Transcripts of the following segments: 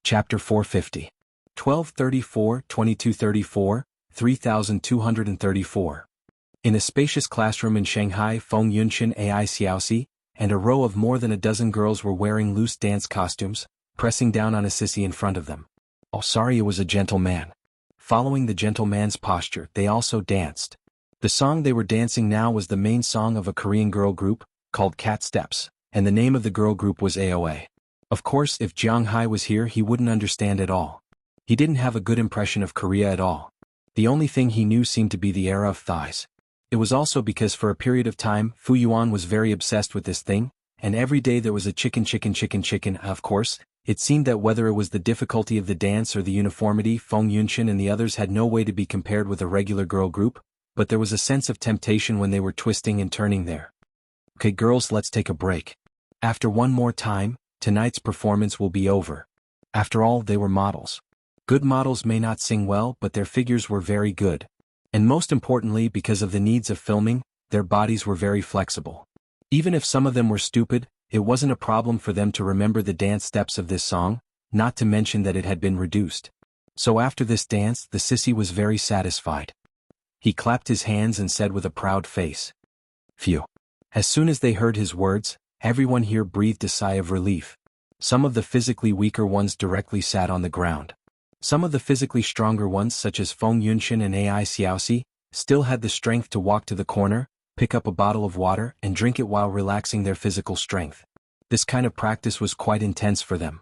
Chapter 450. 1234, 2234, 3234. In a spacious classroom in Shanghai, Feng Yunxian AI Xiaoxi, and a row of more than a dozen girls were wearing loose dance costumes, pressing down on a sissy in front of them. Oh, sorry, it was a gentleman. Following the gentleman's posture, they also danced. The song they were dancing now was the main song of a Korean girl group, called Cat Steps, and the name of the girl group was AOA. Of course, if Jiang Hai was here, he wouldn't understand at all. He didn't have a good impression of Korea at all. The only thing he knew seemed to be the era of thighs. It was also because for a period of time, Fu Yuan was very obsessed with this thing, and every day there was a chicken. Of course, it seemed that whether it was the difficulty of the dance or the uniformity, Feng Yunxian and the others had no way to be compared with a regular girl group, but there was a sense of temptation when they were twisting and turning there. Okay girls, let's take a break. After one more time, tonight's performance will be over. After all, they were models. Good models may not sing well, but their figures were very good. And most importantly, because of the needs of filming, their bodies were very flexible. Even if some of them were stupid, it wasn't a problem for them to remember the dance steps of this song, not to mention that it had been reduced. So after this dance, the sissy was very satisfied. He clapped his hands and said with a proud face, "Phew." As soon as they heard his words, everyone here breathed a sigh of relief. Some of the physically weaker ones directly sat on the ground. Some of the physically stronger ones, such as Feng Yunxian and AI Xiaoxi, still had the strength to walk to the corner, pick up a bottle of water, and drink it while relaxing their physical strength. This kind of practice was quite intense for them.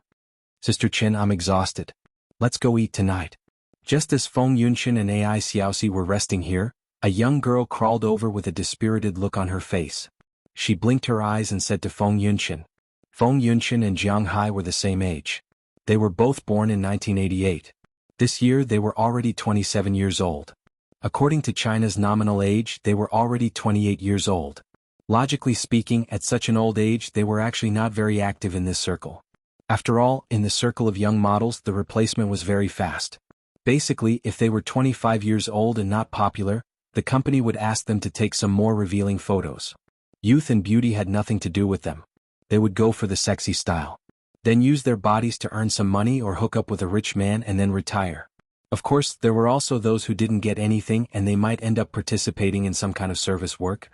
"Sister Chin, I'm exhausted. Let's go eat tonight." Just as Feng Yunxian and AI Xiaoxi were resting here, a young girl crawled over with a dispirited look on her face. She blinked her eyes and said to Feng Yunxian. Feng Yunxian and Jiang Hai were the same age. They were both born in 1988. This year they were already 27 years old. According to China's nominal age, they were already 28 years old. Logically speaking, at such an old age they were actually not very active in this circle. After all, in the circle of young models the replacement was very fast. Basically, if they were 25 years old and not popular, the company would ask them to take some more revealing photos. Youth and beauty had nothing to do with them. They would go for the sexy style. Then use their bodies to earn some money or hook up with a rich man and then retire. Of course, there were also those who didn't get anything and they might end up participating in some kind of service work.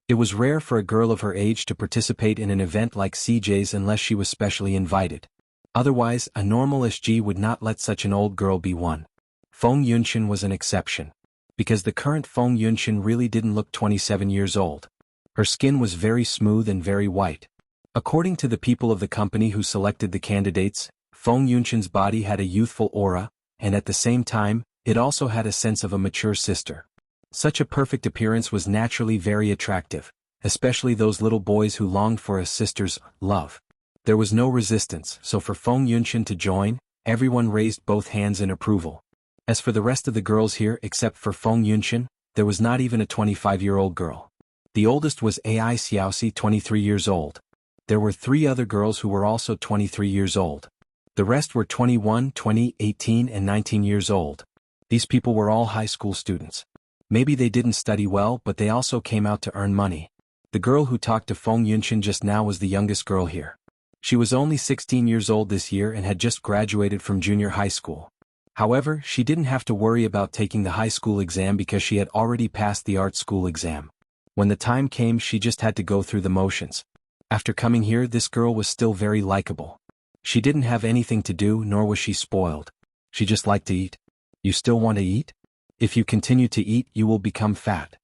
It was rare for a girl of her age to participate in an event like CJ's unless she was specially invited. Otherwise, a normal SG would not let such an old girl be one. Feng Yunxian was an exception. Because the current Feng Yunxian really didn't look 27 years old. Her skin was very smooth and very white. According to the people of the company who selected the candidates, Feng Yunxian's body had a youthful aura, and at the same time, it also had a sense of a mature sister. Such a perfect appearance was naturally very attractive, especially those little boys who longed for a sister's love. There was no resistance, so for Feng Yunxian to join, everyone raised both hands in approval. As for the rest of the girls here except for Feng Yunxian, there was not even a 25-year-old girl. The oldest was AI Xiaoxi, 23 years old. There were 3 other girls who were also 23 years old. The rest were 21, 20, 18 and 19 years old. These people were all high school students. Maybe they didn't study well, but they also came out to earn money. The girl who talked to Feng Yunxian just now was the youngest girl here. She was only 16 years old this year and had just graduated from junior high school. However, she didn't have to worry about taking the high school exam because she had already passed the art school exam. When the time came, she just had to go through the motions. After coming here, this girl was still very likable. She didn't have anything to do, nor was she spoiled. She just liked to eat. You still want to eat? If you continue to eat, you will become fat.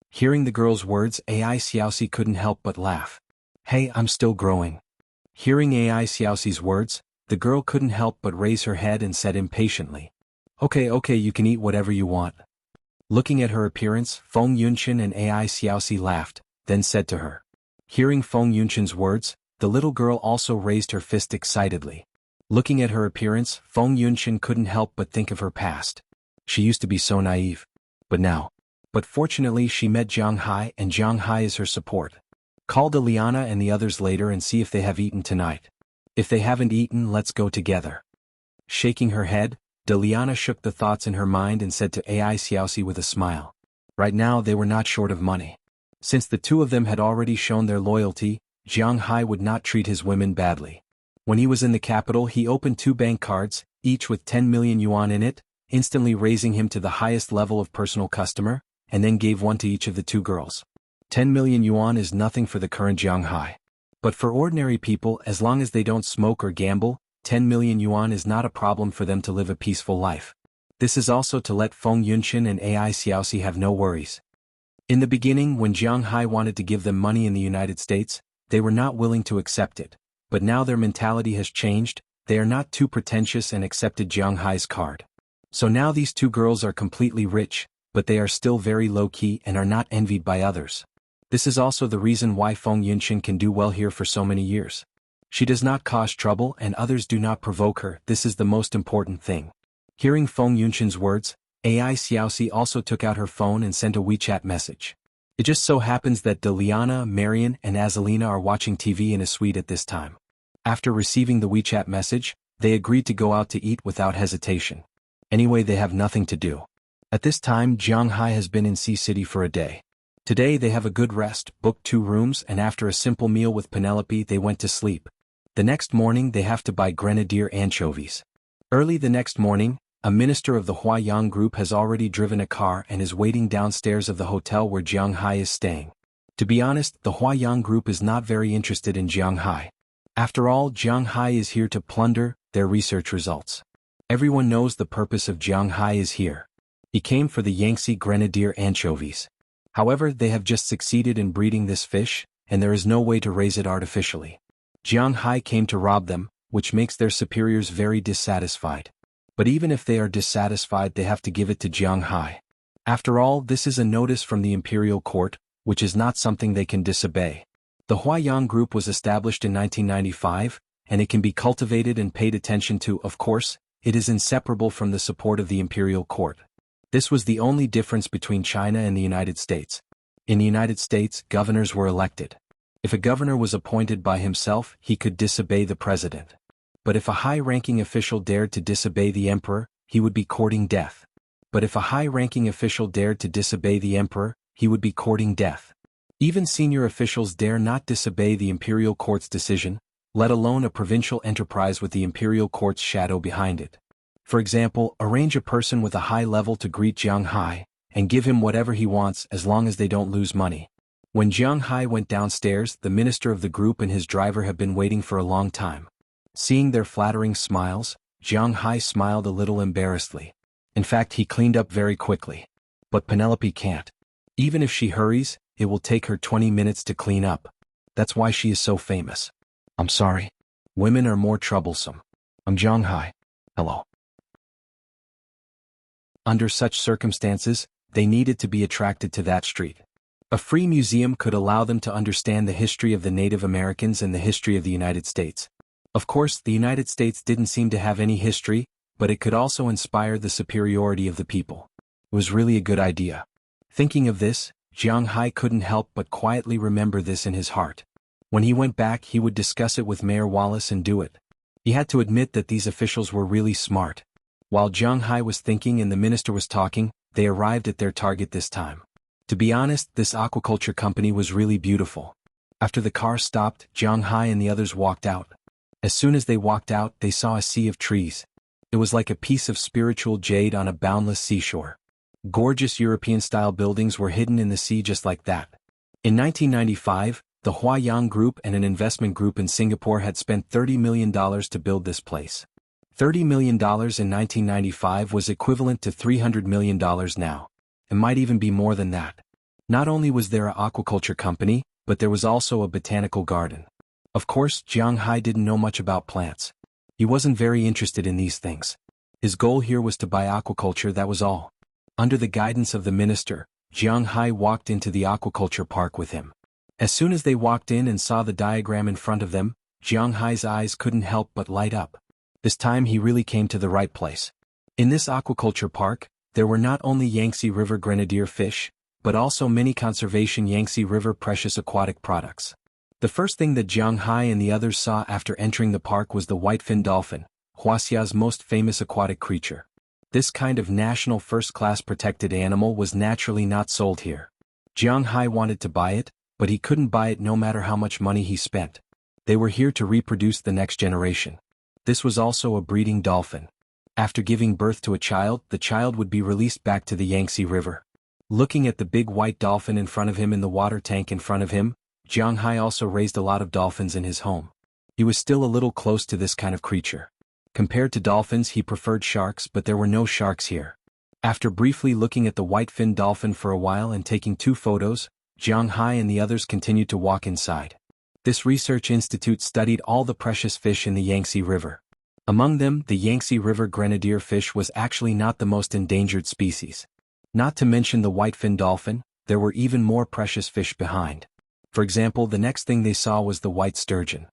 Hearing the girl's words, AI Xiaoxi couldn't help but laugh. Hey, I'm still growing. Hearing AI Xiaoxi's words, the girl couldn't help but raise her head and said impatiently. Okay, you can eat whatever you want. Looking at her appearance, Feng Yunxian and AI Xiaoxi laughed, then said to her. Hearing Feng Yunxian's words, the little girl also raised her fist excitedly. Looking at her appearance, Feng Yunxian couldn't help but think of her past. She used to be so naive. But fortunately she met Jiang Hai and Jiang Hai is her support. Call Liana and the others later and see if they have eaten tonight. If they haven't eaten, let's go together. Shaking her head, Liana shook the thoughts in her mind and said to AI Xiaoxi with a smile. Right now they were not short of money. Since the two of them had already shown their loyalty, Jiang Hai would not treat his women badly. When he was in the capital, he opened 2 bank cards, each with 10 million yuan in it, instantly raising him to the highest level of personal customer, and then gave one to each of the 2 girls. 10 million yuan is nothing for the current Jiang Hai. But for ordinary people, as long as they don't smoke or gamble, 10 million yuan is not a problem for them to live a peaceful life. This is also to let Feng Yunqian and Ai Xiaoxi have no worries. In the beginning, when Jiang Hai wanted to give them money in the United States, they were not willing to accept it. But now their mentality has changed, they are not too pretentious and accepted Jiang Hai's card. So now these 2 girls are completely rich, but they are still very low-key and are not envied by others. This is also the reason why Feng Yunqian can do well here for so many years. She does not cause trouble and others do not provoke her. This is the most important thing. Hearing Feng Yunqian's words, Ai Xiaoxi also took out her phone and sent a WeChat message. It just so happens that Liana, Marian, and Azalina are watching TV in a suite at this time. After receiving the WeChat message, they agreed to go out to eat without hesitation. Anyway, they have nothing to do. At this time, Jiang Hai has been in Sea City for a day. Today they have a good rest, booked 2 rooms, and after a simple meal with Penelope they went to sleep. The next morning they have to buy grenadier anchovies. Early the next morning, a minister of the Huayang group has already driven a car and is waiting downstairs of the hotel where Jiang Hai is staying. To be honest, the Huayang group is not very interested in Jiang Hai. After all, Jiang Hai is here to plunder their research results. Everyone knows the purpose of Jiang Hai is here. He came for the Yangtze grenadier anchovies. However, they have just succeeded in breeding this fish, and there is no way to raise it artificially. Jiang Hai came to rob them, which makes their superiors very dissatisfied. But even if they are dissatisfied, they have to give it to Jiang Hai. After all, this is a notice from the imperial court, which is not something they can disobey. The Huayang group was established in 1995, and it can be cultivated and paid attention to. Of course, it is inseparable from the support of the imperial court. This was the only difference between China and the United States. In the United States, governors were elected. If a governor was appointed by himself, he could disobey the president. But if a high-ranking official dared to disobey the emperor, he would be courting death. But if a high-ranking official dared to disobey the emperor, he would be courting death. Even senior officials dare not disobey the imperial court's decision, let alone a provincial enterprise with the imperial court's shadow behind it. For example, arrange a person with a high level to greet Jiang Hai, and give him whatever he wants as long as they don't lose money. When Jiang Hai went downstairs, the minister of the group and his driver have been waiting for a long time. Seeing their flattering smiles, Jiang Hai smiled a little embarrassedly. In fact, he cleaned up very quickly. But Penelope can't. Even if she hurries, it will take her 20 minutes to clean up. That's why she is so famous. I'm sorry. Women are more troublesome. I'm Jiang Hai. Hello. Under such circumstances, they needed to be attracted to that street. A free museum could allow them to understand the history of the Native Americans and the history of the United States. Of course, the United States didn't seem to have any history, but it could also inspire the superiority of the people. It was really a good idea. Thinking of this, Jiang Hai couldn't help but quietly remember this in his heart. When he went back, he would discuss it with Mayor Wallace and do it. He had to admit that these officials were really smart. While Jiang Hai was thinking and the minister was talking, they arrived at their target this time. To be honest, this aquaculture company was really beautiful. After the car stopped, Jiang Hai and the others walked out. As soon as they walked out, they saw a sea of trees. It was like a piece of spiritual jade on a boundless seashore. Gorgeous European-style buildings were hidden in the sea just like that. In 1995, the Huayang Group and an investment group in Singapore had spent $30 million to build this place. $30 million in 1995 was equivalent to $300 million now. It might even be more than that. Not only was there an aquaculture company, but there was also a botanical garden. Of course, Jiang Hai didn't know much about plants. He wasn't very interested in these things. His goal here was to buy aquaculture, that was all. Under the guidance of the minister, Jiang Hai walked into the aquaculture park with him. As soon as they walked in and saw the diagram in front of them, Jiang Hai's eyes couldn't help but light up. This time he really came to the right place. In this aquaculture park, there were not only Yangtze River grenadier fish, but also many conservation Yangtze River precious aquatic products. The first thing that Jiang Hai and the others saw after entering the park was the whitefin dolphin, Wuxia's most famous aquatic creature. This kind of national first-class protected animal was naturally not sold here. Jiang Hai wanted to buy it, but he couldn't buy it no matter how much money he spent. They were here to reproduce the next generation. This was also a breeding dolphin. After giving birth to a child, the child would be released back to the Yangtze River. Looking at the big white dolphin in front of him in the water tank in front of him, Jiang Hai also raised a lot of dolphins in his home. He was still a little close to this kind of creature. Compared to dolphins, he preferred sharks, but there were no sharks here. After briefly looking at the white-finned dolphin for a while and taking 2 photos, Jiang Hai and the others continued to walk inside. This research institute studied all the precious fish in the Yangtze River. Among them, the Yangtze River grenadier fish was actually not the most endangered species. Not to mention the white-finned dolphin, there were even more precious fish behind. For example, the next thing they saw was the white sturgeon.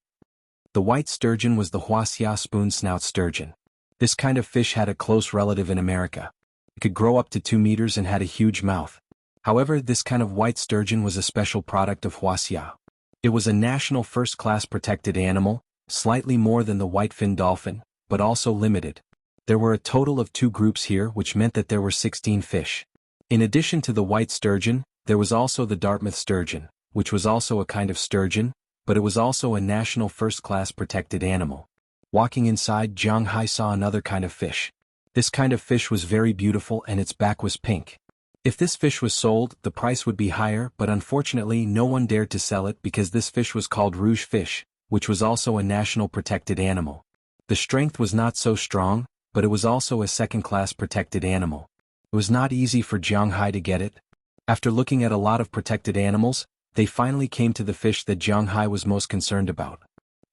The white sturgeon was the Wuxia spoon-snout sturgeon. This kind of fish had a close relative in America. It could grow up to 2 meters and had a huge mouth. However, this kind of white sturgeon was a special product of Wuxia. It was a national first-class protected animal, slightly more than the white-finned dolphin, but also limited. There were a total of 2 groups here, which meant that there were 16 fish. In addition to the white sturgeon, there was also the Dartmouth sturgeon, which was also a kind of sturgeon, but it was also a national first-class protected animal. Walking inside, Jiang Hai saw another kind of fish. This kind of fish was very beautiful and its back was pink. If this fish was sold, the price would be higher, but unfortunately no one dared to sell it because this fish was called rouge fish, which was also a national protected animal. The strength was not so strong, but it was also a second-class protected animal. It was not easy for Jiang Hai to get it. After looking at a lot of protected animals, they finally came to the fish that Jiang Hai was most concerned about.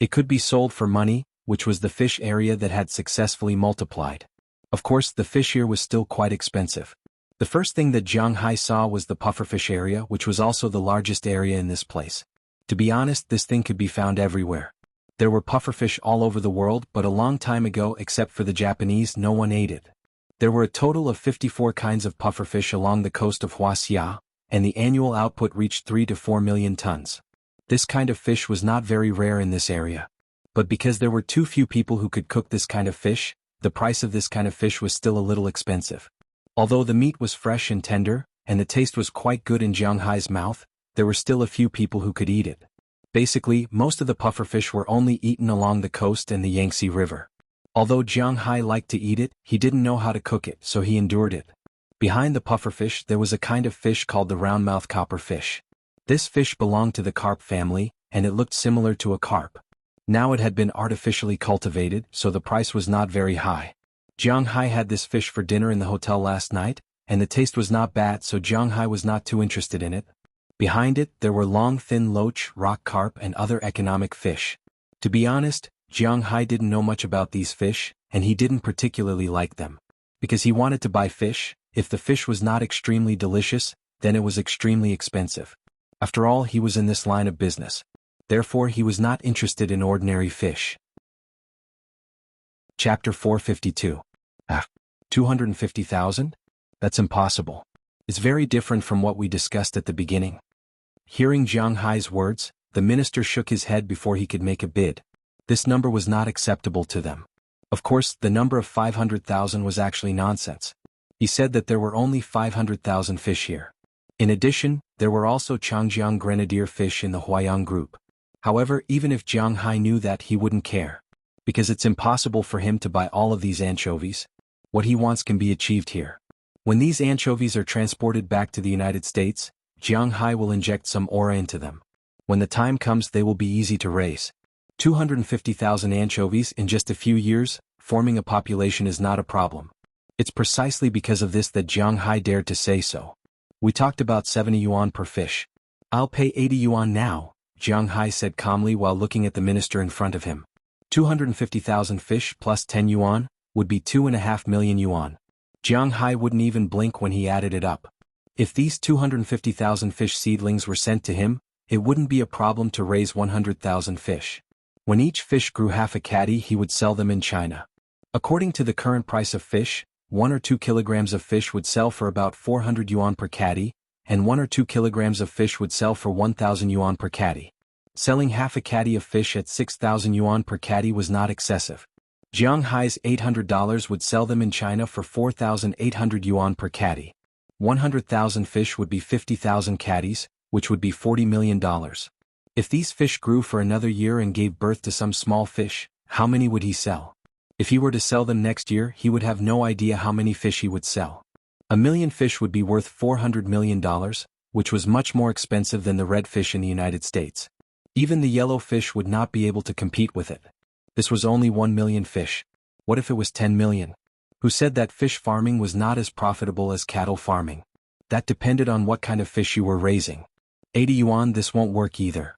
It could be sold for money, which was the fish area that had successfully multiplied. Of course, the fish here was still quite expensive. The first thing that Jiang Hai saw was the pufferfish area, which was also the largest area in this place. To be honest, this thing could be found everywhere. There were pufferfish all over the world, but a long time ago, except for the Japanese, no one ate it. There were a total of 54 kinds of pufferfish along the coast of Wuxia, and the annual output reached 3 to 4 million tons. This kind of fish was not very rare in this area. But because there were too few people who could cook this kind of fish, the price of this kind of fish was still a little expensive. Although the meat was fresh and tender, and the taste was quite good in Jiang Hai's mouth, there were still a few people who could eat it. Basically, most of the pufferfish were only eaten along the coast and the Yangtze River. Although Jiang Hai liked to eat it, he didn't know how to cook it, so he endured it. Behind the pufferfish there was a kind of fish called the round-mouthed copperfish. This fish belonged to the carp family, and it looked similar to a carp. Now it had been artificially cultivated, so the price was not very high. Jiang Hai had this fish for dinner in the hotel last night, and the taste was not bad, so Jiang Hai was not too interested in it. Behind it, there were long thin loach, rock carp and other economic fish. To be honest, Jiang Hai didn't know much about these fish, and he didn't particularly like them. Because he wanted to buy fish, if the fish was not extremely delicious, then it was extremely expensive. After all, he was in this line of business. Therefore he was not interested in ordinary fish. Chapter 452. 250,000? That's impossible. It's very different from what we discussed at the beginning. Hearing Jiang Hai's words, the minister shook his head before he could make a bid. This number was not acceptable to them. Of course, the number of 500,000 was actually nonsense. He said that there were only 500,000 fish here. In addition, there were also Changjiang grenadier fish in the Huayang group. However, even if Jiang Hai knew that, he wouldn't care. Because it's impossible for him to buy all of these anchovies. What he wants can be achieved here. When these anchovies are transported back to the United States, Jiang Hai will inject some aura into them. When the time comes, they will be easy to raise. 250,000 anchovies in just a few years, forming a population is not a problem. It's precisely because of this that Jiang Hai dared to say so. We talked about 70 yuan per fish. I'll pay 80 yuan now, Jiang Hai said calmly while looking at the minister in front of him. 250,000 fish plus 10 yuan would be 2.5 million yuan. Jiang Hai wouldn't even blink when he added it up. If these 250,000 fish seedlings were sent to him, it wouldn't be a problem to raise 100,000 fish. When each fish grew half a caddy, he would sell them in China. According to the current price of fish, 1 or 2 kilograms of fish would sell for about 400 yuan per caddy, and 1 or 2 kilograms of fish would sell for 1,000 yuan per caddy. Selling half a caddy of fish at 6,000 yuan per caddy was not excessive. Jiang Hai's $800 would sell them in China for 4,800 yuan per caddy. 100,000 fish would be 50,000 caddies, which would be $40 million. If these fish grew for another year and gave birth to some small fish, how many would he sell? If he were to sell them next year, he would have no idea how many fish he would sell. 1,000,000 fish would be worth $400 million, which was much more expensive than the red fish in the United States. Even the yellow fish would not be able to compete with it. This was only 1,000,000 fish. What if it was 10 million? Who said that fish farming was not as profitable as cattle farming? That depended on what kind of fish you were raising. 80 yuan, this won't work either.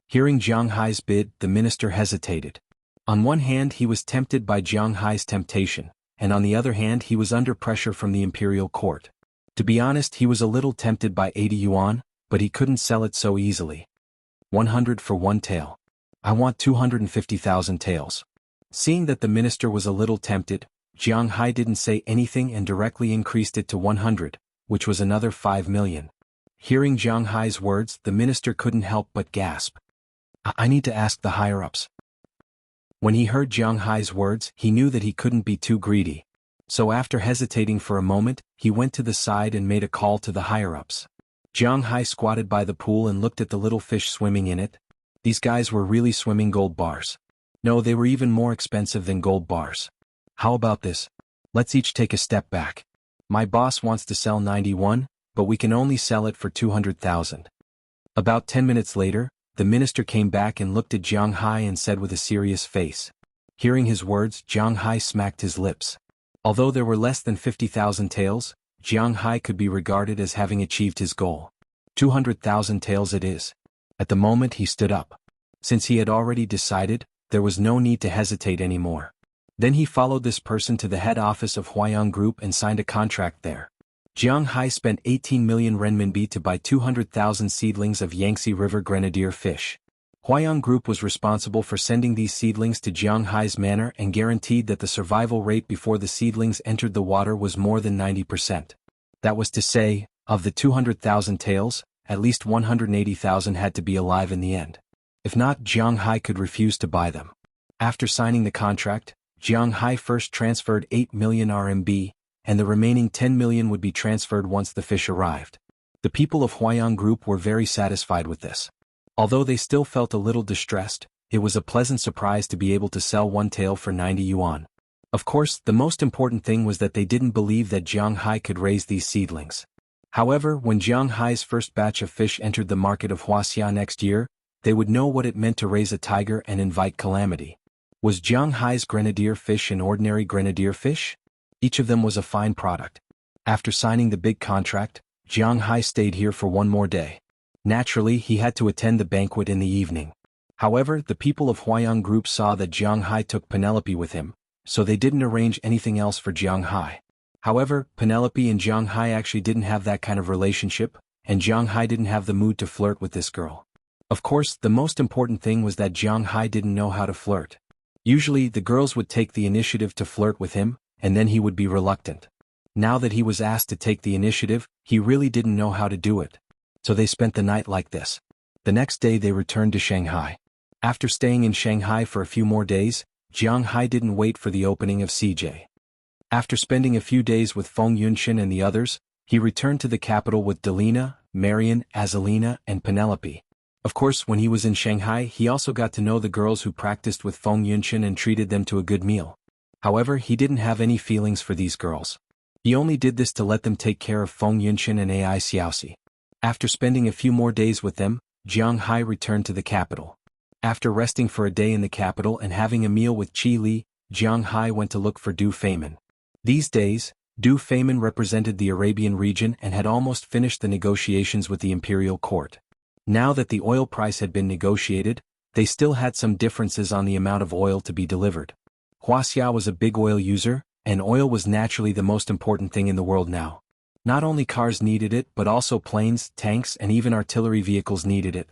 Hearing Jiang Hai's bid, the minister hesitated. On one hand, he was tempted by Jiang Hai's temptation, and on the other hand, he was under pressure from the imperial court. To be honest, he was a little tempted by 80 yuan, but he couldn't sell it so easily. 100 for one tail. I want 250,000 taels. Seeing that the minister was a little tempted, Jiang Hai didn't say anything and directly increased it to 100, which was another 5 million. Hearing Jiang Hai's words, the minister couldn't help but gasp. I need to ask the higher-ups. When he heard Jiang Hai's words, he knew that he couldn't be too greedy. So after hesitating for a moment, he went to the side and made a call to the higher-ups. Jiang Hai squatted by the pool and looked at the little fish swimming in it. These guys were really swimming gold bars. No, they were even more expensive than gold bars. How about this? Let's each take a step back. My boss wants to sell 91, but we can only sell it for 200,000. About 10 minutes later, the minister came back and looked at Jiang Hai and said with a serious face. Hearing his words, Jiang Hai smacked his lips. Although there were less than 50,000 taels, Jiang Hai could be regarded as having achieved his goal. 200,000 taels it is. At the moment he stood up. Since he had already decided, there was no need to hesitate anymore. Then he followed this person to the head office of Huayang Group and signed a contract there. Jiang Hai spent 18 million renminbi to buy 200,000 seedlings of Yangtze River grenadier fish. Huayang Group was responsible for sending these seedlings to Jiang Hai's manor and guaranteed that the survival rate before the seedlings entered the water was more than 90%. That was to say, of the 200,000 taels, at least 180,000 had to be alive in the end. If not, Jiang Hai could refuse to buy them. After signing the contract, Jiang Hai first transferred 8 million RMB, and the remaining 10 million would be transferred once the fish arrived. The people of Huayang Group were very satisfied with this. Although they still felt a little distressed, it was a pleasant surprise to be able to sell one tael for 90 yuan. Of course, the most important thing was that they didn't believe that Jiang Hai could raise these seedlings. However, when Jiang Hai's first batch of fish entered the market of Wuxia next year, they would know what it meant to raise a tiger and invite calamity. Was Jiang Hai's grenadier fish an ordinary grenadier fish? Each of them was a fine product. After signing the big contract, Jiang Hai stayed here for one more day. Naturally, he had to attend the banquet in the evening. However, the people of Huayang Group saw that Jiang Hai took Penelope with him, so they didn't arrange anything else for Jiang Hai. However, Penelope and Jiang Hai actually didn't have that kind of relationship, and Jiang Hai didn't have the mood to flirt with this girl. Of course, the most important thing was that Jiang Hai didn't know how to flirt. Usually, the girls would take the initiative to flirt with him, and then he would be reluctant. Now that he was asked to take the initiative, he really didn't know how to do it. So they spent the night like this. The next day they returned to Shanghai. After staying in Shanghai for a few more days, Jiang Hai didn't wait for the opening of CJ. After spending a few days with Feng Yunshin and the others, he returned to the capital with Delina, Marian, Azalina, and Penelope. Of course, when he was in Shanghai, he also got to know the girls who practiced with Feng Yunshin and treated them to a good meal. However, he didn't have any feelings for these girls. He only did this to let them take care of Feng Yunshin and Ai Xiaoxi. After spending a few more days with them, Jiang Hai returned to the capital. After resting for a day in the capital and having a meal with Qi Li, Jiang Hai went to look for Du Feimin. These days, Du Feimin represented the Arabian region and had almost finished the negotiations with the imperial court. Now that the oil price had been negotiated, they still had some differences on the amount of oil to be delivered. Wuxia was a big oil user, and oil was naturally the most important thing in the world now. Not only cars needed it but also planes, tanks, and even artillery vehicles needed it.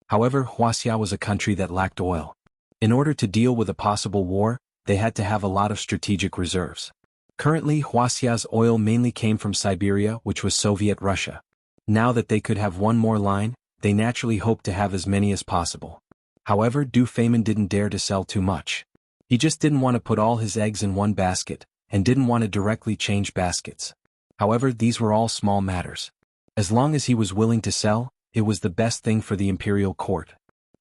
However, Wuxia was a country that lacked oil. In order to deal with a possible war, they had to have a lot of strategic reserves. Currently, Wuxia's oil mainly came from Siberia, which was Soviet Russia. Now that they could have one more line, they naturally hoped to have as many as possible. However, Du Feimin didn't dare to sell too much. He just didn't want to put all his eggs in one basket, and didn't want to directly change baskets. However, these were all small matters. As long as he was willing to sell, it was the best thing for the imperial court.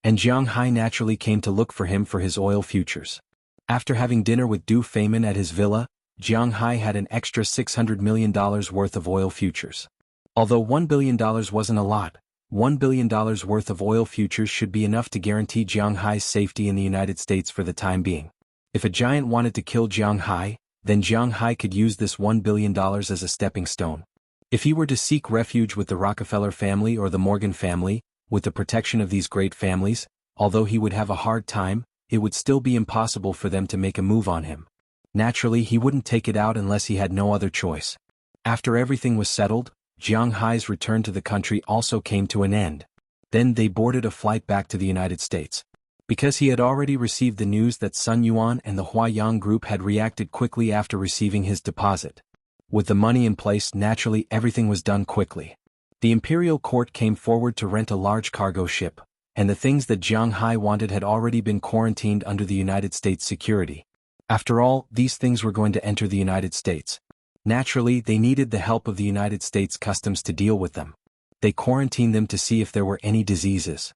And Jiang Hai naturally came to look for him for his oil futures. After having dinner with Du Feimin at his villa, Jiang Hai had an extra $600 million worth of oil futures. Although $1 billion wasn't a lot, $1 billion worth of oil futures should be enough to guarantee Jiang Hai's safety in the United States for the time being. If a giant wanted to kill Jiang Hai, then Jiang Hai could use this $1 billion as a stepping stone. If he were to seek refuge with the Rockefeller family or the Morgan family, with the protection of these great families, although he would have a hard time, it would still be impossible for them to make a move on him. Naturally, he wouldn't take it out unless he had no other choice. After everything was settled, Jiang Hai's return to the country also came to an end. Then they boarded a flight back to the United States. Because he had already received the news that Sun Yuan and the Huayang Group had reacted quickly after receiving his deposit. With the money in place, naturally everything was done quickly. The imperial court came forward to rent a large cargo ship, and the things that Jiang Hai wanted had already been quarantined under the United States security. After all, these things were going to enter the United States. Naturally, they needed the help of the United States Customs to deal with them. They quarantined them to see if there were any diseases.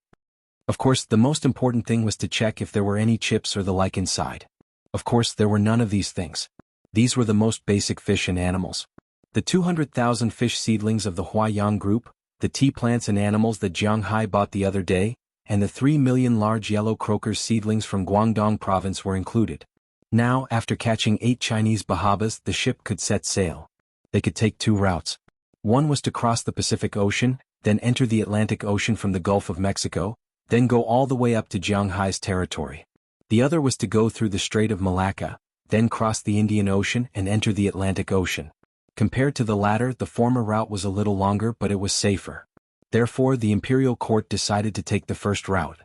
Of course, the most important thing was to check if there were any chips or the like inside. Of course, there were none of these things. These were the most basic fish and animals. The 200,000 fish seedlings of the Huayang Group, the tea plants and animals that Jiang Hai bought the other day, and the 3 million large yellow croakers seedlings from Guangdong province were included. Now, after catching 8 Chinese bahabas, the ship could set sail. They could take 2 routes. One was to cross the Pacific Ocean, then enter the Atlantic Ocean from the Gulf of Mexico, then go all the way up to Jiang Hai's territory. The other was to go through the Strait of Malacca, then cross the Indian Ocean and enter the Atlantic Ocean. Compared to the latter, the former route was a little longer, but it was safer. Therefore, the imperial court decided to take the first route.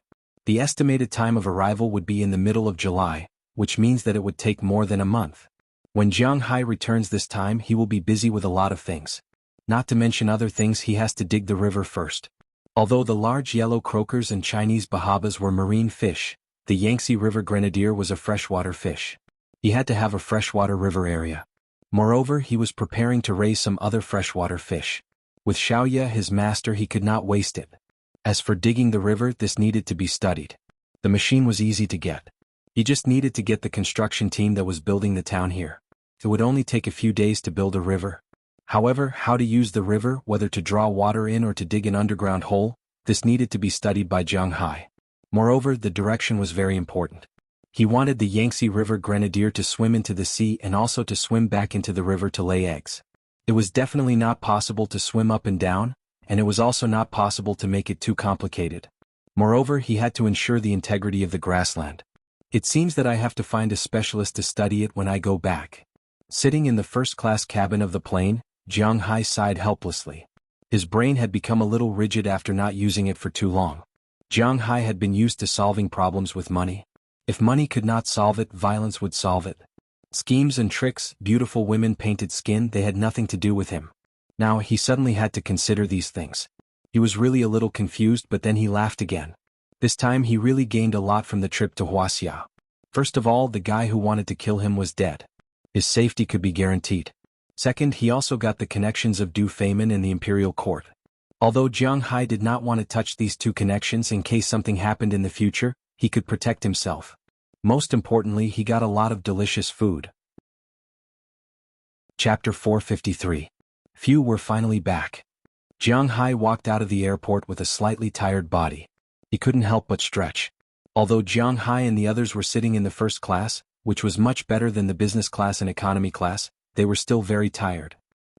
The estimated time of arrival would be in the middle of July, which means that it would take more than a month. When Jiang Hai returns this time, he will be busy with a lot of things. Not to mention other things, he has to dig the river first. Although the large yellow croakers and Chinese bahabas were marine fish, the Yangtze River grenadier was a freshwater fish. He had to have a freshwater river area. Moreover, he was preparing to raise some other freshwater fish. With Xiaoye, his master, he could not waste it. As for digging the river, this needed to be studied. The machine was easy to get. He just needed to get the construction team that was building the town here. It would only take a few days to build a river. However, how to use the river, whether to draw water in or to dig an underground hole, this needed to be studied by Jiang Hai. Moreover, the direction was very important. He wanted the Yangtze River grenadier to swim into the sea and also to swim back into the river to lay eggs. It was definitely not possible to swim up and down, and it was also not possible to make it too complicated. Moreover, he had to ensure the integrity of the grassland. It seems that I have to find a specialist to study it when I go back. Sitting in the first-class cabin of the plane, Jiang Hai sighed helplessly. His brain had become a little rigid after not using it for too long. Jiang Hai had been used to solving problems with money. If money could not solve it, violence would solve it. Schemes and tricks, beautiful women, painted skin, they had nothing to do with him. Now he suddenly had to consider these things. He was really a little confused, but then he laughed again. This time he really gained a lot from the trip to Wuxia. First of all, the guy who wanted to kill him was dead. His safety could be guaranteed. Second, he also got the connections of Du Feimin and the imperial court. Although Jiang Hai did not want to touch these 2 connections in case something happened in the future, he could protect himself. Most importantly, he got a lot of delicious food. Chapter 453. Few were finally back. Jiang Hai walked out of the airport with a slightly tired body. He couldn't help but stretch. Although Jiang Hai and the others were sitting in the first class, which was much better than the business class and economy class, they were still very tired.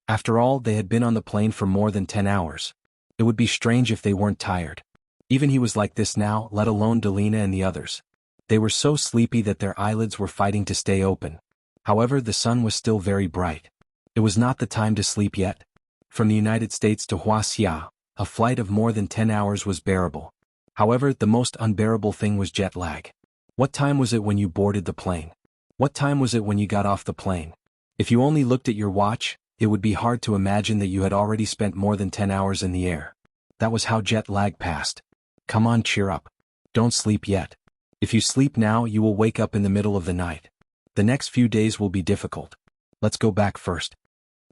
After all, they had been on the plane for more than 10 hours. It would be strange if they weren't tired. Even he was like this now, let alone Delina and the others. They were so sleepy that their eyelids were fighting to stay open. However, the sun was still very bright. It was not the time to sleep yet. From the United States to Wuxia, a flight of more than 10 hours was bearable. However, the most unbearable thing was jet lag. What time was it when you boarded the plane? What time was it when you got off the plane? If you only looked at your watch, it would be hard to imagine that you had already spent more than 10 hours in the air. That was how jet lag passed. Come on, cheer up. Don't sleep yet. If you sleep now, you will wake up in the middle of the night. The next few days will be difficult. Let's go back first.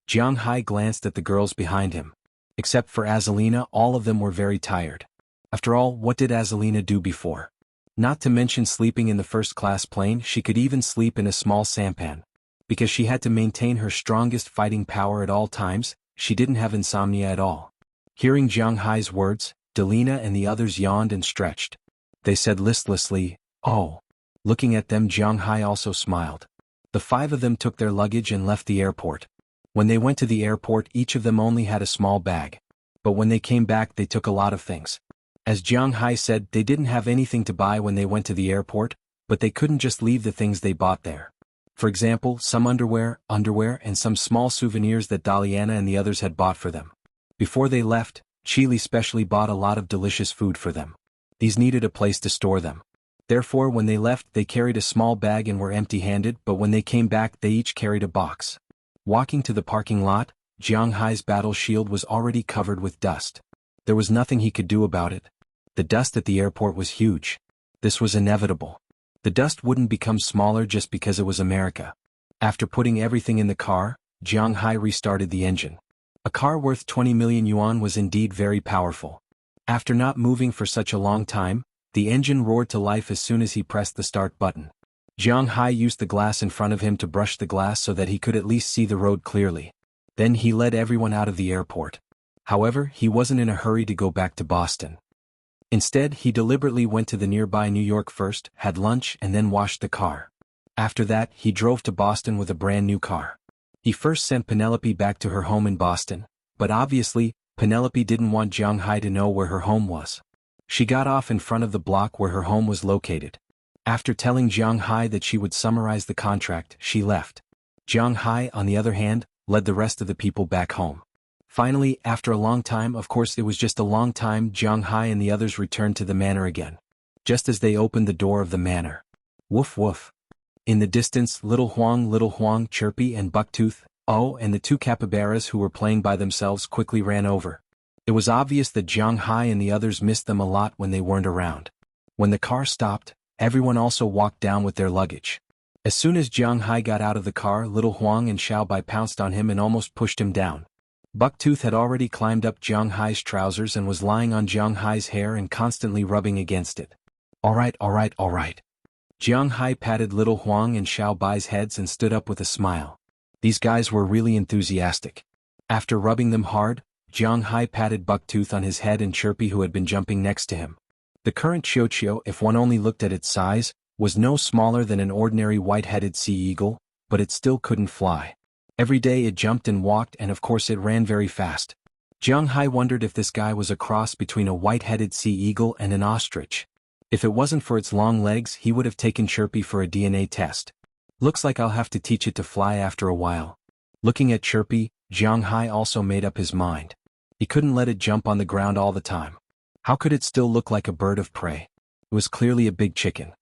Jiang Hai glanced at the girls behind him. Except for Azalina, all of them were very tired. After all, what did Azalina do before? Not to mention sleeping in the first-class plane, she could even sleep in a small sampan. Because she had to maintain her strongest fighting power at all times, she didn't have insomnia at all. Hearing Jiang Hai's words, Delina and the others yawned and stretched. They said listlessly, "Oh." Looking at them, Jiang Hai also smiled. The 5 of them took their luggage and left the airport. When they went to the airport, each of them only had a small bag. But when they came back, they took a lot of things. As Jiang Hai said, they didn't have anything to buy when they went to the airport, but they couldn't just leave the things they bought there. For example, some underwear, and some small souvenirs that Daliana and the others had bought for them. Before they left, Chili specially bought a lot of delicious food for them. These needed a place to store them. Therefore, when they left, they carried a small bag and were empty-handed, but when they came back, they each carried a box. Walking to the parking lot, Jiang Hai's battle shield was already covered with dust. There was nothing he could do about it. The dust at the airport was huge. This was inevitable. The dust wouldn't become smaller just because it was America. After putting everything in the car, Jiang Hai restarted the engine. A car worth 20 million yuan was indeed very powerful. After not moving for such a long time, the engine roared to life as soon as he pressed the start button. Jiang Hai used the glass in front of him to brush the glass so that he could at least see the road clearly. Then he led everyone out of the airport. However, he wasn't in a hurry to go back to Boston. Instead, he deliberately went to the nearby New York first, had lunch, and then washed the car. After that, he drove to Boston with a brand new car. He first sent Penelope back to her home in Boston, but obviously, Penelope didn't want Jiang Hai to know where her home was. She got off in front of the block where her home was located. After telling Jiang Hai that she would summarize the contract, she left. Jiang Hai, on the other hand, led the rest of the people back home. Finally, after a long time, of course it was just a long time, Jiang Hai and the others returned to the manor again. Just as they opened the door of the manor. Woof woof. In the distance, Little Huang, Chirpy and Bucktooth, and the 2 capybaras who were playing by themselves quickly ran over. It was obvious that Jiang Hai and the others missed them a lot when they weren't around. When the car stopped, everyone also walked down with their luggage. As soon as Jiang Hai got out of the car, Little Huang and Xiaobai pounced on him and almost pushed him down. Bucktooth had already climbed up Jiang Hai's trousers and was lying on Jiang Hai's hair and constantly rubbing against it. All right. Jiang Hai patted Little Huang and Xiaobai's heads and stood up with a smile. These guys were really enthusiastic. After rubbing them hard, Jiang Hai patted Bucktooth on his head and Chirpy, who had been jumping next to him. The current Qiuqiu, if one only looked at its size, was no smaller than an ordinary white-headed sea eagle, but it still couldn't fly. Every day it jumped and walked, and of course it ran very fast. Jiang Hai wondered if this guy was a cross between a white-headed sea eagle and an ostrich. If it wasn't for its long legs, he would have taken Chirpy for a DNA test. Looks like I'll have to teach it to fly after a while. Looking at Chirpy, Jiang Hai also made up his mind. He couldn't let it jump on the ground all the time. How could it still look like a bird of prey? It was clearly a big chicken.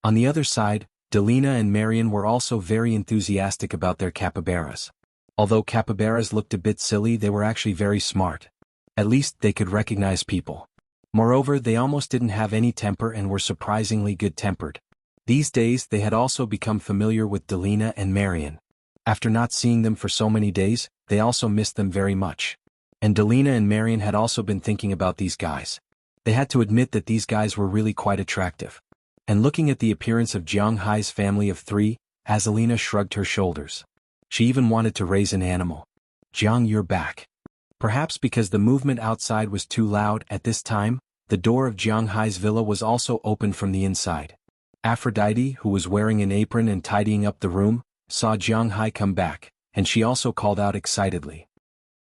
On the other side, Delina and Marion were also very enthusiastic about their capybaras. Although capybaras looked a bit silly, they were actually very smart. At least they could recognize people. Moreover, they almost didn't have any temper and were surprisingly good-tempered. These days they had also become familiar with Delina and Marion. After not seeing them for so many days, they also missed them very much. And Delina and Marion had also been thinking about these guys. They had to admit that these guys were really quite attractive. And looking at the appearance of Jiang Hai's family of 3, Azalina shrugged her shoulders. She even wanted to raise an animal. Jiang, you're back. Perhaps because the movement outside was too loud at this time, the door of Jiang Hai's villa was also opened from the inside. Aphrodite, who was wearing an apron and tidying up the room, saw Jiang Hai come back, and she also called out excitedly.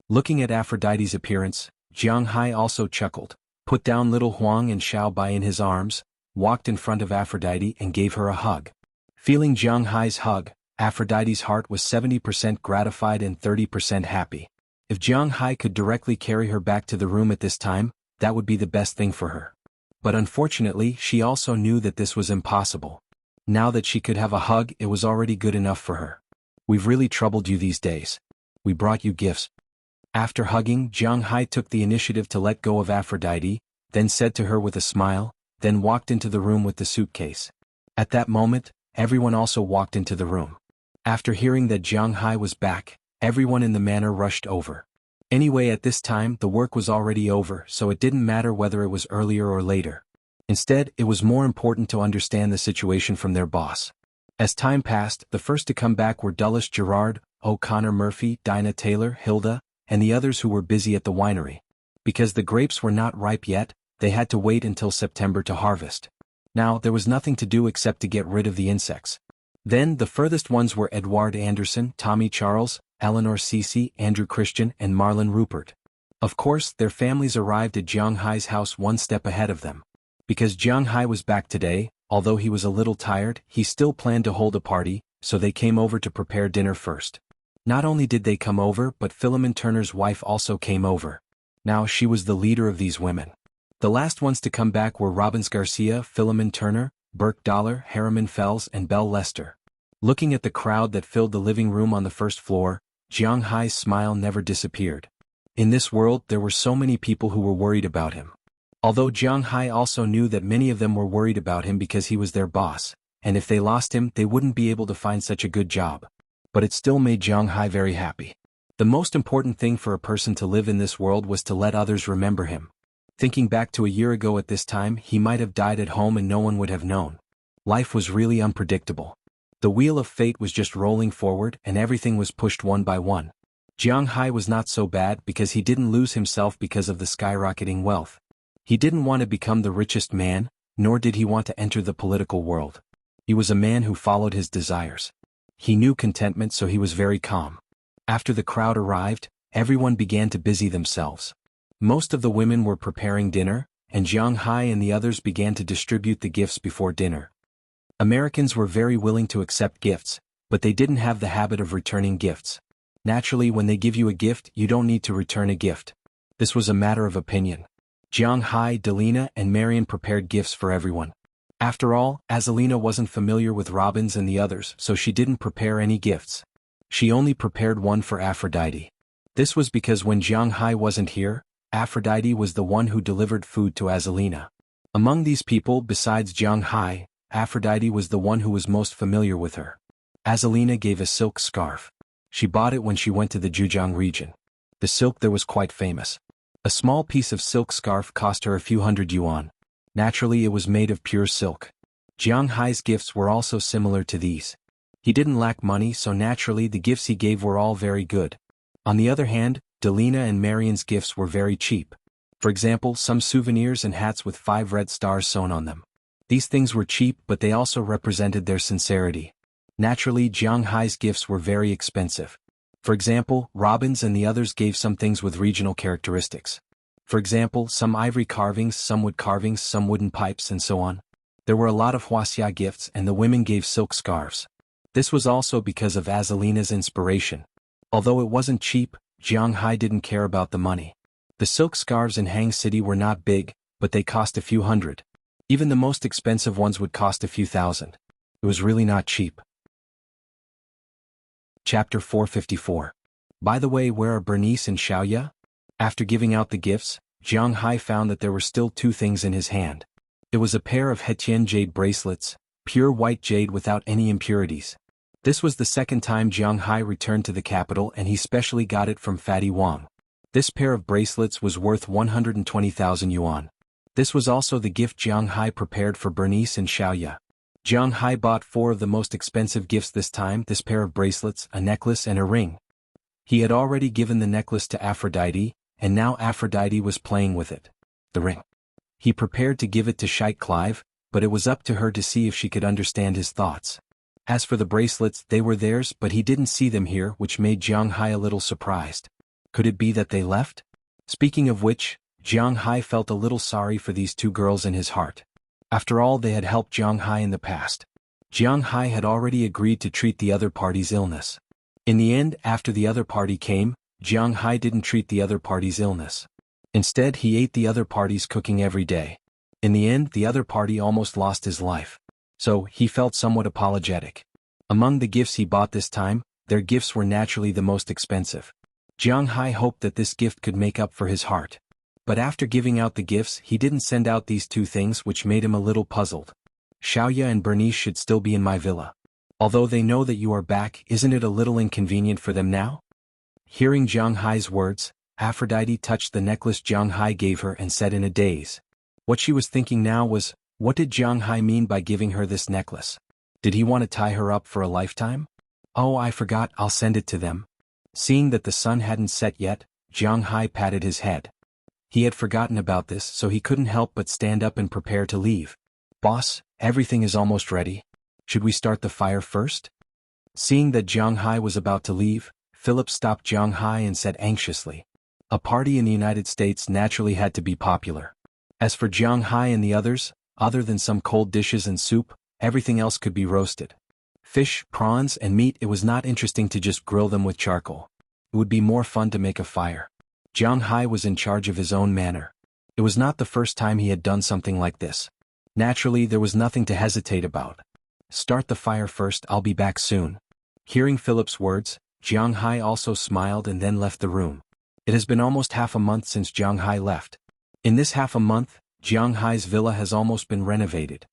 Looking at Aphrodite's appearance, Jiang Hai also chuckled, put down Little Huang and Xiaobai in his arms, walked in front of Aphrodite and gave her a hug. Feeling Jiang Hai's hug, Aphrodite's heart was 70% gratified and 30% happy. If Jiang Hai could directly carry her back to the room at this time, that would be the best thing for her. But unfortunately, she also knew that this was impossible. Now that she could have a hug, it was already good enough for her. We've really troubled you these days. We brought you gifts. After hugging, Jiang Hai took the initiative to let go of Aphrodite, then said to her with a smile, then walked into the room with the suitcase. At that moment, everyone also walked into the room. After hearing that Jiang Hai was back, everyone in the manor rushed over. Anyway, at this time the work was already over, so it didn't matter whether it was earlier or later. Instead, it was more important to understand the situation from their boss. As time passed, the first to come back were Dulles Gerard, O'Connor Murphy, Dinah Taylor, Hilda, and the others who were busy at the winery. Because the grapes were not ripe yet, they had to wait until September to harvest. Now, there was nothing to do except to get rid of the insects. Then, the furthest ones were Edward Anderson, Tommy Charles, Eleanor Cece, Andrew Christian, and Marlon Rupert. Of course, their families arrived at Jiang Hai's house one step ahead of them. Because Jiang Hai was back today, although he was a little tired, he still planned to hold a party, so they came over to prepare dinner first. Not only did they come over, but Philemon Turner's wife also came over. Now she was the leader of these women. The last ones to come back were Robbins Garcia, Philemon Turner, Burke Dollar, Harriman Fells, and Belle Lester. Looking at the crowd that filled the living room on the first floor, Jiang Hai's smile never disappeared. In this world there were so many people who were worried about him. Although Jiang Hai also knew that many of them were worried about him because he was their boss, and if they lost him they wouldn't be able to find such a good job. But it still made Jiang Hai very happy. The most important thing for a person to live in this world was to let others remember him. Thinking back to a year ago at this time, he might have died at home and no one would have known. Life was really unpredictable. The wheel of fate was just rolling forward and everything was pushed one by one. Jiang Hai was not so bad because he didn't lose himself because of the skyrocketing wealth. He didn't want to become the richest man, nor did he want to enter the political world. He was a man who followed his desires. He knew contentment, so he was very calm. After the crowd arrived, everyone began to busy themselves. Most of the women were preparing dinner, and Jiang Hai and the others began to distribute the gifts before dinner. Americans were very willing to accept gifts, but they didn't have the habit of returning gifts. Naturally, when they give you a gift, you don't need to return a gift. This was a matter of opinion. Jiang Hai, Delina, and Marion prepared gifts for everyone. After all, Azalina wasn't familiar with Robbins and the others, so she didn't prepare any gifts. She only prepared one for Aphrodite. This was because when Jiang Hai wasn't here, Aphrodite was the one who delivered food to Azalina. Among these people, besides Jiang Hai, Aphrodite was the one who was most familiar with her. Azalina gave a silk scarf. She bought it when she went to the Zhejiang region. The silk there was quite famous. A small piece of silk scarf cost her a few hundred yuan. Naturally, it was made of pure silk. Jiang Hai's gifts were also similar to these. He didn't lack money, so naturally the gifts he gave were all very good. On the other hand, Delina and Marion's gifts were very cheap. For example, some souvenirs and hats with 5 red stars sewn on them. These things were cheap, but they also represented their sincerity. Naturally, Jiang Hai's gifts were very expensive. For example, Robbins and the others gave some things with regional characteristics. For example, some ivory carvings, some wood carvings, some wooden pipes, and so on. There were a lot of Wuxia gifts, and the women gave silk scarves. This was also because of Azalina's inspiration. Although it wasn't cheap, Jiang Hai didn't care about the money. The silk scarves in Hang City were not big, but they cost a few hundred. Even the most expensive ones would cost a few thousand. It was really not cheap. Chapter 454. By the way, where are Bernice and Xiaoya? After giving out the gifts, Jiang Hai found that there were still 2 things in his hand. It was a pair of Hetian jade bracelets, pure white jade without any impurities. This was the second time Jiang Hai returned to the capital, and he specially got it from Fatty Wang. This pair of bracelets was worth 120,000 yuan. This was also the gift Jiang Hai prepared for Bernice and Xiaoya. Jiang Hai bought 4 of the most expensive gifts this time: this pair of bracelets, a necklace, and a ring. He had already given the necklace to Aphrodite, and now Aphrodite was playing with it. The ring. He prepared to give it to Sheikh Clive, but it was up to her to see if she could understand his thoughts. As for the bracelets, they were theirs, but he didn't see them here, which made Jiang Hai a little surprised. Could it be that they left? Speaking of which, Jiang Hai felt a little sorry for these 2 girls in his heart. After all, they had helped Jiang Hai in the past. Jiang Hai had already agreed to treat the other party's illness. In the end, after the other party came, Jiang Hai didn't treat the other party's illness. Instead, he ate the other party's cooking every day. In the end, the other party almost lost his life. So, he felt somewhat apologetic. Among the gifts he bought this time, their gifts were naturally the most expensive. Jiang Hai hoped that this gift could make up for his heart. But after giving out the gifts, he didn't send out these 2 things, which made him a little puzzled. Xiaoya and Bernice should still be in my villa. Although they know that you are back, isn't it a little inconvenient for them now? Hearing Jiang Hai's words, Aphrodite touched the necklace Jiang Hai gave her and said in a daze. What she was thinking now was, what did Jiang Hai mean by giving her this necklace? Did he want to tie her up for a lifetime? Oh, I forgot, I'll send it to them. Seeing that the sun hadn't set yet, Jiang Hai patted his head. He had forgotten about this, so he couldn't help but stand up and prepare to leave. Boss, everything is almost ready. Should we start the fire first? Seeing that Jiang Hai was about to leave, Philip stopped Jiang Hai and said anxiously. A party in the United States naturally had to be popular. As for Jiang Hai and the others, other than some cold dishes and soup, everything else could be roasted. Fish, prawns, and meat. It was not interesting to just grill them with charcoal. It would be more fun to make a fire. Jiang Hai was in charge of his own manner. It was not the first time he had done something like this. Naturally, there was nothing to hesitate about. Start the fire first, I'll be back soon. Hearing Philip's words, Jiang Hai also smiled and then left the room. It has been almost half a month since Jiang Hai left. In this half a month, Jiang Hai's villa has almost been renovated.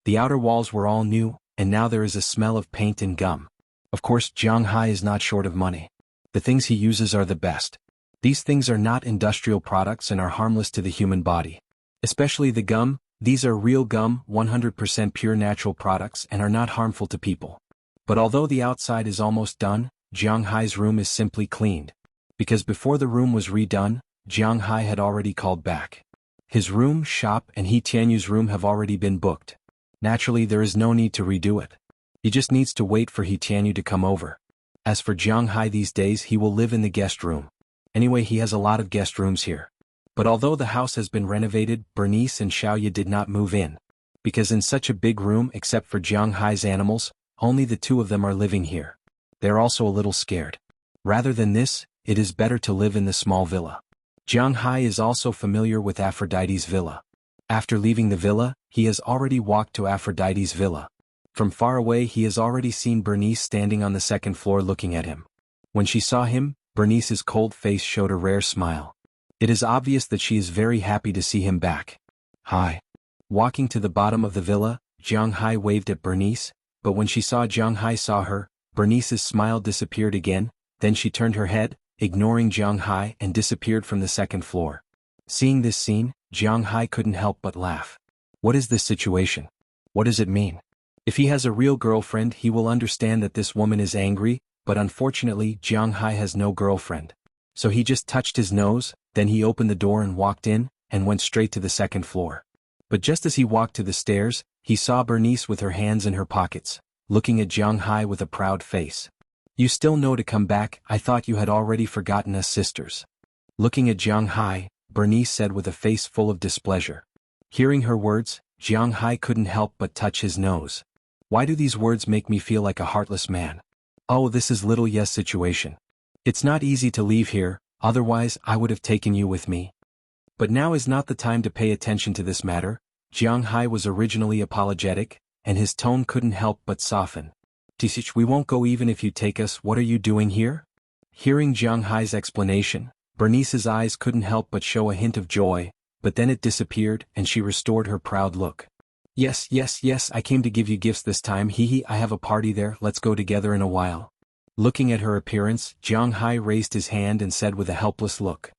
The outer walls were all new, and now there is a smell of paint and gum. Of course, Jiang Hai is not short of money. The things he uses are the best. These things are not industrial products and are harmless to the human body. Especially the gum, these are real gum, 100% pure natural products and are not harmful to people. But although the outside is almost done, Jiang Hai's room is simply cleaned. Because before the room was redone, Jiang Hai had already called back. His room, shop, and He Tianyu's room have already been booked. Naturally, there is no need to redo it. He just needs to wait for He Tianyu to come over. As for Jiang Hai these days, he will live in the guest room. Anyway, he has a lot of guest rooms here. But although the house has been renovated, Bernice and Xiaoye did not move in. Because in such a big room, except for Jiang Hai's animals, only the two of them are living here. They're also a little scared. Rather than this, it is better to live in the small villa. Jiang Hai is also familiar with Aphrodite's villa. After leaving the villa, he has already walked to Aphrodite's villa. From far away he has already seen Bernice standing on the second floor looking at him. When she saw him, Bernice's cold face showed a rare smile. It is obvious that she is very happy to see him back. Hi. Walking to the bottom of the villa, Jiang Hai waved at Bernice, but when she saw Jiang Hai saw her, Bernice's smile disappeared again, then she turned her head, ignoring Jiang Hai, and disappeared from the second floor. Seeing this scene, Jiang Hai couldn't help but laugh. What is this situation? What does it mean? If he has a real girlfriend, he will understand that this woman is angry, but unfortunately Jiang Hai has no girlfriend. So he just touched his nose, then he opened the door and walked in, and went straight to the second floor. But just as he walked to the stairs, he saw Bernice with her hands in her pockets, looking at Jiang Hai with a proud face. You still know to come back, I thought you had already forgotten us sisters. Looking at Jiang Hai, Bernice said with a face full of displeasure. Hearing her words, Jiang Hai couldn't help but touch his nose. Why do these words make me feel like a heartless man? Oh, this is little Ye's situation. It's not easy to leave here, otherwise I would have taken you with me. But now is not the time to pay attention to this matter. Jiang Hai was originally apologetic, and his tone couldn't help but soften. Tisich, we won't go even if you take us. What are you doing here? Hearing Jiang Hai's explanation, Bernice's eyes couldn't help but show a hint of joy, but then it disappeared and she restored her proud look. Yes, I came to give you gifts this time. I have a party there, let's go together in a while. Looking at her appearance, Jiang Hai raised his hand and said with a helpless look.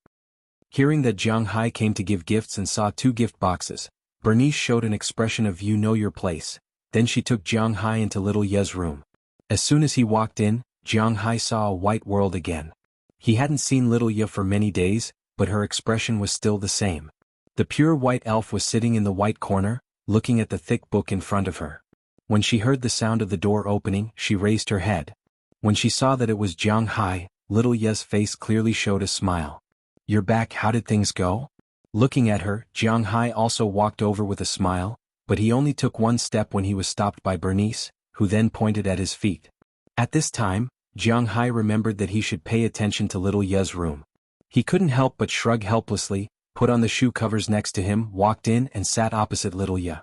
Hearing that Jiang Hai came to give gifts and saw 2 gift boxes, Bernice showed an expression of you know your place. Then she took Jiang Hai into little Ye's room. As soon as he walked in, Jiang Hai saw a white world again. He hadn't seen little Ye for many days, but her expression was still the same. The pure white elf was sitting in the white corner, looking at the thick book in front of her. When she heard the sound of the door opening, she raised her head. When she saw that it was Jiang Hai, little Ye's face clearly showed a smile. You're back, how did things go? Looking at her, Jiang Hai also walked over with a smile, but he only took 1 step when he was stopped by Bernice, who then pointed at his feet. At this time, Jiang Hai remembered that he should pay attention to little Ye's room. He couldn't help but shrug helplessly, put on the shoe covers next to him, walked in and sat opposite little Ye.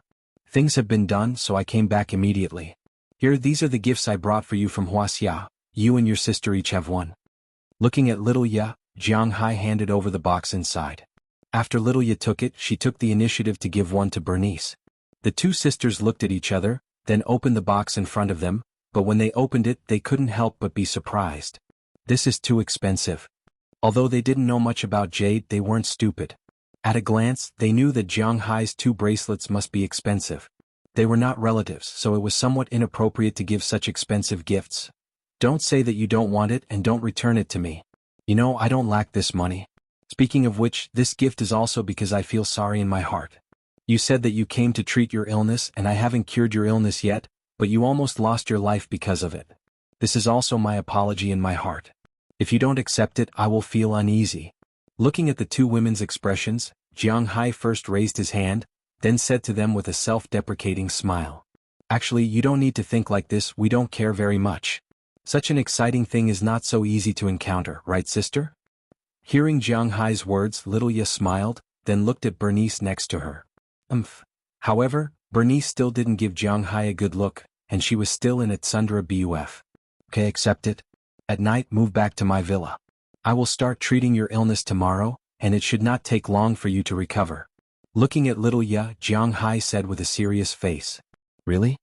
Things have been done, so I came back immediately. Here, these are the gifts I brought for you from Wuxia. You and your sister each have one. Looking at little Ye, Jiang Hai handed over the box inside. After little Ye took it, she took the initiative to give one to Bernice. The 2 sisters looked at each other, then opened the box in front of them, but when they opened it they couldn't help but be surprised. This is too expensive. Although they didn't know much about jade, they weren't stupid. At a glance, they knew that Jiang Hai's 2 bracelets must be expensive. They were not relatives, so it was somewhat inappropriate to give such expensive gifts. Don't say that you don't want it and don't return it to me. You know, I don't lack this money. Speaking of which, this gift is also because I feel sorry in my heart. You said that you came to treat your illness and I haven't cured your illness yet, but you almost lost your life because of it. This is also my apology in my heart. If you don't accept it, I will feel uneasy. Looking at the 2 women's expressions, Jiang Hai first raised his hand, then said to them with a self-deprecating smile. Actually, you don't need to think like this, we don't care very much. Such an exciting thing is not so easy to encounter, right sister? Hearing Jiang Hai's words, little Ye smiled, then looked at Bernice next to her. However, Bernice still didn't give Jiang Hai a good look, and she was still in its under a buf. Okay, accept it. At night, move back to my villa. I will start treating your illness tomorrow, and it should not take long for you to recover. Looking at little Ye, Jiang Hai said with a serious face. Really?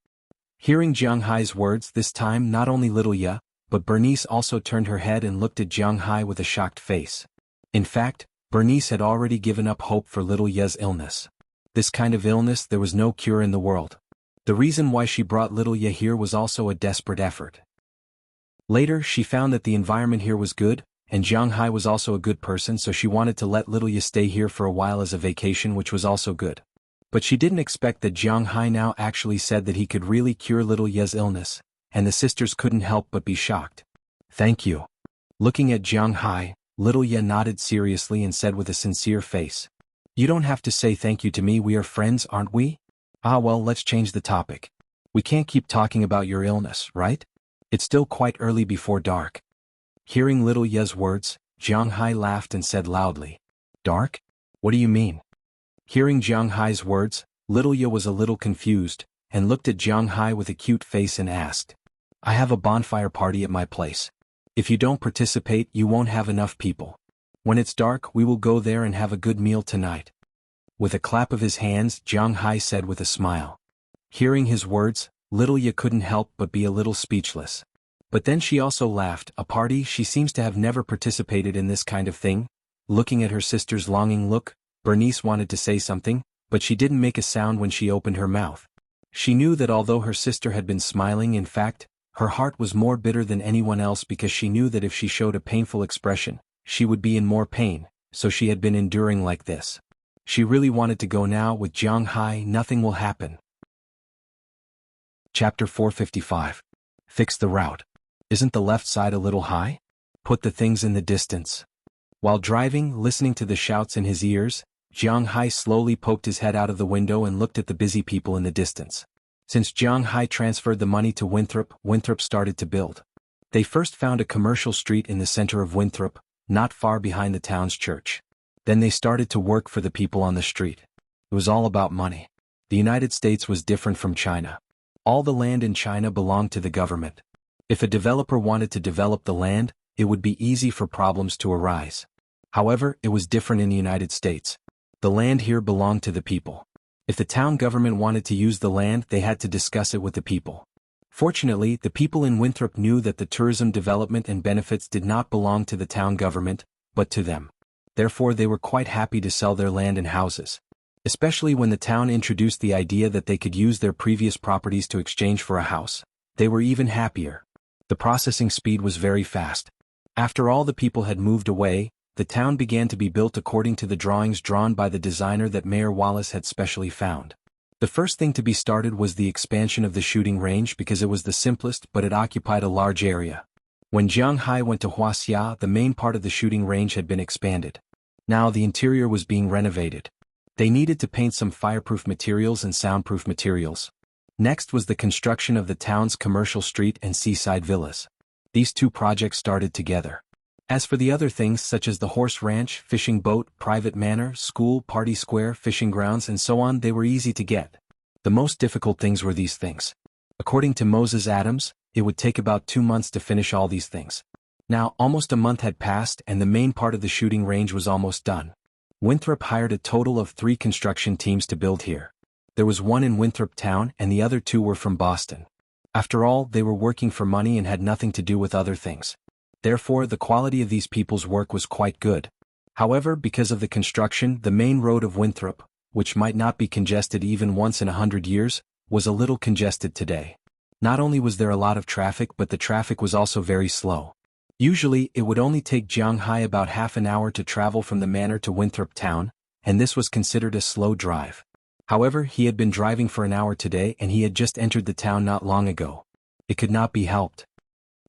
Hearing Jiang Hai's words this time, not only little Ye, but Bernice also turned her head and looked at Jiang Hai with a shocked face. In fact, Bernice had already given up hope for little Ye's illness. This kind of illness there was no cure in the world. The reason why she brought little Ye here was also a desperate effort. Later, she found that the environment here was good, and Jiang Hai was also a good person, so she wanted to let little Ye stay here for a while as a vacation, which was also good. But she didn't expect that Jiang Hai now actually said that he could really cure little Ye's illness, and the sisters couldn't help but be shocked. Thank you. Looking at Jiang Hai, little Ye nodded seriously and said with a sincere face. You don't have to say thank you to me, we are friends, aren't we? Ah well, let's change the topic. We can't keep talking about your illness, right? It's still quite early before dark. Hearing little Ye's words, Jiang Hai laughed and said loudly. Dark? What do you mean? Hearing Jiang Hai's words, little Ye was a little confused, and looked at Jiang Hai with a cute face and asked. I have a bonfire party at my place. If you don't participate, you won't have enough people. When it's dark, we will go there and have a good meal tonight. With a clap of his hands, Jiang Hai said with a smile. Hearing his words, little Ye couldn't help but be a little speechless. But then she also laughed. A party? She seems to have never participated in this kind of thing. Looking at her sister's longing look, Bernice wanted to say something, but she didn't make a sound when she opened her mouth. She knew that although her sister had been smiling, in fact, her heart was more bitter than anyone else, because she knew that if she showed a painful expression, she would be in more pain, so she had been enduring like this. She really wanted to go now. With Jiang Hai, nothing will happen. Chapter 455. Fix the route. Isn't the left side a little high? Put the things in the distance. While driving, listening to the shouts in his ears, Jiang Hai slowly poked his head out of the window and looked at the busy people in the distance. Since Jiang Hai transferred the money to Winthrop started to build. They first found a commercial street in the center of Winthrop, not far behind the town's church. Then they started to work for the people on the street. It was all about money. The United States was different from China. All the land in China belonged to the government. If a developer wanted to develop the land, it would be easy for problems to arise. However, it was different in the United States. The land here belonged to the people. If the town government wanted to use the land, they had to discuss it with the people. Fortunately, the people in Winthrop knew that the tourism development and benefits did not belong to the town government, but to them. Therefore, they were quite happy to sell their land and houses. Especially when the town introduced the idea that they could use their previous properties to exchange for a house. They were even happier. The processing speed was very fast. After all the people had moved away, the town began to be built according to the drawings drawn by the designer that Mayor Wallace had specially found. The first thing to be started was the expansion of the shooting range, because it was the simplest, but it occupied a large area. When Jiang Hai went to Wuxia, the main part of the shooting range had been expanded. Now the interior was being renovated. They needed to paint some fireproof materials and soundproof materials. Next was the construction of the town's commercial street and seaside villas. These two projects started together. As for the other things such as the horse ranch, fishing boat, private manor, school, party square, fishing grounds and so on, they were easy to get. The most difficult things were these things. According to Moses Adams, it would take about 2 months to finish all these things. Now, almost a month had passed and the main part of the shooting range was almost done. Winthrop hired a total of 3 construction teams to build here. There was one in Winthrop town and the other 2 were from Boston. After all, they were working for money and had nothing to do with other things. Therefore, the quality of these people's work was quite good. However, because of the construction, the main road of Winthrop, which might not be congested even once in 100 years, was a little congested today. Not only was there a lot of traffic, but the traffic was also very slow. Usually, it would only take Jiang Hai about half an hour to travel from the manor to Winthrop town, and this was considered a slow drive. However, he had been driving for an hour today and he had just entered the town not long ago. It could not be helped.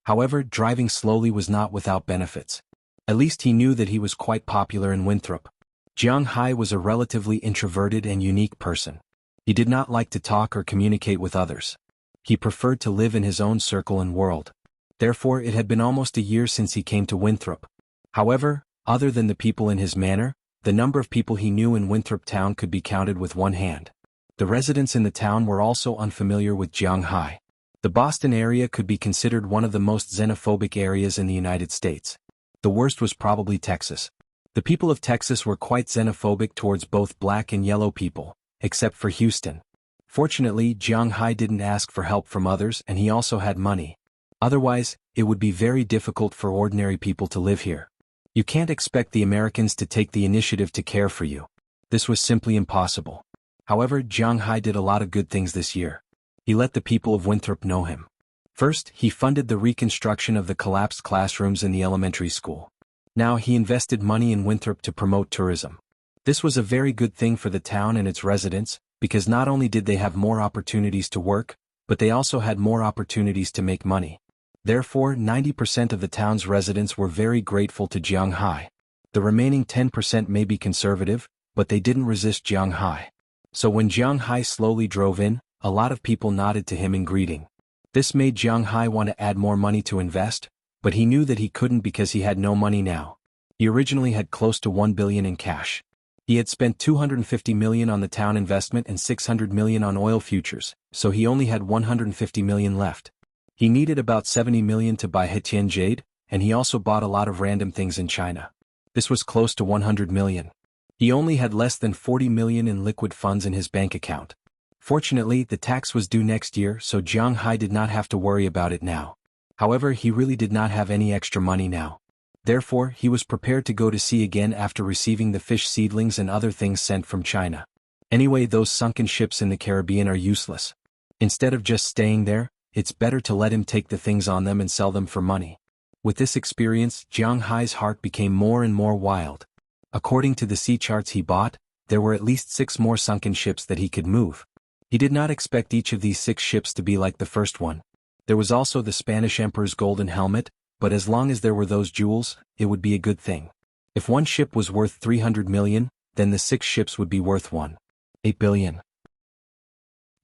However, driving slowly was not without benefits. At least he knew that he was quite popular in Winthrop. Jiang Hai was a relatively introverted and unique person. He did not like to talk or communicate with others. He preferred to live in his own circle and world. Therefore, it had been almost a year since he came to Winthrop. However, other than the people in his manor, the number of people he knew in Winthrop town could be counted with one hand. The residents in the town were also unfamiliar with Jiang Hai. The Boston area could be considered one of the most xenophobic areas in the United States. The worst was probably Texas. The people of Texas were quite xenophobic towards both black and yellow people, except for Houston. Fortunately, Jiang Hai didn't ask for help from others and he also had money. Otherwise, it would be very difficult for ordinary people to live here. You can't expect the Americans to take the initiative to care for you. This was simply impossible. However, Jiang Hai did a lot of good things this year. He let the people of Winthrop know him. First, he funded the reconstruction of the collapsed classrooms in the elementary school. Now he invested money in Winthrop to promote tourism. This was a very good thing for the town and its residents, because not only did they have more opportunities to work, but they also had more opportunities to make money. Therefore, 90% of the town's residents were very grateful to Jiang Hai. The remaining 10% may be conservative, but they didn't resist Jiang Hai. So when Jiang Hai slowly drove in, a lot of people nodded to him in greeting. This made Jiang Hai want to add more money to invest, but he knew that he couldn't because he had no money now. He originally had close to 1 billion in cash. He had spent 250 million on the town investment and 600 million on oil futures, so he only had 150 million left. He needed about 70 million to buy Hetian jade, and he also bought a lot of random things in China. This was close to 100 million. He only had less than 40 million in liquid funds in his bank account. Fortunately, the tax was due next year, so Jiang Hai did not have to worry about it now. However, he really did not have any extra money now. Therefore, he was prepared to go to sea again after receiving the fish seedlings and other things sent from China. Anyway, those sunken ships in the Caribbean are useless. Instead of just staying there, it's better to let him take the things on them and sell them for money. With this experience, Jiang Hai's heart became more and more wild. According to the sea charts he bought, there were at least 6 more sunken ships that he could move. He did not expect each of these 6 ships to be like the first one. There was also the Spanish Emperor's golden helmet, but as long as there were those jewels, it would be a good thing. If one ship was worth 300 million, then the 6 ships would be worth 1.8 billion.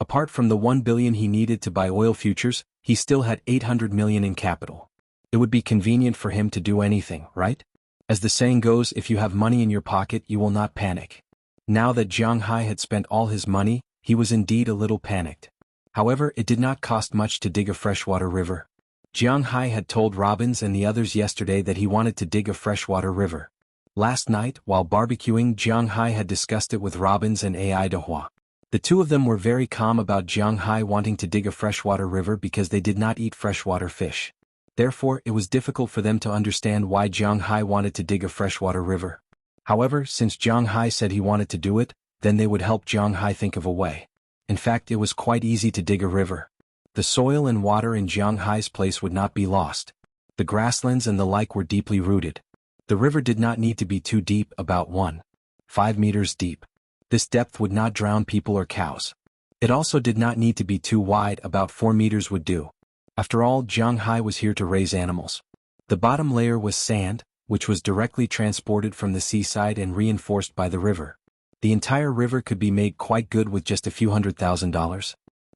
Apart from the 1 billion he needed to buy oil futures, he still had 800 million in capital. It would be convenient for him to do anything, right? As the saying goes, if you have money in your pocket, you will not panic. Now that Jiang Hai had spent all his money, he was indeed a little panicked. However, it did not cost much to dig a freshwater river. Jiang Hai had told Robbins and the others yesterday that he wanted to dig a freshwater river. Last night, while barbecuing, Jiang Hai had discussed it with Robbins and Ai Dehua. The two of them were very calm about Jiang Hai wanting to dig a freshwater river because they did not eat freshwater fish. Therefore, it was difficult for them to understand why Jiang Hai wanted to dig a freshwater river. However, since Jiang Hai said he wanted to do it, then they would help Jiang Hai think of a way. In fact, it was quite easy to dig a river. The soil and water in Jiang Hai's place would not be lost. The grasslands and the like were deeply rooted. The river did not need to be too deep, about 1.5 meters deep. This depth would not drown people or cows. It also did not need to be too wide, about 4 meters would do. After all, Jiang Hai was here to raise animals. The bottom layer was sand, which was directly transported from the seaside and reinforced by the river. The entire river could be made quite good with just a few $100,000.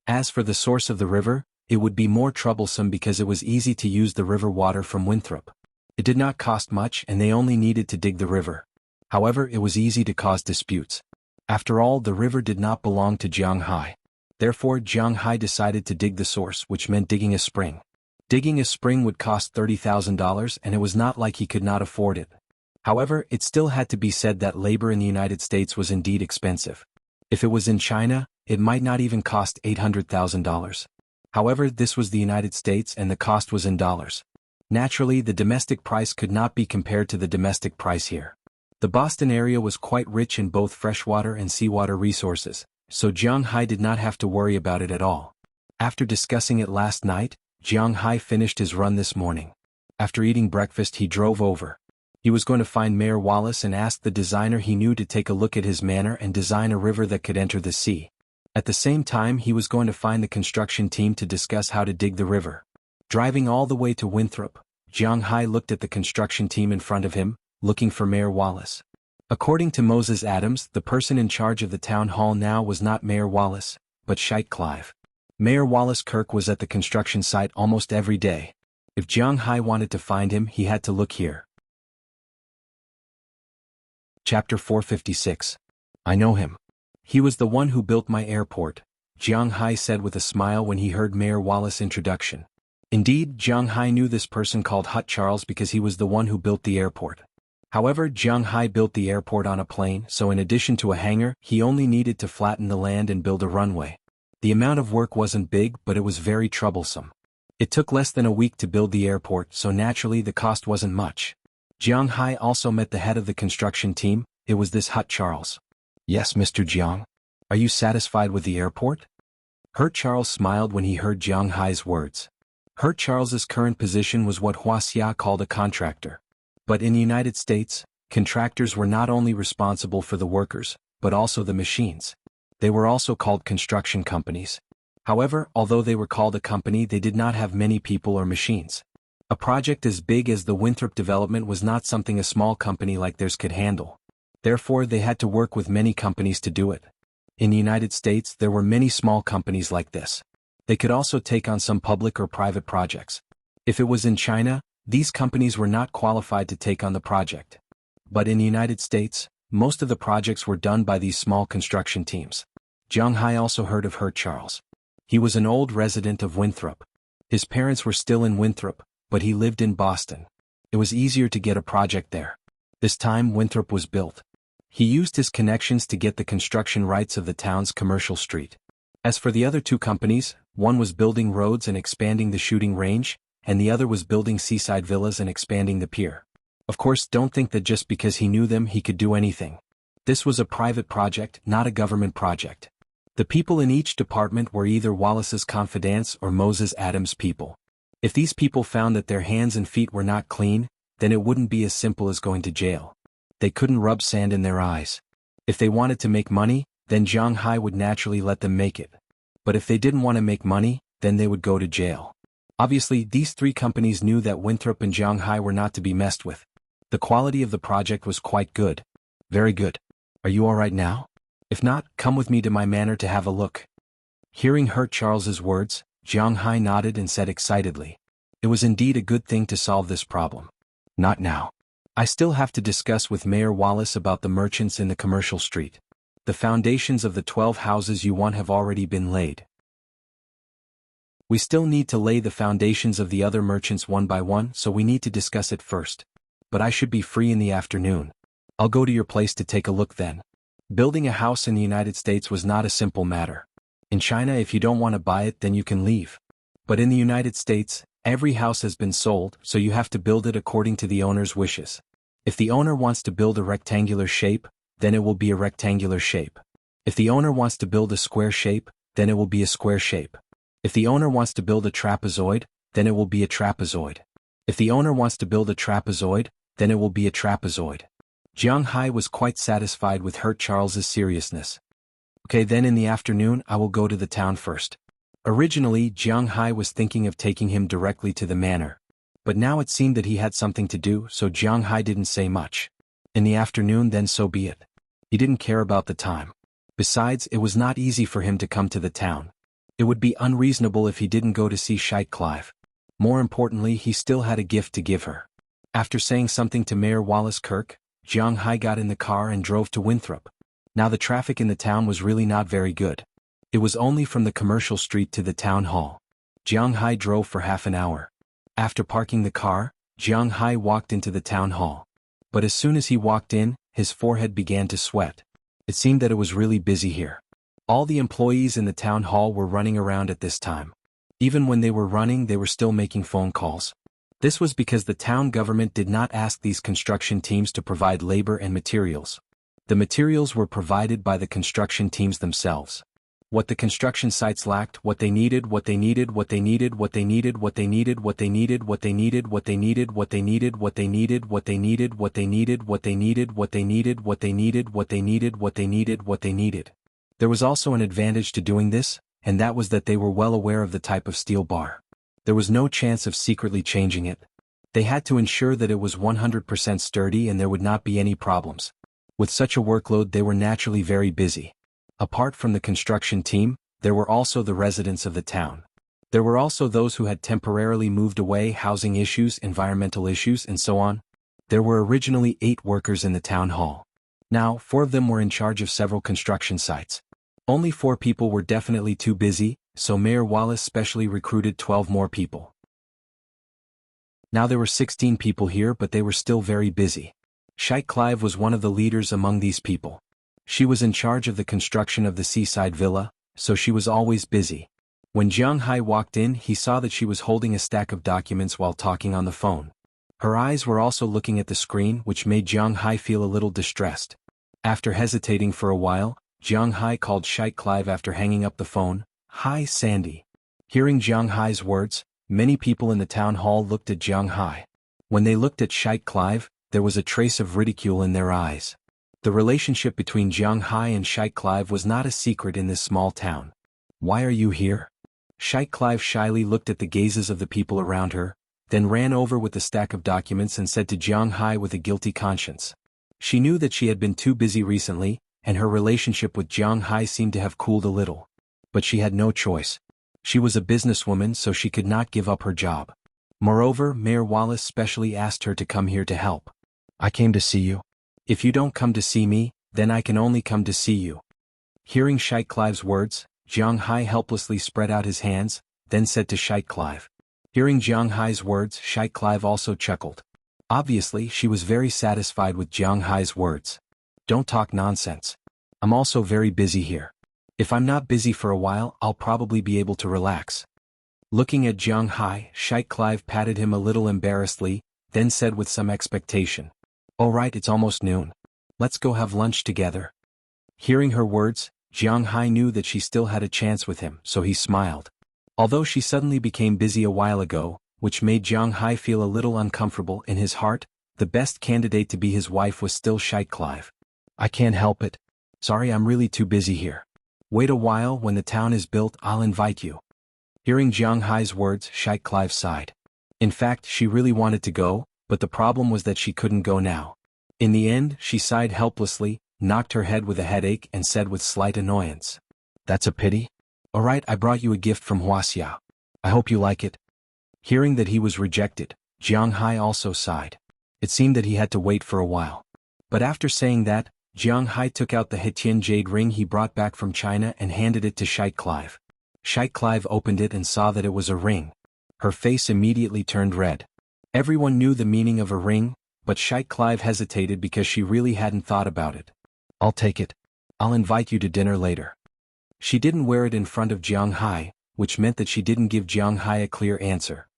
As for the source of the river, it would be more troublesome because it was easy to use the river water from Winthrop. It did not cost much and they only needed to dig the river. However, it was easy to cause disputes. After all, the river did not belong to Jiang Hai. Therefore, Jiang Hai decided to dig the source, which meant digging a spring. Digging a spring would cost $30,000 and it was not like he could not afford it. However, it still had to be said that labor in the United States was indeed expensive. If it was in China, it might not even cost $800,000. However, this was the United States and the cost was in dollars. Naturally, the domestic price could not be compared to the domestic price here. The Boston area was quite rich in both freshwater and seawater resources, so Jiang Hai did not have to worry about it at all. After discussing it last night, Jiang Hai finished his run this morning. After eating breakfast, he drove over. He was going to find Mayor Wallace and ask the designer he knew to take a look at his manor and design a river that could enter the sea. At the same time, he was going to find the construction team to discuss how to dig the river. Driving all the way to Winthrop, Jiang Hai looked at the construction team in front of him, looking for Mayor Wallace. According to Moses Adams, the person in charge of the town hall now was not Mayor Wallace, but Scheich Clive. Mayor Wallace Kirk was at the construction site almost every day. If Jiang Hai wanted to find him, he had to look here. Chapter 456. I know him. He was the one who built my airport, Jiang Hai said with a smile when he heard Mayor Wallace's introduction. Indeed, Jiang Hai knew this person called Hut Charles because he was the one who built the airport. However, Jiang Hai built the airport on a plane, so in addition to a hangar, he only needed to flatten the land and build a runway. The amount of work wasn't big, but it was very troublesome. It took less than a week to build the airport, so naturally the cost wasn't much. Jiang Hai also met the head of the construction team. It was this Hut Charles. Yes, Mr. Jiang. Are you satisfied with the airport? Hut Charles smiled when he heard Jiang Hai's words. Hut Charles's current position was what Wuxia called a contractor. But in the United States, contractors were not only responsible for the workers, but also the machines. They were also called construction companies. However, although they were called a company, they did not have many people or machines. A project as big as the Winthrop development was not something a small company like theirs could handle. Therefore, they had to work with many companies to do it. In the United States, there were many small companies like this. They could also take on some public or private projects. If it was in China, these companies were not qualified to take on the project. But in the United States, most of the projects were done by these small construction teams. Jiang Hai also heard of Hut Charles. He was an old resident of Winthrop. His parents were still in Winthrop, but he lived in Boston. It was easier to get a project there. This time Winthrop was built. He used his connections to get the construction rights of the town's commercial street. As for the other two companies, one was building roads and expanding the shooting range, and the other was building seaside villas and expanding the pier. Of course, don't think that just because he knew them he could do anything. This was a private project, not a government project. The people in each department were either Wallace's confidants or Moses Adams' people. If these people found that their hands and feet were not clean, then it wouldn't be as simple as going to jail. They couldn't rub sand in their eyes. If they wanted to make money, then Jiang Hai would naturally let them make it. But if they didn't want to make money, then they would go to jail. Obviously, these three companies knew that Winthrop and Jiang Hai were not to be messed with. The quality of the project was quite good. Very good. Are you all right now? If not, come with me to my manor to have a look. Hearing Hut Charles's words, Jiang Hai nodded and said excitedly. It was indeed a good thing to solve this problem. Not now. I still have to discuss with Mayor Wallace about the merchants in the commercial street. The foundations of the 12 houses you want have already been laid. We still need to lay the foundations of the other merchants one by one, so we need to discuss it first. But I should be free in the afternoon. I'll go to your place to take a look then. Building a house in the United States was not a simple matter. In China, if you don't want to buy it, then you can leave. But in the United States, every house has been sold, so you have to build it according to the owner's wishes. If the owner wants to build a rectangular shape, then it will be a rectangular shape. If the owner wants to build a square shape, then it will be a square shape. If the owner wants to build a trapezoid, then it will be a trapezoid. If the owner wants to build a trapezoid, then it will be a trapezoid. Jiang Hai was quite satisfied with Hut Charles's seriousness. Okay, then in the afternoon I will go to the town first. Originally, Jiang Hai was thinking of taking him directly to the manor. But now it seemed that he had something to do, so Jiang Hai didn't say much. In the afternoon, then so be it. He didn't care about the time. Besides, it was not easy for him to come to the town. It would be unreasonable if he didn't go to see Scheich Clive. More importantly, he still had a gift to give her. After saying something to Mayor Wallace Kirk, Jiang Hai got in the car and drove to Winthrop. Now the traffic in the town was really not very good. It was only from the commercial street to the town hall. Jiang Hai drove for half an hour. After parking the car, Jiang Hai walked into the town hall. But as soon as he walked in, his forehead began to sweat. It seemed that it was really busy here. All the employees in the town hall were running around at this time. Even when they were running, they were still making phone calls. This was because the town government did not ask these construction teams to provide labor and materials. The materials were provided by the construction teams themselves. What the construction sites lacked, what they needed, what they needed, what they needed, what they needed, what they needed, what they needed, what they needed, what they needed, what they needed, what they needed, what they needed, what they needed, what they needed, what they needed, what they needed, what they needed, what they needed, what they needed. There was also an advantage to doing this, and that was that they were well aware of the type of steel bar. There was no chance of secretly changing it. They had to ensure that it was 100% sturdy and there would not be any problems. With such a workload, they were naturally very busy. Apart from the construction team, there were also the residents of the town. There were also those who had temporarily moved away, housing issues, environmental issues, and so on. There were originally 8 workers in the town hall. Now, 4 of them were in charge of several construction sites. Only 4 people were definitely too busy, so Mayor Wallace specially recruited 12 more people. Now there were 16 people here, but they were still very busy. Sheikh Clive was one of the leaders among these people. She was in charge of the construction of the seaside villa, so she was always busy. When Jiang Hai walked in, he saw that she was holding a stack of documents while talking on the phone. Her eyes were also looking at the screen, which made Jiang Hai feel a little distressed. After hesitating for a while, Jiang Hai called Sheikh Clive after hanging up the phone. "Hi, Sandy." Hearing Jiang Hai's words, many people in the town hall looked at Jiang Hai. When they looked at Sheikh Clive, there was a trace of ridicule in their eyes. The relationship between Jiang Hai and Sheikh Clive was not a secret in this small town. "Why are you here?" Sheikh Clive shyly looked at the gazes of the people around her, then ran over with the stack of documents and said to Jiang Hai with a guilty conscience. She knew that she had been too busy recently, and her relationship with Jiang Hai seemed to have cooled a little. But she had no choice. She was a businesswoman, so she could not give up her job. Moreover, Mayor Wallace specially asked her to come here to help. "I came to see you. If you don't come to see me, then I can only come to see you." Hearing Sheikh Clive's words, Jiang Hai helplessly spread out his hands, then said to Sheikh Clive. Hearing Jiang Hai's words, Sheikh Clive also chuckled. Obviously, she was very satisfied with Jiang Hai's words. "Don't talk nonsense. I'm also very busy here. If I'm not busy for a while, I'll probably be able to relax." Looking at Jiang Hai, Sheikh Clive patted him a little embarrassedly, then said with some expectation, "All right, it's almost noon. Let's go have lunch together." Hearing her words, Jiang Hai knew that she still had a chance with him, so he smiled. Although she suddenly became busy a while ago, which made Jiang Hai feel a little uncomfortable in his heart, the best candidate to be his wife was still Sheikh Clive. "I can't help it. Sorry, I'm really too busy here. Wait a while, when the town is built, I'll invite you." Hearing Jiang Hai's words, Sheikh Clive sighed. In fact, she really wanted to go, but the problem was that she couldn't go now. In the end, she sighed helplessly, knocked her head with a headache and said with slight annoyance, "That's a pity. All right, I brought you a gift from Wuxia. I hope you like it." Hearing that he was rejected, Jiang Hai also sighed. It seemed that he had to wait for a while. But after saying that, Jiang Hai took out the Hetian jade ring he brought back from China and handed it to Sheikh Clive. Sheikh Clive opened it and saw that it was a ring. Her face immediately turned red. Everyone knew the meaning of a ring, but Sheikh Clive hesitated because she really hadn't thought about it. "I'll take it. I'll invite you to dinner later." She didn't wear it in front of Jiang Hai, which meant that she didn't give Jiang Hai a clear answer.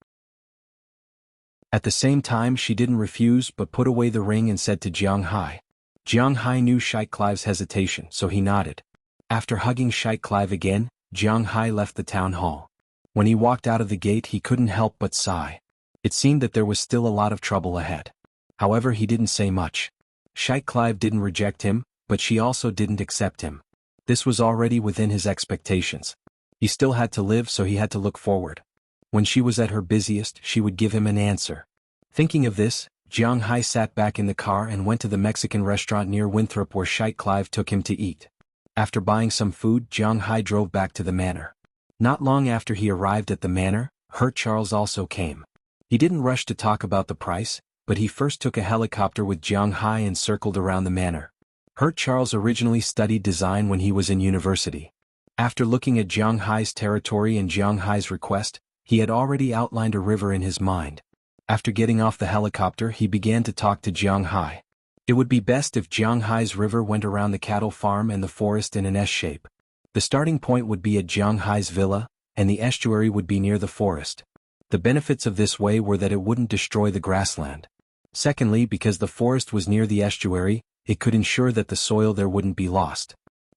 At the same time, she didn't refuse but put away the ring and said to Jiang Hai. Jiang Hai knew Sheikh Clive's hesitation, so he nodded. After hugging Sheikh Clive again, Jiang Hai left the town hall. When he walked out of the gate, he couldn't help but sigh. It seemed that there was still a lot of trouble ahead. However, he didn't say much. Sheikh Clive didn't reject him, but she also didn't accept him. This was already within his expectations. He still had to live, so he had to look forward. When she was at her busiest, she would give him an answer. Thinking of this, Jiang Hai sat back in the car and went to the Mexican restaurant near Winthrop where Sheikh Clive took him to eat. After buying some food, Jiang Hai drove back to the manor. Not long after he arrived at the manor, Hurt Charles also came. He didn't rush to talk about the price, but he first took a helicopter with Jiang Hai and circled around the manor. Hurt Charles originally studied design when he was in university. After looking at Jiang Hai's territory and Jiang Hai's request, he had already outlined a river in his mind. After getting off the helicopter, he began to talk to Jiang Hai. It would be best if Jiang Hai's river went around the cattle farm and the forest in an S shape. The starting point would be at Jiang Hai's villa, and the estuary would be near the forest. The benefits of this way were that it wouldn't destroy the grassland. Secondly, because the forest was near the estuary, it could ensure that the soil there wouldn't be lost.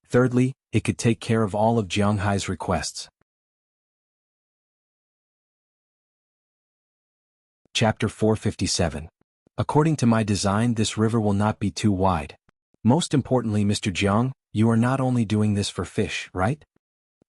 Thirdly, it could take care of all of Jiang Hai's requests. Chapter 457. According to my design, this river will not be too wide. Most importantly, Mr. Jiang, you are not only doing this for fish, right?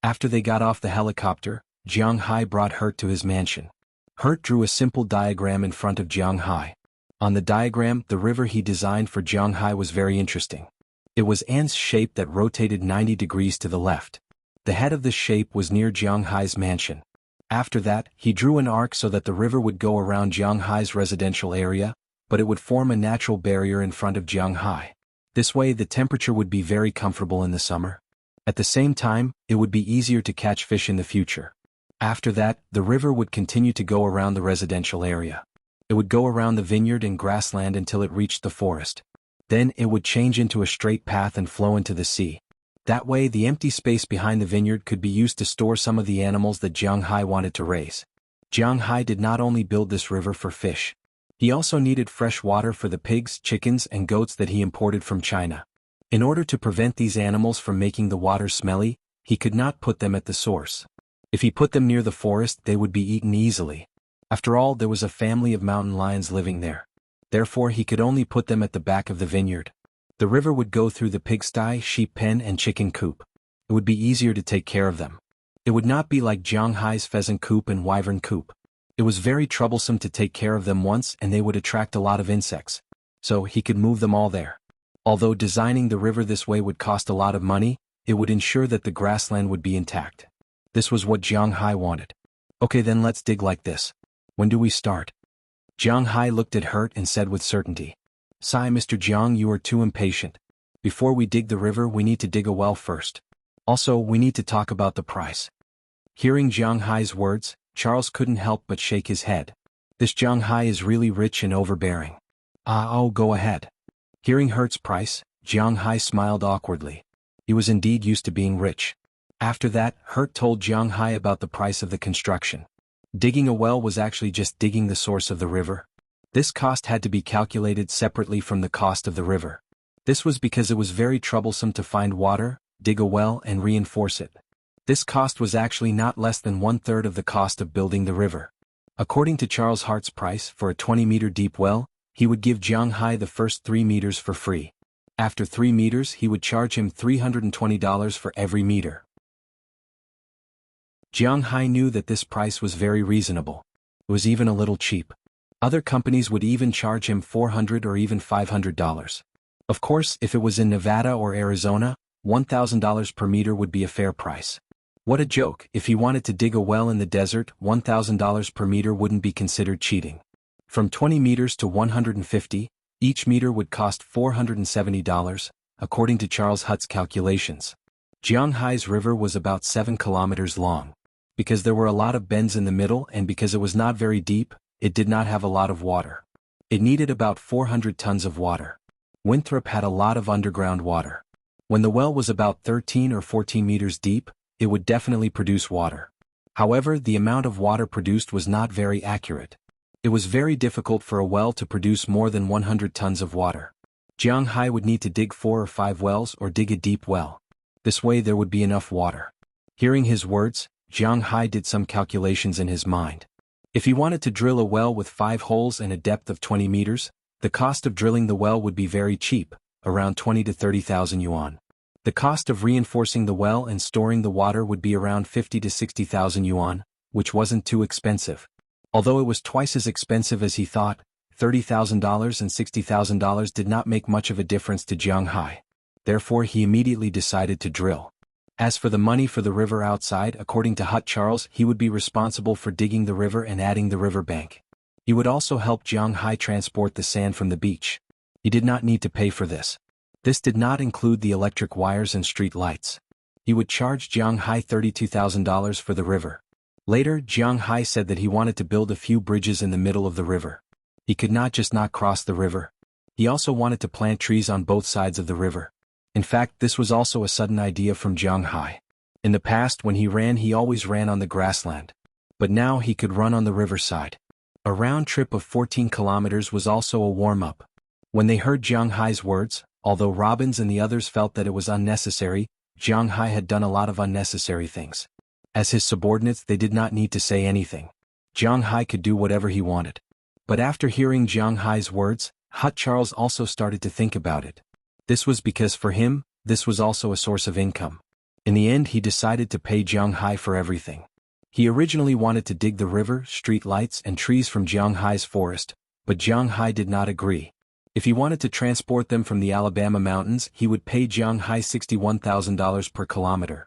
After they got off the helicopter, Jiang Hai brought Hurt to his mansion. Hurt drew a simple diagram in front of Jiang Hai. On the diagram, the river he designed for Jiang Hai was very interesting. It was An's shape that rotated 90 degrees to the left. The head of the shape was near Jiang Hai's mansion. After that, he drew an arc so that the river would go around Jiang Hai's residential area, but it would form a natural barrier in front of Jiang Hai. This way the temperature would be very comfortable in the summer. At the same time, it would be easier to catch fish in the future. After that, the river would continue to go around the residential area. It would go around the vineyard and grassland until it reached the forest. Then it would change into a straight path and flow into the sea. That way the empty space behind the vineyard could be used to store some of the animals that Jiang Hai wanted to raise. Jiang Hai did not only build this river for fish. He also needed fresh water for the pigs, chickens, and goats that he imported from China. In order to prevent these animals from making the water smelly, he could not put them at the source. If he put them near the forest, they would be eaten easily. After all, there was a family of mountain lions living there. Therefore, he could only put them at the back of the vineyard. The river would go through the pigsty, sheep pen, and chicken coop. It would be easier to take care of them. It would not be like Jiang Hai's pheasant coop and wyvern coop. It was very troublesome to take care of them once, and they would attract a lot of insects. So he could move them all there. Although designing the river this way would cost a lot of money, it would ensure that the grassland would be intact. This was what Jiang Hai wanted. Okay, then let's dig like this. When do we start? Jiang Hai looked at Hurt and said with certainty. Sigh, Mr. Jiang, you are too impatient. Before we dig the river, we need to dig a well first. Also, we need to talk about the price. Hearing Jiang Hai's words, Charles couldn't help but shake his head. This Jiang Hai is really rich and overbearing. Oh, go ahead. Hearing Hurt's price, Jiang Hai smiled awkwardly. He was indeed used to being rich. After that, Hurt told Jiang Hai about the price of the construction. Digging a well was actually just digging the source of the river. This cost had to be calculated separately from the cost of the river. This was because it was very troublesome to find water, dig a well, and reinforce it. This cost was actually not less than 1/3 of the cost of building the river. According to Charles Hart's price for a 20-meter deep well, he would give Jiang Hai the first 3 meters for free. After 3 meters, he would charge him $320 for every meter. Jiang Hai knew that this price was very reasonable. It was even a little cheap. Other companies would even charge him $400 or even $500. Of course, if it was in Nevada or Arizona, $1,000 per meter would be a fair price. What a joke! If he wanted to dig a well in the desert, $1,000 per meter wouldn't be considered cheating. From 20 meters to 150, each meter would cost $470, according to Charles Hutt's calculations. Jiang Hai's river was about 7 kilometers long. Because there were a lot of bends in the middle and because it was not very deep, it did not have a lot of water. It needed about 400 tons of water. Winthrop had a lot of underground water. When the well was about 13 or 14 meters deep, it would definitely produce water. However, the amount of water produced was not very accurate. It was very difficult for a well to produce more than 100 tons of water. Jiang Hai would need to dig 4 or 5 wells or dig a deep well. This way there would be enough water. Hearing his words, Jiang Hai did some calculations in his mind. If he wanted to drill a well with 5 holes and a depth of 20 meters, the cost of drilling the well would be very cheap, around 20 to 30,000 yuan. The cost of reinforcing the well and storing the water would be around 50 to 60,000 yuan, which wasn't too expensive. Although it was twice as expensive as he thought, $30,000 and $60,000 did not make much of a difference to Jiang Hai. Therefore he immediately decided to drill. As for the money for the river outside, according to Hutt Charles, he would be responsible for digging the river and adding the river bank. He would also help Jiang Hai transport the sand from the beach. He did not need to pay for this. This did not include the electric wires and street lights. He would charge Jiang Hai $32,000 for the river. Later, Jiang Hai said that he wanted to build a few bridges in the middle of the river. He could not just not cross the river. He also wanted to plant trees on both sides of the river. In fact, this was also a sudden idea from Jiang Hai. In the past, when he always ran on the grassland. But now he could run on the riverside. A round trip of 14 kilometers was also a warm-up. When they heard Jiang Hai's words, although Robbins and the others felt that it was unnecessary, Jiang Hai had done a lot of unnecessary things. As his subordinates, they did not need to say anything. Jiang Hai could do whatever he wanted. But after hearing Jiang Hai's words, Hut Charles also started to think about it. This was because for him, this was also a source of income. In the end, he decided to pay Jiang Hai for everything. He originally wanted to dig the river, street lights, and trees from Jiang Hai's forest, but Jiang Hai did not agree. If he wanted to transport them from the Alabama mountains, he would pay Jiang Hai $61,000 per kilometer.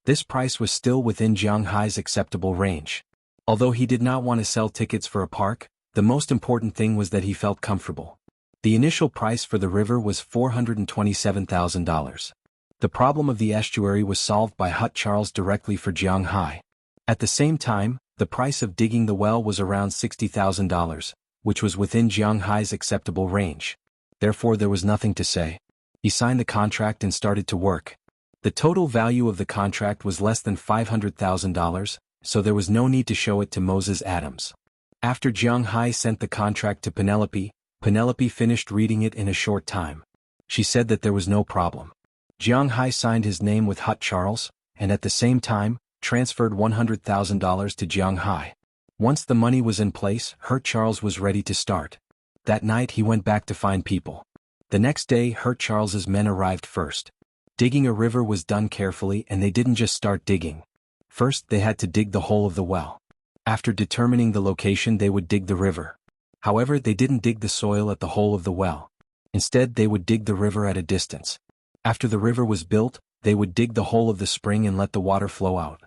This price was still within Jiang Hai's acceptable range. Although he did not want to sell tickets for a park, the most important thing was that he felt comfortable. The initial price for the river was $427,000. The problem of the estuary was solved by Hut Charles directly for Jiang Hai. At the same time, the price of digging the well was around $60,000, which was within Jiang Hai's acceptable range. Therefore there was nothing to say. He signed the contract and started to work. The total value of the contract was less than $500,000, so there was no need to show it to Moses Adams. After Jiang Hai sent the contract to Penelope, Penelope finished reading it in a short time. She said that there was no problem. Jiang Hai signed his name with Hut Charles, and at the same time, transferred $100,000 to Jiang Hai. Once the money was in place, Hut Charles was ready to start. That night he went back to find people. The next day Hut Charles's men arrived first. Digging a river was done carefully, and they didn't just start digging. First they had to dig the hole of the well. After determining the location they would dig the river. However, they didn't dig the soil at the hole of the well. Instead they would dig the river at a distance. After the river was built, they would dig the hole of the spring and let the water flow out.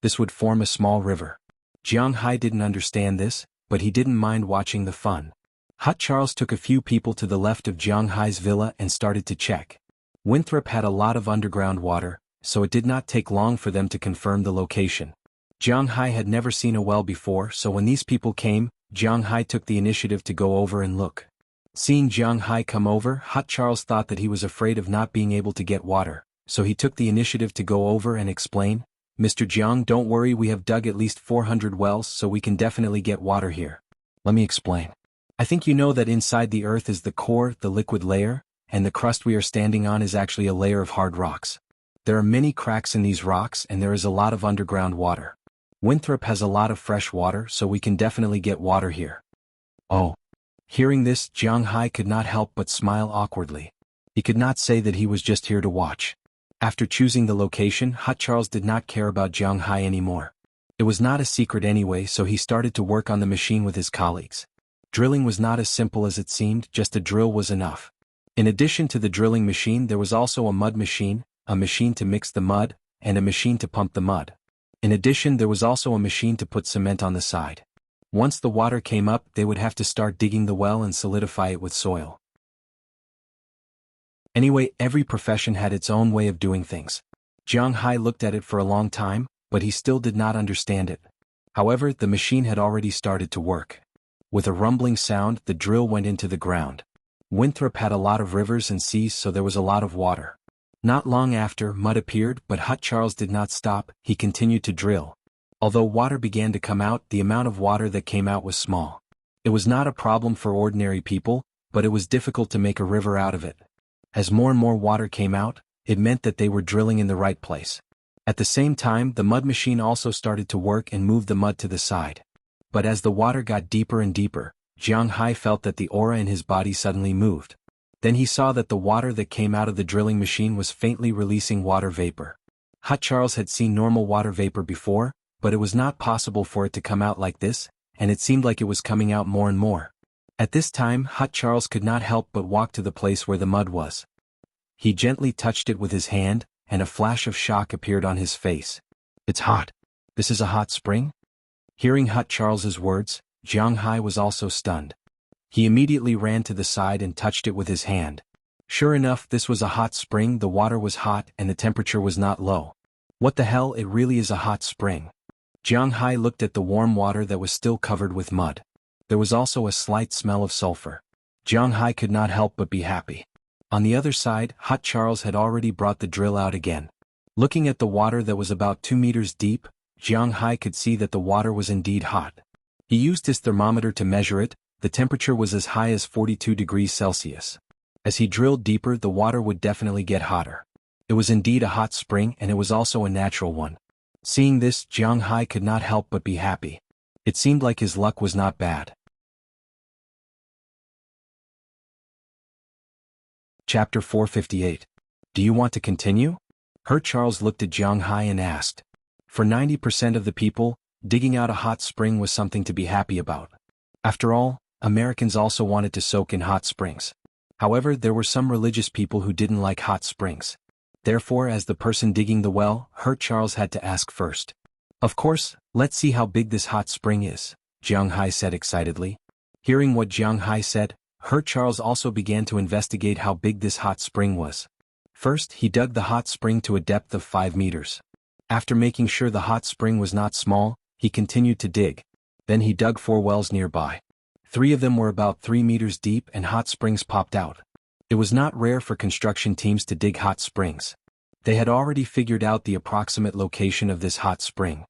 This would form a small river. Jiang Hai didn't understand this, but he didn't mind watching the fun. Hut Charles took a few people to the left of Jiang Hai's villa and started to check. Winthrop had a lot of underground water, so it did not take long for them to confirm the location. Jiang Hai had never seen a well before, so when these people came, Jiang Hai took the initiative to go over and look. Seeing Jiang Hai come over, Hut Charles thought that he was afraid of not being able to get water, so he took the initiative to go over and explain, "Mr. Jiang, don't worry, we have dug at least 400 wells so we can definitely get water here. Let me explain. I think you know that inside the earth is the core, the liquid layer, and the crust we are standing on is actually a layer of hard rocks. There are many cracks in these rocks and there is a lot of underground water. Winthrop has a lot of fresh water, so we can definitely get water here." Oh. Hearing this, Jiang Hai could not help but smile awkwardly. He could not say that he was just here to watch. After choosing the location, Hut Charles did not care about Jiang Hai anymore. It was not a secret anyway, so he started to work on the machine with his colleagues. Drilling was not as simple as it seemed, just a drill was enough. In addition to the drilling machine there was also a mud machine, a machine to mix the mud, and a machine to pump the mud. In addition there was also a machine to put cement on the side. Once the water came up they would have to start digging the well and solidify it with soil. Anyway, every profession had its own way of doing things. Jiang Hai looked at it for a long time, but he still did not understand it. However, the machine had already started to work. With a rumbling sound, the drill went into the ground. Winthrop had a lot of rivers and seas, so there was a lot of water. Not long after, mud appeared, but Hut Charles did not stop, he continued to drill. Although water began to come out, the amount of water that came out was small. It was not a problem for ordinary people, but it was difficult to make a river out of it. As more and more water came out, it meant that they were drilling in the right place. At the same time, the mud machine also started to work and move the mud to the side. But as the water got deeper and deeper, Jiang Hai felt that the aura in his body suddenly moved. Then he saw that the water that came out of the drilling machine was faintly releasing water vapor. Hut Charles had seen normal water vapor before, but it was not possible for it to come out like this, and it seemed like it was coming out more and more. At this time, Hut Charles could not help but walk to the place where the mud was. He gently touched it with his hand, and a flash of shock appeared on his face. "It's hot. This is a hot spring?" Hearing Hut Charles's words, Jiang Hai was also stunned. He immediately ran to the side and touched it with his hand. Sure enough, this was a hot spring, the water was hot and the temperature was not low. What the hell, it really is a hot spring. Jiang Hai looked at the warm water that was still covered with mud. There was also a slight smell of sulfur. Jiang Hai could not help but be happy. On the other side, Hut Charles had already brought the drill out again. Looking at the water that was about 2 meters deep, Jiang Hai could see that the water was indeed hot. He used his thermometer to measure it. The temperature was as high as 42 degrees Celsius. As he drilled deeper, the water would definitely get hotter. It was indeed a hot spring, and it was also a natural one. Seeing this, Jiang Hai could not help but be happy. It seemed like his luck was not bad. Chapter 458. Do you want to continue? Charles looked at Jiang Hai and asked. For 90% of the people, digging out a hot spring was something to be happy about. After all, Americans also wanted to soak in hot springs. However, there were some religious people who didn't like hot springs. Therefore, as the person digging the well, Charles had to ask first. Of course, let's see how big this hot spring is, Jiang Hai said excitedly. Hearing what Jiang Hai said, Charles also began to investigate how big this hot spring was. First, he dug the hot spring to a depth of 5 meters. After making sure the hot spring was not small, he continued to dig. Then he dug 4 wells nearby. 3 of them were about 3 meters deep and hot springs popped out. It was not rare for construction teams to dig hot springs. They had already figured out the approximate location of this hot spring.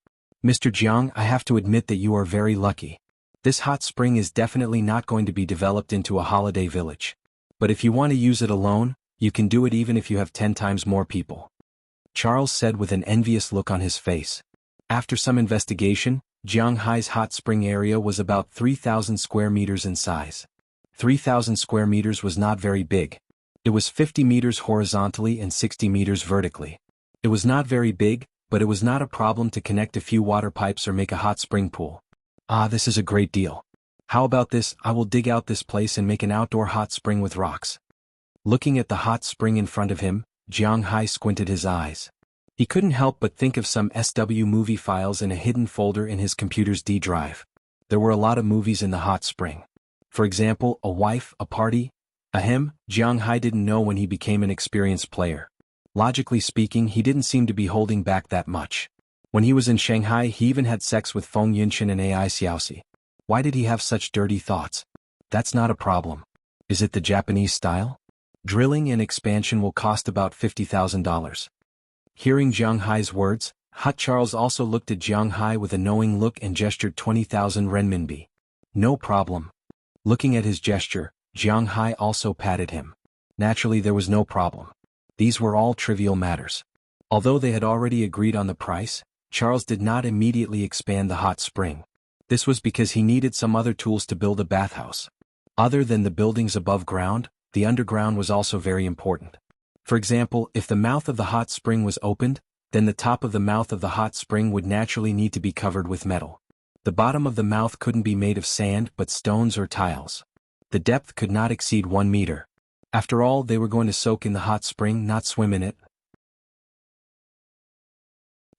Mr. Jiang, I have to admit that you are very lucky. This hot spring is definitely not going to be developed into a holiday village. But if you want to use it alone, you can do it even if you have 10 times more people. Charles said with an envious look on his face. After some investigation, Jiang Hai's hot spring area was about 3,000 square meters in size. 3,000 square meters was not very big. It was 50 meters horizontally and 60 meters vertically. It was not very big, but it was not a problem to connect a few water pipes or make a hot spring pool. Ah, this is a great deal. How about this? I will dig out this place and make an outdoor hot spring with rocks. Looking at the hot spring in front of him, Jiang Hai squinted his eyes. He couldn't help but think of some SW movie files in a hidden folder in his computer's D drive. There were a lot of movies in the hot spring. For example, a wife, a party. Jiang Hai didn't know when he became an experienced player. Logically speaking, he didn't seem to be holding back that much. When he was in Shanghai, he even had sex with Feng Yunshan and Ai Xiaoxi. Why did he have such dirty thoughts? That's not a problem. Is it the Japanese style? Drilling and expansion will cost about $50,000. Hearing Jiang Hai's words, Charles also looked at Jiang Hai with a knowing look and gestured 20,000 renminbi. No problem. Looking at his gesture, Jiang Hai also patted him. Naturally, there was no problem. These were all trivial matters. Although they had already agreed on the price, Charles did not immediately expand the hot spring. This was because he needed some other tools to build a bathhouse. Other than the buildings above ground, the underground was also very important. For example, if the mouth of the hot spring was opened, then the top of the mouth of the hot spring would naturally need to be covered with metal. The bottom of the mouth couldn't be made of sand but stones or tiles. The depth could not exceed 1 meter. After all, they were going to soak in the hot spring, not swim in it.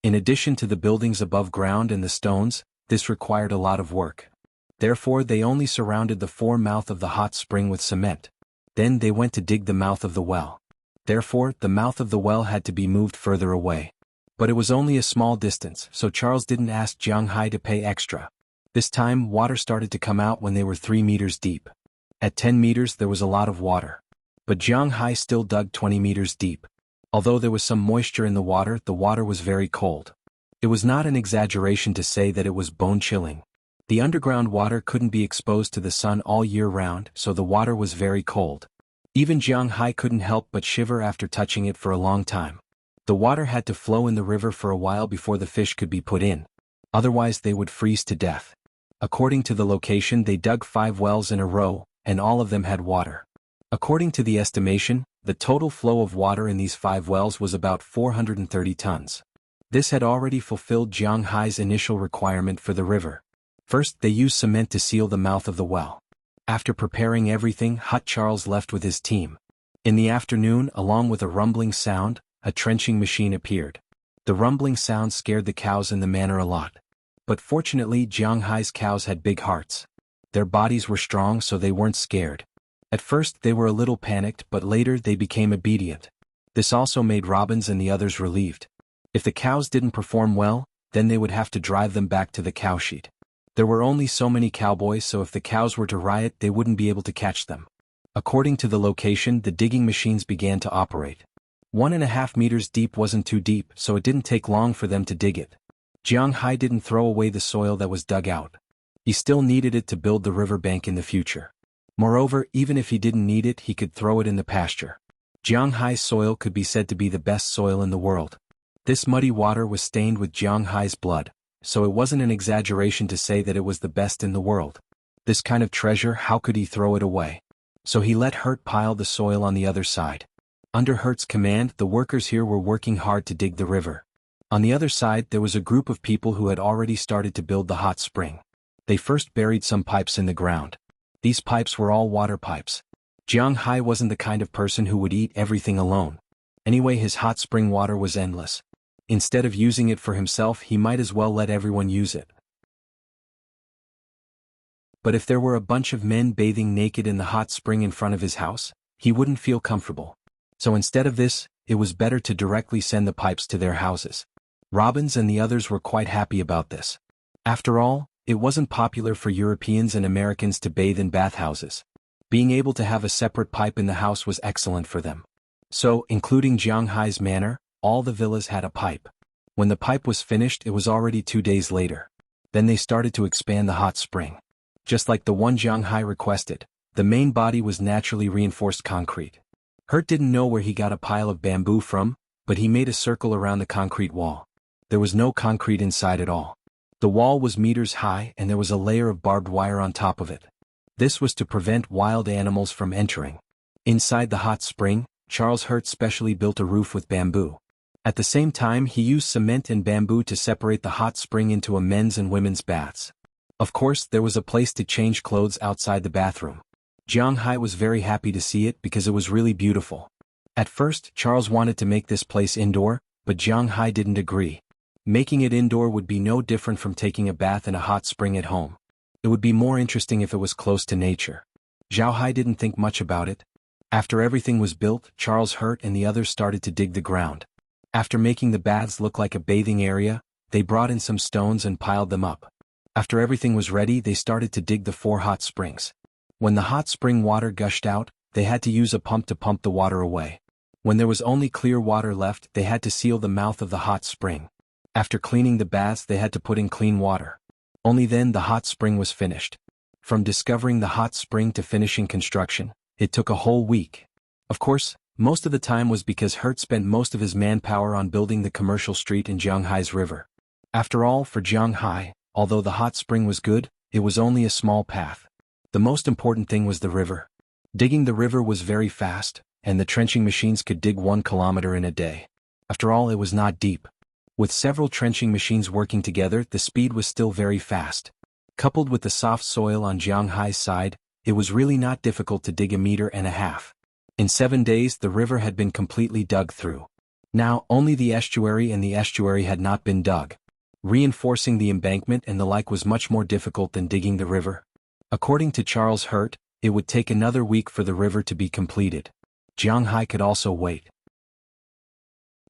In addition to the buildings above ground and the stones, this required a lot of work. Therefore, they only surrounded the mouth of the hot spring with cement. Then they went to dig the mouth of the well. Therefore, the mouth of the well had to be moved further away. But it was only a small distance, so Charles didn't ask Jiang Hai to pay extra. This time, water started to come out when they were 3 meters deep. At 10 meters there was a lot of water. But Jiang Hai still dug 20 meters deep. Although there was some moisture in the water was very cold. It was not an exaggeration to say that it was bone-chilling. The underground water couldn't be exposed to the sun all year round, so the water was very cold. Even Jiang Hai couldn't help but shiver after touching it for a long time. The water had to flow in the river for a while before the fish could be put in. Otherwise they would freeze to death. According to the location, they dug 5 wells in a row, and all of them had water. According to the estimation, the total flow of water in these 5 wells was about 430 tons. This had already fulfilled Jiang Hai's initial requirement for the river. First, they used cement to seal the mouth of the well. After preparing everything, Charles left with his team. In the afternoon, along with a rumbling sound, a trenching machine appeared. The rumbling sound scared the cows in the manor a lot. But fortunately, Jiang Hai's cows had big hearts. Their bodies were strong, so they weren't scared. At first they were a little panicked, but later they became obedient. This also made Robbins and the others relieved. If the cows didn't perform well, then they would have to drive them back to the cowshed. There were only so many cowboys, so if the cows were to riot, they wouldn't be able to catch them. According to the location, the digging machines began to operate. 1.5 meters deep wasn't too deep, so it didn't take long for them to dig it. Jiang Hai didn't throw away the soil that was dug out. He still needed it to build the river bank in the future. Moreover, even if he didn't need it, he could throw it in the pasture. Jiang Hai's soil could be said to be the best soil in the world. This muddy water was stained with Jiang Hai's blood, so it wasn't an exaggeration to say that it was the best in the world. This kind of treasure, how could he throw it away? So he let Hurt pile the soil on the other side. Under Hurt's command, the workers here were working hard to dig the river. On the other side, there was a group of people who had already started to build the hot spring. They first buried some pipes in the ground. These pipes were all water pipes. Jiang Hai wasn't the kind of person who would eat everything alone. Anyway, his hot spring water was endless. Instead of using it for himself, he might as well let everyone use it. But if there were a bunch of men bathing naked in the hot spring in front of his house, he wouldn't feel comfortable. So instead of this, it was better to directly send the pipes to their houses. Robbins and the others were quite happy about this. After all, it wasn't popular for Europeans and Americans to bathe in bathhouses. Being able to have a separate pipe in the house was excellent for them. So, including Jiang Hai's manor, all the villas had a pipe. When the pipe was finished, it was already 2 days later. Then they started to expand the hot spring. Just like the one Jiang Hai requested, the main body was naturally reinforced concrete. Hurt didn't know where he got a pile of bamboo from, but he made a circle around the concrete wall. There was no concrete inside at all. The wall was meters high and there was a layer of barbed wire on top of it. This was to prevent wild animals from entering. Inside the hot spring, Charles Hurt specially built a roof with bamboo. At the same time, he used cement and bamboo to separate the hot spring into a men's and women's baths. Of course, there was a place to change clothes outside the bathroom. Jiang Hai was very happy to see it because it was really beautiful. At first, Charles wanted to make this place indoor, but Jiang Hai didn't agree. Making it indoor would be no different from taking a bath in a hot spring at home. It would be more interesting if it was close to nature. Zhao Hai didn't think much about it. After everything was built, Charles Hurt and the others started to dig the ground. After making the baths look like a bathing area, they brought in some stones and piled them up. After everything was ready, they started to dig the 4 hot springs. When the hot spring water gushed out, they had to use a pump to pump the water away. When there was only clear water left, they had to seal the mouth of the hot spring. After cleaning the baths, they had to put in clean water. Only then the hot spring was finished. From discovering the hot spring to finishing construction, it took a whole week. Of course, most of the time was because Hurt spent most of his manpower on building the commercial street in Jiang Hai's river. After all, for Jiang Hai, although the hot spring was good, it was only a small path. The most important thing was the river. Digging the river was very fast, and the trenching machines could dig 1 kilometer in a day. After all, it was not deep. With several trenching machines working together, the speed was still very fast. Coupled with the soft soil on Jiang Hai's side, it was really not difficult to dig 1.5 meters. In 7 days, the river had been completely dug through. Now, only the estuary and the estuary had not been dug. Reinforcing the embankment and the like was much more difficult than digging the river. According to Charles Hurt, it would take another week for the river to be completed. Jiang Hai could also wait.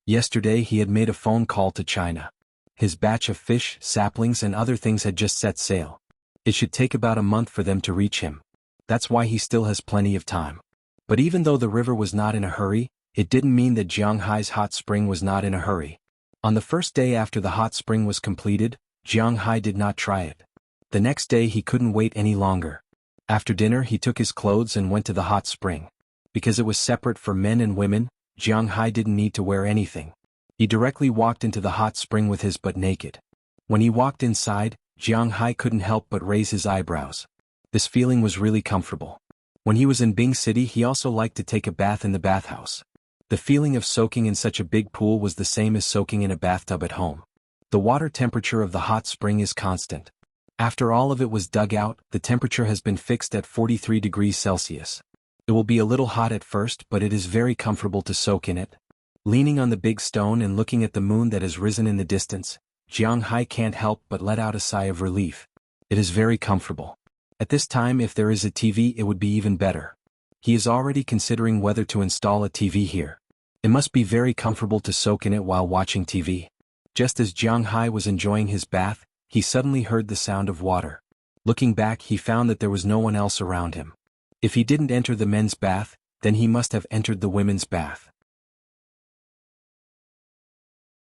Yesterday he had made a phone call to China. His batch of fish, saplings and other things had just set sail. It should take about a month for them to reach him. That's why he still has plenty of time. But even though the river was not in a hurry, it didn't mean that Jiang Hai's hot spring was not in a hurry. On the first day after the hot spring was completed, Jiang Hai did not try it. The next day he couldn't wait any longer. After dinner he took his clothes and went to the hot spring. Because it was separate for men and women, Jiang Hai didn't need to wear anything. He directly walked into the hot spring with his butt naked. When he walked inside, Jiang Hai couldn't help but raise his eyebrows. This feeling was really comfortable. When he was in Bing City, he also liked to take a bath in the bathhouse. The feeling of soaking in such a big pool was the same as soaking in a bathtub at home. The water temperature of the hot spring is constant. After all of it was dug out, the temperature has been fixed at 43 degrees Celsius. It will be a little hot at first, but it is very comfortable to soak in it. Leaning on the big stone and looking at the moon that has risen in the distance, Jiang Hai can't help but let out a sigh of relief. It is very comfortable. At this time, if there is a TV, it would be even better. He is already considering whether to install a TV here. It must be very comfortable to soak in it while watching TV. Just as Jiang Hai was enjoying his bath, he suddenly heard the sound of water. Looking back, he found that there was no one else around him. If he didn't enter the men's bath, then he must have entered the women's bath.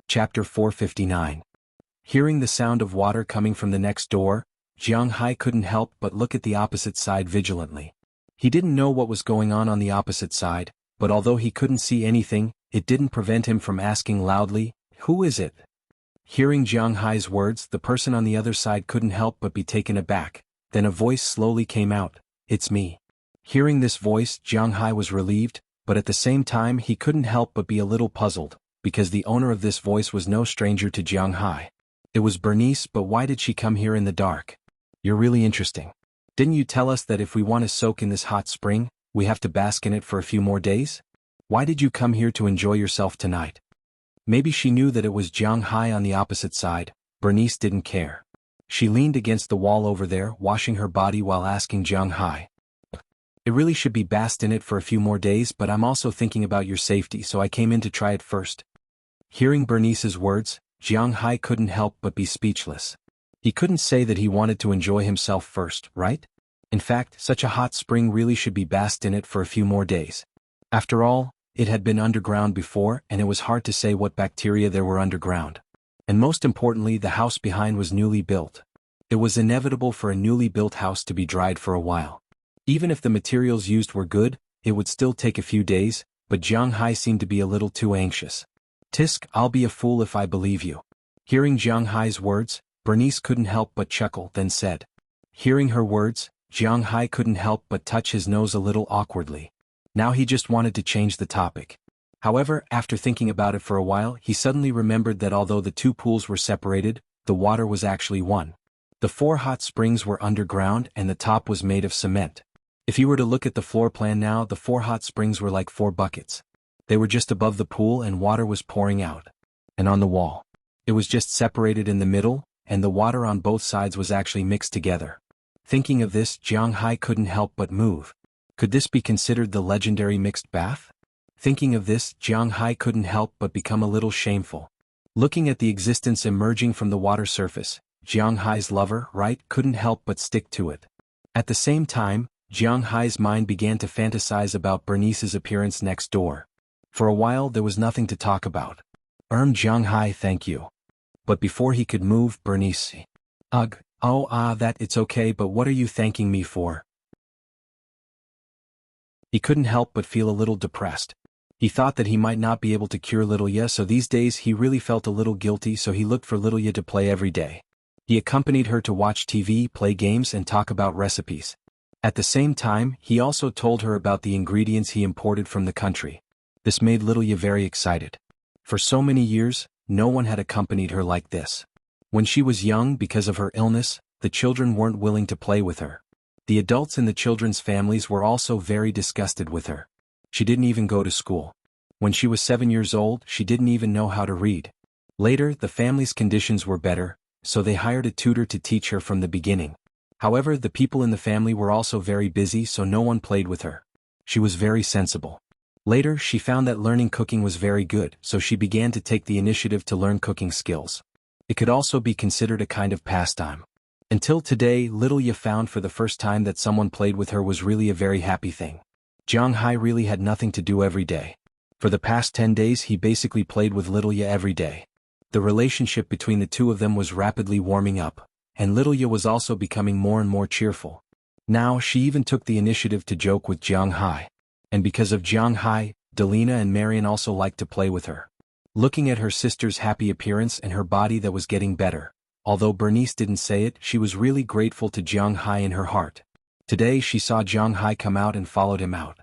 Chapter 459. Hearing the sound of water coming from the next door, Jiang Hai couldn't help but look at the opposite side vigilantly. He didn't know what was going on the opposite side, but although he couldn't see anything, it didn't prevent him from asking loudly, "Who is it?" Hearing Jiang Hai's words, the person on the other side couldn't help but be taken aback. Then a voice slowly came out, "It's me." Hearing this voice, Jiang Hai was relieved, but at the same time he couldn't help but be a little puzzled, because the owner of this voice was no stranger to Jiang Hai. It was Bernice, but why did she come here in the dark? "You're really interesting. Didn't you tell us that if we want to soak in this hot spring, we have to bask in it for a few more days? Why did you come here to enjoy yourself tonight?" Maybe she knew that it was Jiang Hai on the opposite side. Bernice didn't care. She leaned against the wall over there, washing her body while asking Jiang Hai, "It really should be basked in it for a few more days, but I'm also thinking about your safety, so I came in to try it first." Hearing Bernice's words, Jiang Hai couldn't help but be speechless. He couldn't say that he wanted to enjoy himself first, right? In fact, such a hot spring really should be basked in it for a few more days. After all, it had been underground before, and it was hard to say what bacteria there were underground. And most importantly, the house behind was newly built. It was inevitable for a newly built house to be dried for a while. Even if the materials used were good, it would still take a few days, but Jiang Hai seemed to be a little too anxious. "Tisk, I'll be a fool if I believe you." Hearing Jiang Hai's words, Bernice couldn't help but chuckle, then said. Hearing her words, Jiang Hai couldn't help but touch his nose a little awkwardly. Now he just wanted to change the topic. However, after thinking about it for a while, he suddenly remembered that although the two pools were separated, the water was actually one. The 4 hot springs were underground and the top was made of cement. If you were to look at the floor plan now, the 4 hot springs were like 4 buckets. They were just above the pool and water was pouring out. And on the wall, it was just separated in the middle, and the water on both sides was actually mixed together. Thinking of this, Jiang Hai couldn't help but move. Could this be considered the legendary mixed bath? Thinking of this, Jiang Hai couldn't help but become a little shameful. Looking at the existence emerging from the water surface, Jiang Hai's lover, right, couldn't help but stick to it. At the same time, Jiang Hai's mind began to fantasize about Bernice's appearance next door. For a while there was nothing to talk about. Jiang Hai, thank you. But before he could move, Bernice. Ugh, it's okay, but what are you thanking me for? He couldn't help but feel a little depressed. He thought that he might not be able to cure little Ye, so these days he really felt a little guilty, so he looked for little Ye to play every day. He accompanied her to watch TV, play games and talk about recipes. At the same time, he also told her about the ingredients he imported from the country. This made little Ye very excited. For so many years, no one had accompanied her like this. When she was young, because of her illness, the children weren't willing to play with her. The adults in the children's families were also very disgusted with her. She didn't even go to school. When she was 7 years old, she didn't even know how to read. Later, the family's conditions were better, so they hired a tutor to teach her from the beginning. However, the people in the family were also very busy, so no one played with her. She was very sensible. Later, she found that learning cooking was very good, so she began to take the initiative to learn cooking skills. It could also be considered a kind of pastime. Until today, little Ye found for the first time that someone played with her was really a very happy thing. Jiang Hai really had nothing to do every day. For the past 10 days he basically played with little Ye every day. The relationship between the two of them was rapidly warming up, and little Ye was also becoming more and more cheerful. Now she even took the initiative to joke with Jiang Hai. And because of Jiang Hai, Delina and Marian also liked to play with her. Looking at her sister's happy appearance and her body that was getting better, although Bernice didn't say it, she was really grateful to Jiang Hai in her heart. Today she saw Jiang Hai come out and followed him out.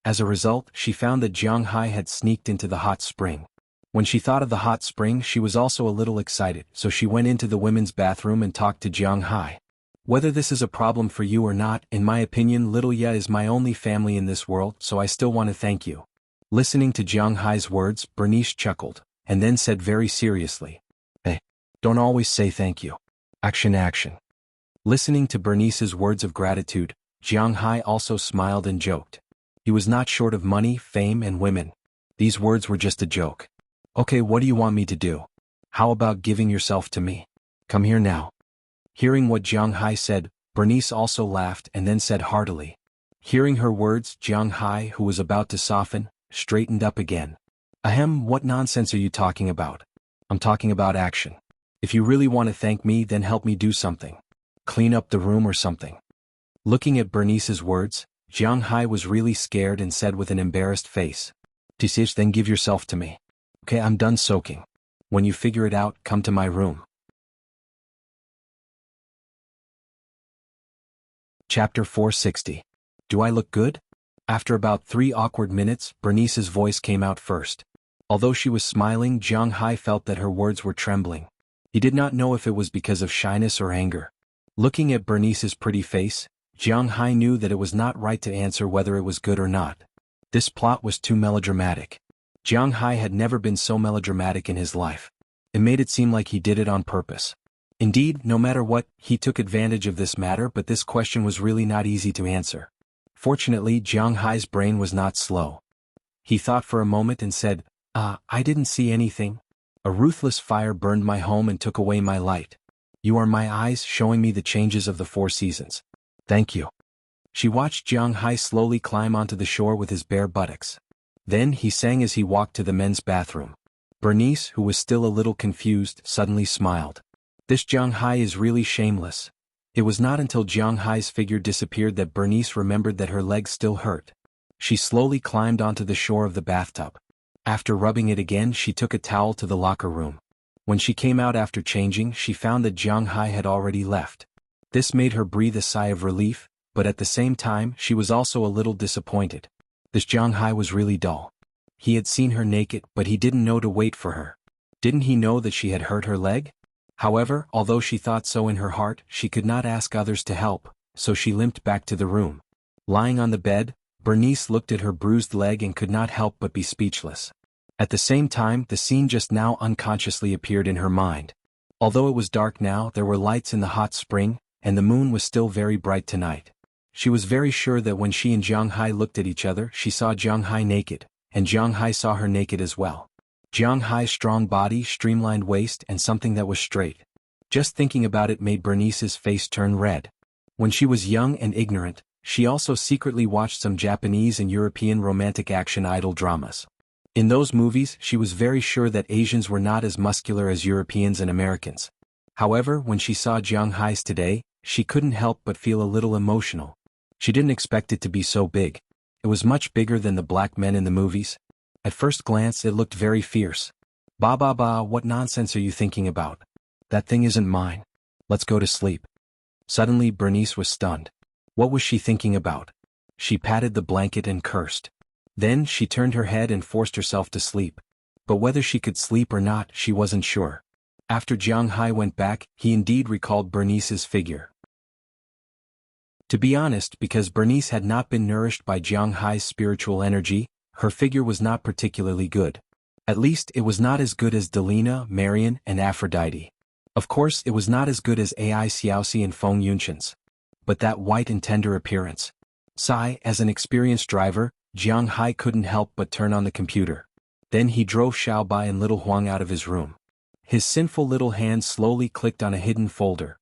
As a result, she found that Jiang Hai had sneaked into the hot spring. When she thought of the hot spring, she was also a little excited, so she went into the women's bathroom and talked to Jiang Hai. Whether this is a problem for you or not, in my opinion, little Ye is my only family in this world, so I still want to thank you. Listening to Jiang Hai's words, Bernice chuckled, and then said very seriously, "Hey, don't always say thank you. Action, action." Listening to Bernice's words of gratitude, Jiang Hai also smiled and joked. He was not short of money, fame and women. These words were just a joke. "Okay, what do you want me to do? How about giving yourself to me? Come here now." Hearing what Jiang Hai said, Bernice also laughed and then said heartily. Hearing her words, Jiang Hai, who was about to soften, straightened up again. "Ahem, what nonsense are you talking about? I'm talking about action." If you really want to thank me, then help me do something. Clean up the room or something. Looking at Bernice's words, Jiang Hai was really scared and said with an embarrassed face, "Tisish, then give yourself to me. Okay, I'm done soaking. When you figure it out, come to my room." Chapter 460. Do I look good? After about 3 awkward minutes, Bernice's voice came out first. Although she was smiling, Jiang Hai felt that her words were trembling. He did not know if it was because of shyness or anger. Looking at Bernice's pretty face, Jiang Hai knew that it was not right to answer whether it was good or not. This plot was too melodramatic. Jiang Hai had never been so melodramatic in his life. It made it seem like he did it on purpose. Indeed, no matter what, he took advantage of this matter, but this question was really not easy to answer. Fortunately, Jiang Hai's brain was not slow. He thought for a moment and said, I didn't see anything. A ruthless fire burned my home and took away my light. You are my eyes, showing me the changes of the 4 seasons. Thank you." She watched Jiang Hai slowly climb onto the shore with his bare buttocks. Then he sang as he walked to the men's bathroom. Bernice, who was still a little confused, suddenly smiled. This Jiang Hai is really shameless. It was not until Jiang Hai's figure disappeared that Bernice remembered that her legs still hurt. She slowly climbed onto the shore of the bathtub. After rubbing it again, she took a towel to the locker room. When she came out after changing, she found that Jiang Hai had already left. This made her breathe a sigh of relief, but at the same time, she was also a little disappointed. This Jiang Hai was really dull. He had seen her naked, but he didn't know to wait for her. Didn't he know that she had hurt her leg? However, although she thought so in her heart, she could not ask others to help, so she limped back to the room. Lying on the bed, Bernice looked at her bruised leg and could not help but be speechless. At the same time, the scene just now unconsciously appeared in her mind. Although it was dark now, there were lights in the hot spring, and the moon was still very bright tonight. She was very sure that when she and Jiang Hai looked at each other, she saw Jiang Hai naked, and Jiang Hai saw her naked as well. Jiang Hai's strong body, streamlined waist, and something that was straight. Just thinking about it made Bernice's face turn red. When she was young and ignorant, she also secretly watched some Japanese and European romantic action idol dramas. In those movies, she was very sure that Asians were not as muscular as Europeans and Americans. However, when she saw Jiang Hai's today, she couldn't help but feel a little emotional. She didn't expect it to be so big. It was much bigger than the black men in the movies. At first glance, it looked very fierce. Ba, what nonsense are you thinking about? That thing isn't mine. Let's go to sleep." Suddenly, Bernice was stunned. What was she thinking about? She patted the blanket and cursed. Then she turned her head and forced herself to sleep. But whether she could sleep or not, she wasn't sure. After Jiang Hai went back, he indeed recalled Bernice's figure. To be honest, because Bernice had not been nourished by Jiang Hai's spiritual energy, her figure was not particularly good. At least, it was not as good as Delina, Marian, and Aphrodite. Of course, it was not as good as Ai Xiaoxi and Feng Yunshan's. But that white and tender appearance. As an experienced driver, Jiang Hai couldn't help but turn on the computer. Then he drove Xiaobai and little Huang out of his room. His sinful little hand slowly clicked on a hidden folder.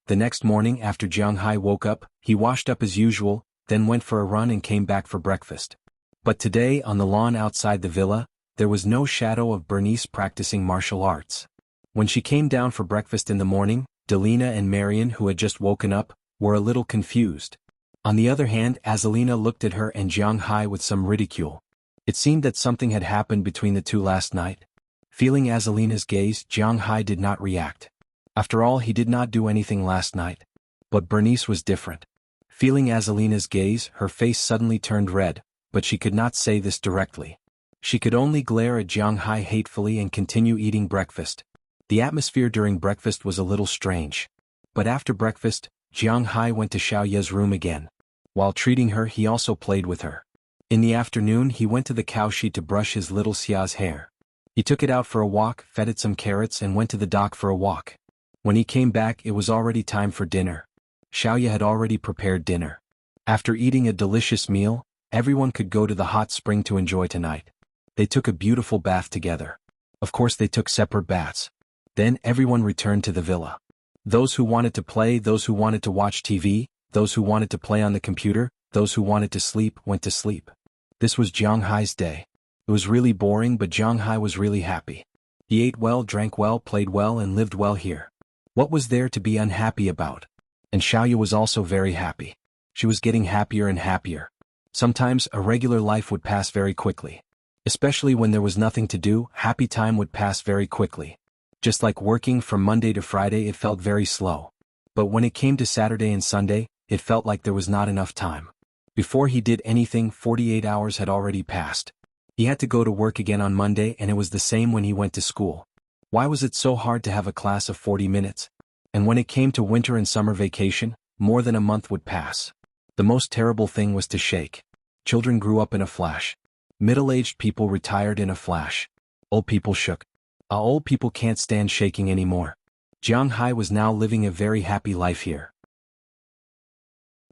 The next morning after Jiang Hai woke up, he washed up as usual, then went for a run and came back for breakfast. But today, on the lawn outside the villa, there was no shadow of Bernice practicing martial arts. When she came down for breakfast in the morning, Delina and Marian, who had just woken up, were a little confused. On the other hand, Azalina looked at her and Jiang Hai with some ridicule. It seemed that something had happened between the two last night. Feeling Azalina's gaze, Jiang Hai did not react. After all, he did not do anything last night. But Bernice was different. Feeling Azalina's gaze, her face suddenly turned red, but she could not say this directly. She could only glare at Jiang Hai hatefully and continue eating breakfast. The atmosphere during breakfast was a little strange. But after breakfast, Jiang Hai went to Xiaoye's room again. While treating her, he also played with her. In the afternoon, he went to the cowshed to brush his little Xia's hair. He took it out for a walk, fed it some carrots, and went to the dock for a walk. When he came back, it was already time for dinner. Xiaoye had already prepared dinner. After eating a delicious meal, everyone could go to the hot spring to enjoy tonight. They took a beautiful bath together. Of course, they took separate baths. Then everyone returned to the villa. Those who wanted to play, those who wanted to watch TV, those who wanted to play on the computer, those who wanted to sleep, went to sleep. This was Jiang Hai's day. It was really boring, but Jiang Hai was really happy. He ate well, drank well, played well and lived well here. What was there to be unhappy about? And Xiaoyu was also very happy. She was getting happier and happier. Sometimes a regular life would pass very quickly. Especially when there was nothing to do, happy time would pass very quickly. Just like working from Monday to Friday, it felt very slow. But when it came to Saturday and Sunday, it felt like there was not enough time. Before he did anything, 48 hours had already passed. He had to go to work again on Monday, and it was the same when he went to school. Why was it so hard to have a class of 40 minutes? And when it came to winter and summer vacation, more than a month would pass. The most terrible thing was to shake. Children grew up in a flash. Middle-aged people retired in a flash. Old people shook. Old people can't stand shaking anymore. Jiang Hai was now living a very happy life here.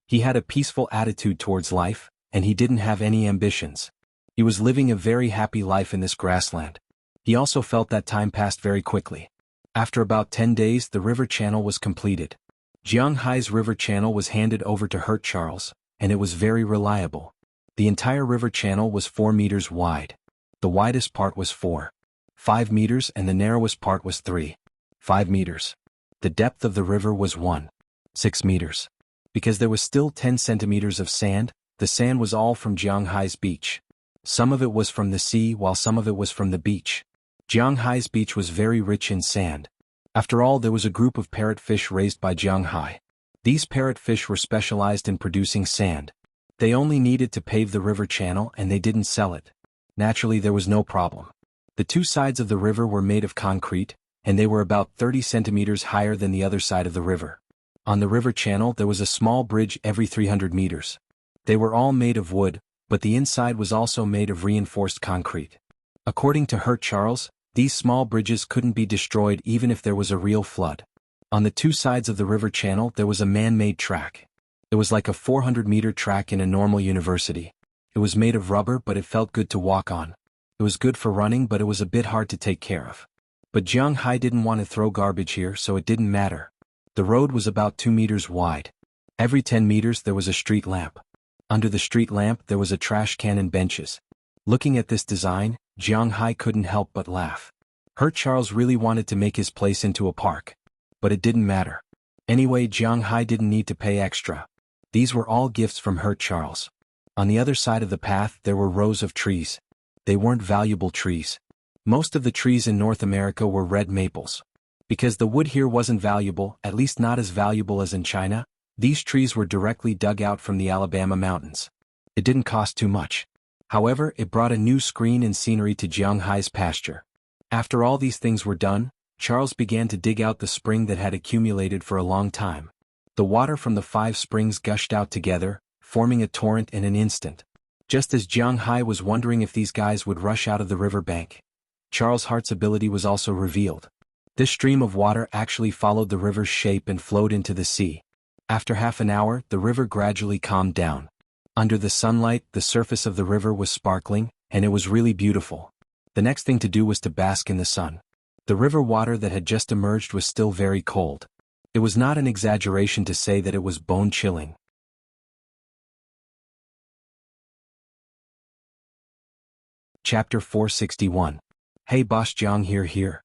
He had a peaceful attitude towards life, and he didn't have any ambitions. He was living a very happy life in this grassland. He also felt that time passed very quickly. After about 10 days, the river channel was completed. Jiang Hai's river channel was handed over to Hurt Charles, and it was very reliable. The entire river channel was 4 meters wide. The widest part was 4.5 meters and the narrowest part was 3.5 meters. The depth of the river was 1.6 meters. Because there was still 10 centimeters of sand, the sand was all from Jiang Hai's beach. Some of it was from the sea while some of it was from the beach. Jiang Hai's beach was very rich in sand. After all, there was a group of parrotfish raised by Jiang Hai. These parrotfish were specialized in producing sand. They only needed to pave the river channel and they didn't sell it. Naturally, there was no problem. The two sides of the river were made of concrete, and they were about 30 centimeters higher than the other side of the river. On the river channel there was a small bridge every 300 meters. They were all made of wood, but the inside was also made of reinforced concrete. According to Hurt Charles, these small bridges couldn't be destroyed even if there was a real flood. On the two sides of the river channel there was a man-made track. It was like a 400-meter track in a normal university. It was made of rubber but it felt good to walk on. It was good for running but it was a bit hard to take care of. But Jiang Hai didn't want to throw garbage here, so it didn't matter. The road was about 2 meters wide. Every 10 meters there was a street lamp. Under the street lamp there was a trash can and benches. Looking at this design, Jiang Hai couldn't help but laugh. Hurt Charles really wanted to make his place into a park. But it didn't matter. Anyway, Jiang Hai didn't need to pay extra. These were all gifts from Hurt Charles. On the other side of the path there were rows of trees. They weren't valuable trees. Most of the trees in North America were red maples. Because the wood here wasn't valuable, at least not as valuable as in China, these trees were directly dug out from the Alabama mountains. It didn't cost too much. However, it brought a new screen and scenery to Jiang Hai's pasture. After all these things were done, Charles began to dig out the spring that had accumulated for a long time. The water from the 5 springs gushed out together, forming a torrent in an instant. Just as Jiang Hai was wondering if these guys would rush out of the river bank, Charles Hart's ability was also revealed. This stream of water actually followed the river's shape and flowed into the sea. After half an hour, the river gradually calmed down. Under the sunlight, the surface of the river was sparkling, and it was really beautiful. The next thing to do was to bask in the sun. The river water that had just emerged was still very cold. It was not an exaggeration to say that it was bone-chilling. Chapter 461. Hey boss, Jiang here.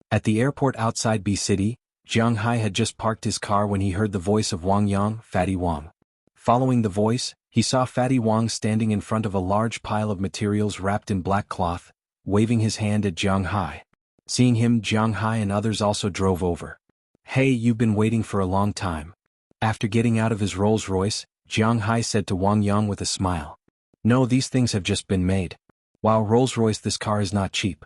At the airport outside B City, Jiang Hai had just parked his car when he heard the voice of Wang Yang, Fatty Wang. Following the voice, he saw Fatty Wang standing in front of a large pile of materials wrapped in black cloth, waving his hand at Jiang Hai. Seeing him, Jiang Hai and others also drove over. Hey, you've been waiting for a long time. After getting out of his Rolls-Royce, Jiang Hai said to Wang Yang with a smile. No, these things have just been made. Wow, Rolls-Royce, this car is not cheap.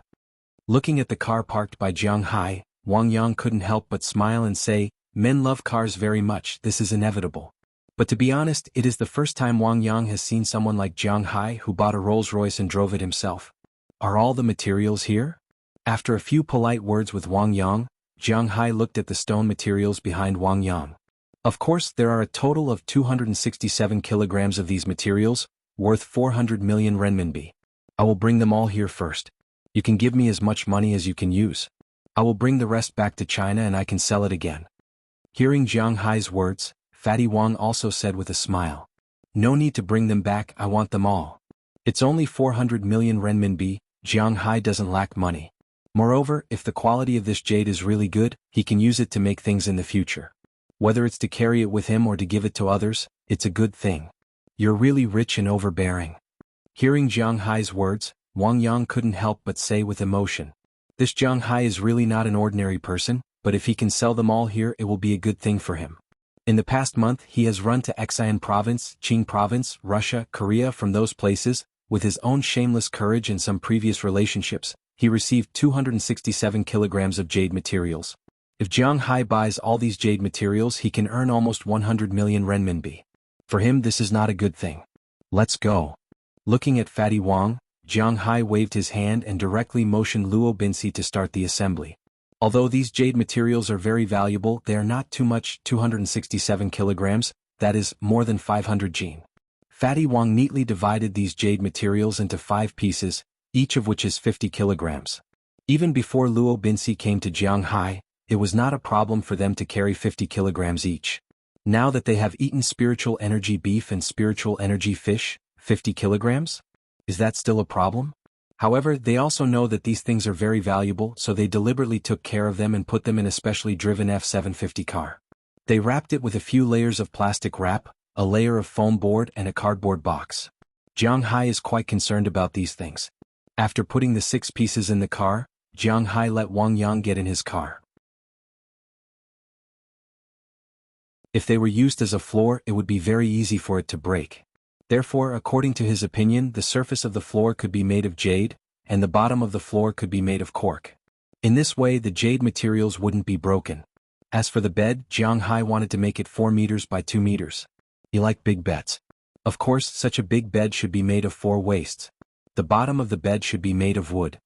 Looking at the car parked by Jiang Hai, Wang Yang couldn't help but smile and say, men love cars very much, this is inevitable. But to be honest, it is the first time Wang Yang has seen someone like Jiang Hai who bought a Rolls-Royce and drove it himself. Are all the materials here? After a few polite words with Wang Yang, Jiang Hai looked at the stone materials behind Wang Yang. Of course, there are a total of 267 kilograms of these materials, worth 400 million renminbi. I will bring them all here first. You can give me as much money as you can use. I will bring the rest back to China and I can sell it again. Hearing Jiang Hai's words, Fatty Wang also said with a smile. No need to bring them back, I want them all. It's only 400 million renminbi, Jiang Hai doesn't lack money. Moreover, if the quality of this jade is really good, he can use it to make things in the future. Whether it's to carry it with him or to give it to others, it's a good thing. You're really rich and overbearing. Hearing Jiang Hai's words, Wang Yang couldn't help but say with emotion. This Jiang Hai is really not an ordinary person, but if he can sell them all here it will be a good thing for him. In the past month he has run to Xian province, Qing province, Russia, Korea. From those places, with his own shameless courage and some previous relationships, he received 267 kilograms of jade materials. If Jiang Hai buys all these jade materials he can earn almost 100 million renminbi. For him this is not a good thing. Let's go. Looking at Fatty Wang, Jiang Hai waved his hand and directly motioned Luo Binci to start the assembly. Although these jade materials are very valuable, they are not too much. 267 kilograms, that is, more than 500 jin. Fatty Wang neatly divided these jade materials into 5 pieces, each of which is 50 kilograms. Even before Luo Binci came to Jiang Hai, it was not a problem for them to carry 50 kilograms each. Now that they have eaten spiritual energy beef and spiritual energy fish, 50 kilograms? Is that still a problem? However, they also know that these things are very valuable, so they deliberately took care of them and put them in a specially driven F750 car. They wrapped it with a few layers of plastic wrap, a layer of foam board and a cardboard box. Jiang Hai is quite concerned about these things. After putting the 6 pieces in the car, Jiang Hai let Wang Yang get in his car. If they were used as a floor it would be very easy for it to break. Therefore, according to his opinion, the surface of the floor could be made of jade, and the bottom of the floor could be made of cork. In this way the jade materials wouldn't be broken. As for the bed, Jiang Hai wanted to make it 4 meters by 2 meters. He liked big beds. Of course, such a big bed should be made of 4 waists. The bottom of the bed should be made of wood.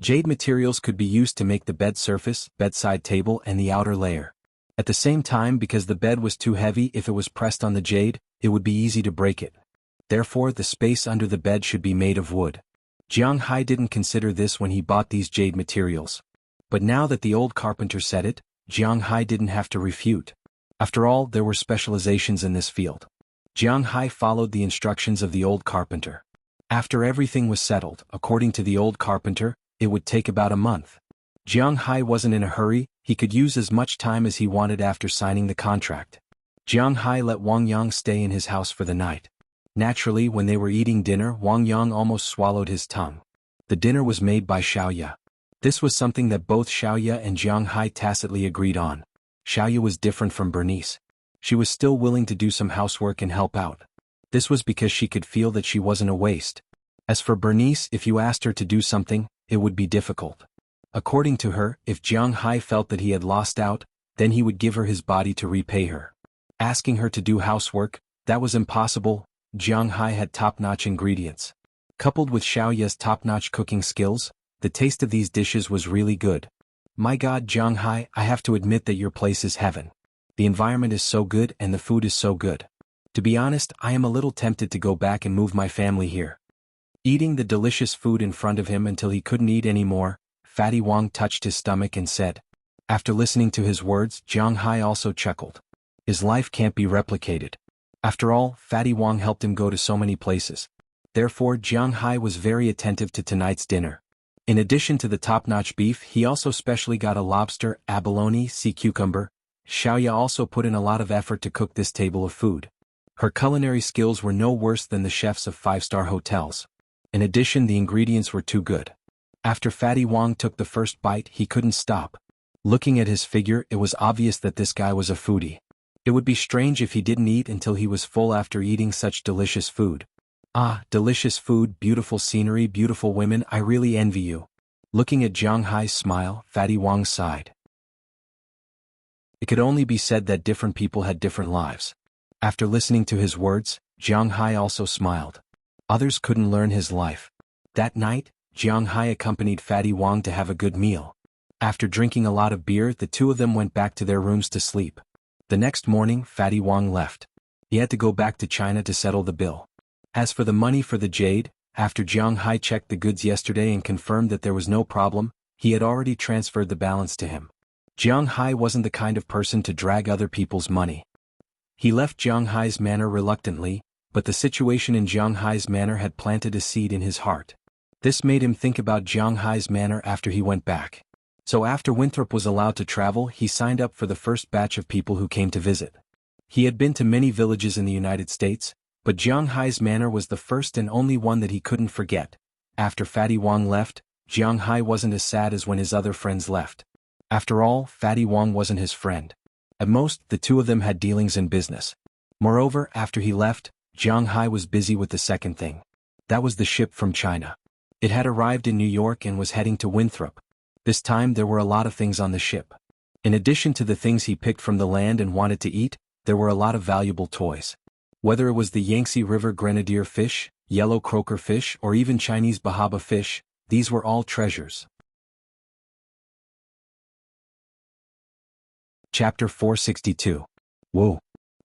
Jade materials could be used to make the bed surface, bedside table and the outer layer. At the same time, because the bed was too heavy, if it was pressed on the jade, it would be easy to break it. Therefore, the space under the bed should be made of wood. Jiang Hai didn't consider this when he bought these jade materials. But now that the old carpenter said it, Jiang Hai didn't have to refute. After all, there were specializations in this field. Jiang Hai followed the instructions of the old carpenter. After everything was settled, according to the old carpenter, it would take about a month. Jiang Hai wasn't in a hurry, he could use as much time as he wanted after signing the contract. Jiang Hai let Wang Yang stay in his house for the night. Naturally, when they were eating dinner, Wang Yang almost swallowed his tongue. The dinner was made by Xiaoya. This was something that both Xiaoya and Jiang Hai tacitly agreed on. Xiaoya was different from Bernice. She was still willing to do some housework and help out. This was because she could feel that she wasn't a waste. As for Bernice, if you asked her to do something, it would be difficult. According to her, if Jiang Hai felt that he had lost out, then he would give her his body to repay her. Asking her to do housework, that was impossible. Jiang Hai had top-notch ingredients. Coupled with Xiaoya's top-notch cooking skills, the taste of these dishes was really good. My God, Jiang Hai, I have to admit that your place is heaven. The environment is so good and the food is so good. To be honest, I am a little tempted to go back and move my family here. Eating the delicious food in front of him until he couldn't eat anymore, Fatty Wang touched his stomach and said. After listening to his words, Jiang Hai also chuckled. His life can't be replicated. After all, Fatty Wang helped him go to so many places. Therefore, Jiang Hai was very attentive to tonight's dinner. In addition to the top-notch beef, he also specially got a lobster, abalone, sea cucumber. Xiaoya also put in a lot of effort to cook this table of food. Her culinary skills were no worse than the chefs of 5-star hotels. In addition, the ingredients were too good. After Fatty Wang took the first bite, he couldn't stop. Looking at his figure, it was obvious that this guy was a foodie. It would be strange if he didn't eat until he was full after eating such delicious food. Ah, delicious food, beautiful scenery, beautiful women, I really envy you. Looking at Jiang Hai's smile, Fatty Wang sighed. It could only be said that different people had different lives. After listening to his words, Jiang Hai also smiled. Others couldn't learn his life. That night, Jiang Hai accompanied Fatty Wang to have a good meal. After drinking a lot of beer, the two of them went back to their rooms to sleep. The next morning, Fatty Wang left. He had to go back to China to settle the bill. As for the money for the jade, after Jiang Hai checked the goods yesterday and confirmed that there was no problem, he had already transferred the balance to him. Jiang Hai wasn't the kind of person to drag other people's money. He left Jiang Hai's manor reluctantly, but the situation in Jiang Hai's manor had planted a seed in his heart. This made him think about Jiang Hai's manner after he went back. So after Winthrop was allowed to travel, he signed up for the first batch of people who came to visit. He had been to many villages in the United States, but Jiang Hai's manner was the first and only one that he couldn't forget. After Fatty Wong left, Jiang Hai wasn't as sad as when his other friends left. After all, Fatty Wong wasn't his friend. At most, the two of them had dealings in business. Moreover, after he left, Jiang Hai was busy with the second thing. That was the ship from China. It had arrived in New York and was heading to Winthrop. This time there were a lot of things on the ship. In addition to the things he picked from the land and wanted to eat, there were a lot of valuable toys. Whether it was the Yangtze River grenadier fish, yellow croaker fish, or even Chinese bahaba fish, these were all treasures. Chapter 462. Whoa!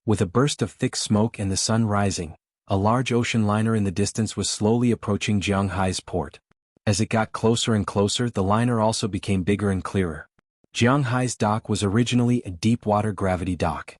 With a burst of thick smoke and the sun rising, a large ocean liner in the distance was slowly approaching Jiang Hai's port. As it got closer and closer, the liner also became bigger and clearer. Jiang Hai's dock was originally a deep-water gravity dock.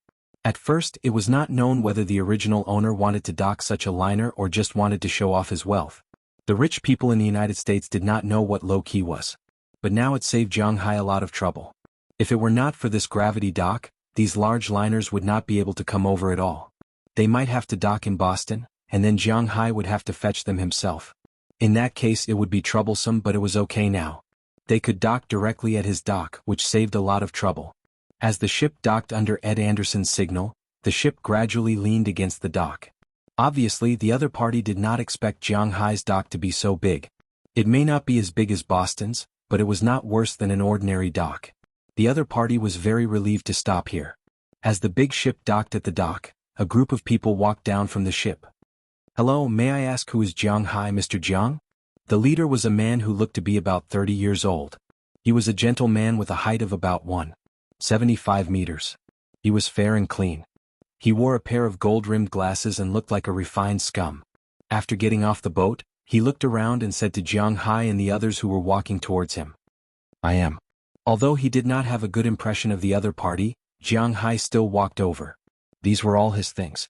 At first, it was not known whether the original owner wanted to dock such a liner or just wanted to show off his wealth. The rich people in the United States did not know what low-key was. But now it saved Jiang Hai a lot of trouble. If it were not for this gravity dock, these large liners would not be able to come over at all. They might have to dock in Boston, and then Jiang Hai would have to fetch them himself. In that case it would be troublesome, but it was okay now. They could dock directly at his dock, which saved a lot of trouble. As the ship docked under Ed Anderson's signal, the ship gradually leaned against the dock. Obviously, the other party did not expect Jiang Hai's dock to be so big. It may not be as big as Boston's, but it was not worse than an ordinary dock. The other party was very relieved to stop here. As the big ship docked at the dock, a group of people walked down from the ship. "Hello, may I ask who is Jiang Hai, Mr. Jiang?" The leader was a man who looked to be about 30 years old. He was a gentle man with a height of about 1.75 meters. He was fair and clean. He wore a pair of gold-rimmed glasses and looked like a refined scum. After getting off the boat, he looked around and said to Jiang Hai and the others who were walking towards him, "I am." Although he did not have a good impression of the other party, Jiang Hai still walked over. These were all his things.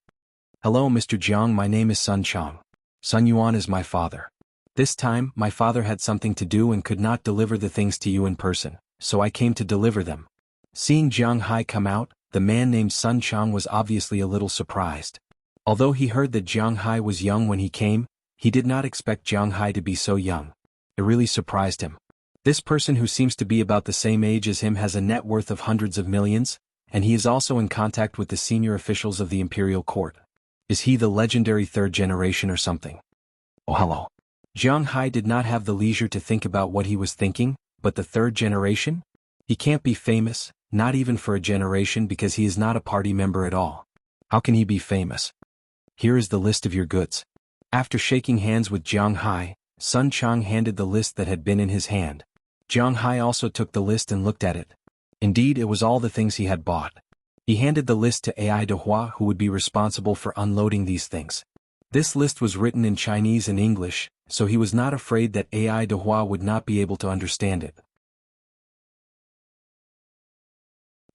"Hello, Mr. Jiang, my name is Sun Chang. Sun Yuan is my father. This time, my father had something to do and could not deliver the things to you in person, so I came to deliver them." Seeing Jiang Hai come out, the man named Sun Chang was obviously a little surprised. Although he heard that Jiang Hai was young when he came, he did not expect Jiang Hai to be so young. It really surprised him. This person who seems to be about the same age as him has a net worth of hundreds of millions, and he is also in contact with the senior officials of the imperial court. Is he the legendary third generation or something? Oh, hello. Jiang Hai did not have the leisure to think about what he was thinking, but the third generation? He can't be famous, not even for a generation, because he is not a party member at all. How can he be famous? Here is the list of your goods. After shaking hands with Jiang Hai, Sun Chang handed the list that had been in his hand. Jiang Hai also took the list and looked at it. Indeed, it was all the things he had bought. He handed the list to Ai Dehua, who would be responsible for unloading these things. This list was written in Chinese and English, so he was not afraid that Ai Dehua would not be able to understand it.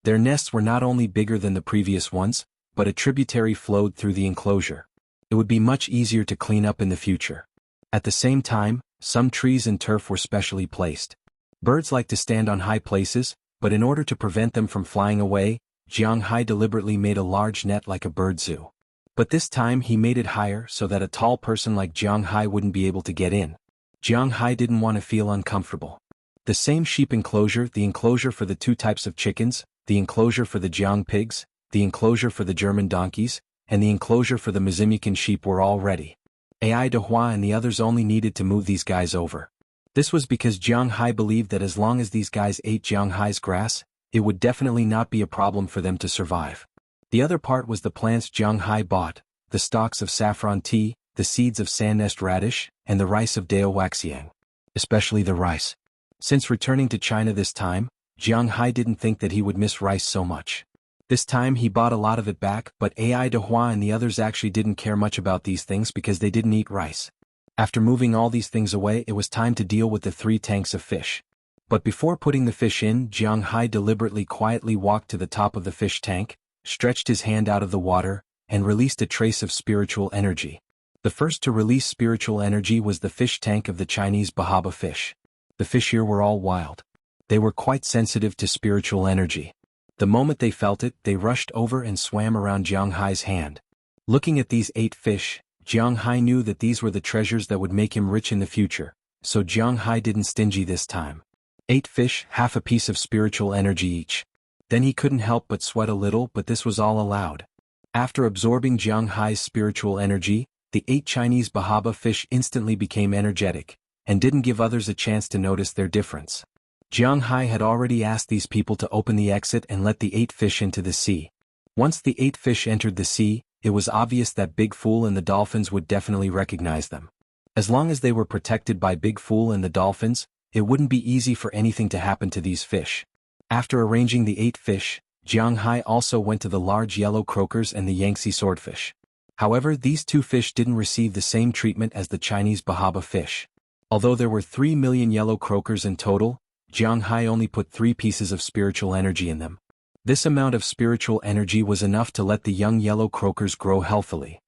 Their nests were not only bigger than the previous ones, but a tributary flowed through the enclosure. It would be much easier to clean up in the future. At the same time, some trees and turf were specially placed. Birds like to stand on high places, but in order to prevent them from flying away, Jiang Hai deliberately made a large net like a bird zoo. But this time he made it higher so that a tall person like Jiang Hai wouldn't be able to get in. Jiang Hai didn't want to feel uncomfortable. The same sheep enclosure, the enclosure for the two types of chickens, the enclosure for the Jiang pigs, the enclosure for the German donkeys, and the enclosure for the Mazimukan sheep were all ready. Ai Dehua and the others only needed to move these guys over. This was because Jiang Hai believed that as long as these guys ate Jiang Hai's grass, it would definitely not be a problem for them to survive. The other part was the plants Jiang Hai bought, the stalks of saffron tea, the seeds of sandnest radish, and the rice of Dao Waxiang. Especially the rice. Since returning to China this time, Jiang Hai didn't think that he would miss rice so much. This time he bought a lot of it back, but Ai Dehua and the others actually didn't care much about these things because they didn't eat rice. After moving all these things away, it was time to deal with the 3 tanks of fish. But before putting the fish in, Jiang Hai deliberately quietly walked to the top of the fish tank, stretched his hand out of the water, and released a trace of spiritual energy. The first to release spiritual energy was the fish tank of the Chinese Bahaba fish. The fish here were all wild. They were quite sensitive to spiritual energy. The moment they felt it, they rushed over and swam around Jiang Hai's hand. Looking at these 8 fish, Jiang Hai knew that these were the treasures that would make him rich in the future, so Jiang Hai didn't stingy this time. 8 fish, half a piece of spiritual energy each. Then he couldn't help but sweat a little, but this was all allowed. After absorbing Jiang Hai's spiritual energy, the 8 Chinese Bahaba fish instantly became energetic, and didn't give others a chance to notice their difference. Jiang Hai had already asked these people to open the exit and let the 8 fish into the sea. Once the 8 fish entered the sea, it was obvious that Big Fool and the dolphins would definitely recognize them. As long as they were protected by Big Fool and the dolphins, it wouldn't be easy for anything to happen to these fish. After arranging the 8 fish, Jiang Hai also went to the large yellow croakers and the Yangtze swordfish. However, these 2 fish didn't receive the same treatment as the Chinese Bahaba fish. Although there were 3 million yellow croakers in total, Jiang Hai only put 3 pieces of spiritual energy in them. This amount of spiritual energy was enough to let the young yellow croakers grow healthily.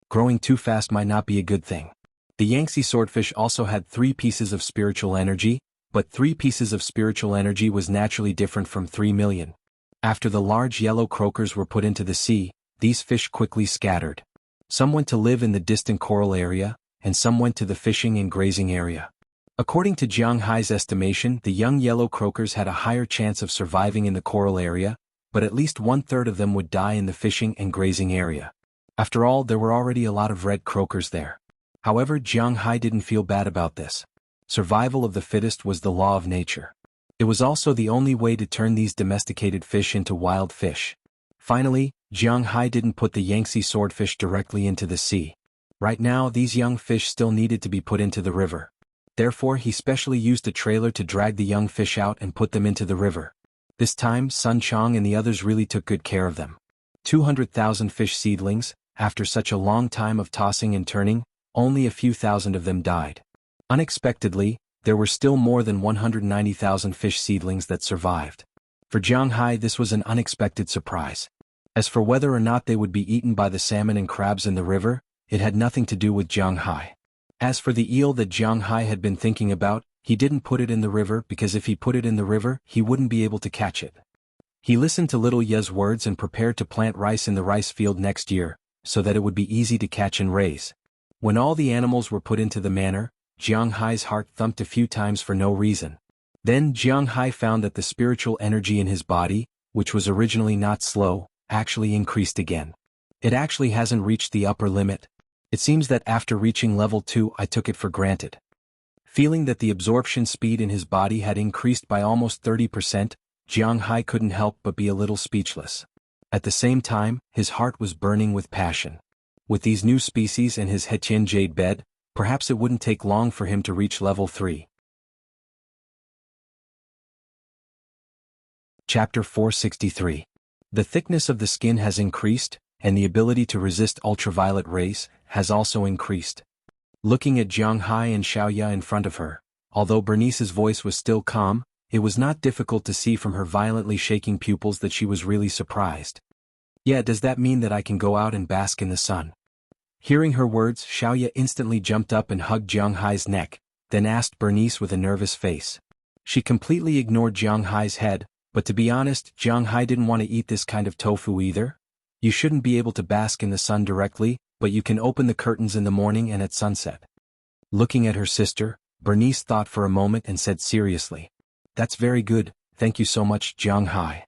Growing too fast might not be a good thing. The Yangtze swordfish also had 3 pieces of spiritual energy, but 3 pieces of spiritual energy was naturally different from 3 million. After the large yellow croakers were put into the sea, these fish quickly scattered. Some went to live in the distant coral area, and some went to the fishing and grazing area. According to Jiang Hai's estimation, the young yellow croakers had a higher chance of surviving in the coral area, but at least 1/3 of them would die in the fishing and grazing area. After all, there were already a lot of red croakers there. However, Jiang Hai didn't feel bad about this. Survival of the fittest was the law of nature. It was also the only way to turn these domesticated fish into wild fish. Finally, Jiang Hai didn't put the Yangtze swordfish directly into the sea. Right now, these young fish still needed to be put into the river. Therefore, he specially used a trailer to drag the young fish out and put them into the river. This time, Sun Chong and the others really took good care of them. 200,000 fish seedlings, after such a long time of tossing and turning, only a few thousand of them died. Unexpectedly, there were still more than 190,000 fish seedlings that survived. For Jiang Hai, this was an unexpected surprise. As for whether or not they would be eaten by the salmon and crabs in the river, it had nothing to do with Jiang Hai. As for the eel that Jiang Hai had been thinking about, he didn't put it in the river because if he put it in the river, he wouldn't be able to catch it. He listened to Little Ye's words and prepared to plant rice in the rice field next year, so that it would be easy to catch and raise. When all the animals were put into the manor, Jiang Hai's heart thumped a few times for no reason. Then Jiang Hai found that the spiritual energy in his body, which was originally not slow, actually increased again. It actually hasn't reached the upper limit. It seems that after reaching level 2 I took it for granted. Feeling that the absorption speed in his body had increased by almost 30%, Jiang Hai couldn't help but be a little speechless. At the same time, his heart was burning with passion. With these new species and his Hetien jade bed, perhaps it wouldn't take long for him to reach level 3. Chapter 463. The thickness of the skin has increased, and the ability to resist ultraviolet rays has also increased. Looking at Jiang Hai and Xiaoya in front of her, although Bernice's voice was still calm, it was not difficult to see from her violently shaking pupils that she was really surprised. Yeah, does that mean that I can go out and bask in the sun? Hearing her words, Xiaoya instantly jumped up and hugged Jiang Hai's neck, then asked Bernice with a nervous face. She completely ignored Jiang Hai's head, but to be honest, Jiang Hai didn't want to eat this kind of tofu either. You shouldn't be able to bask in the sun directly, but you can open the curtains in the morning and at sunset. Looking at her sister, Bernice thought for a moment and said seriously, "That's very good, thank you so much, Jiang Hai."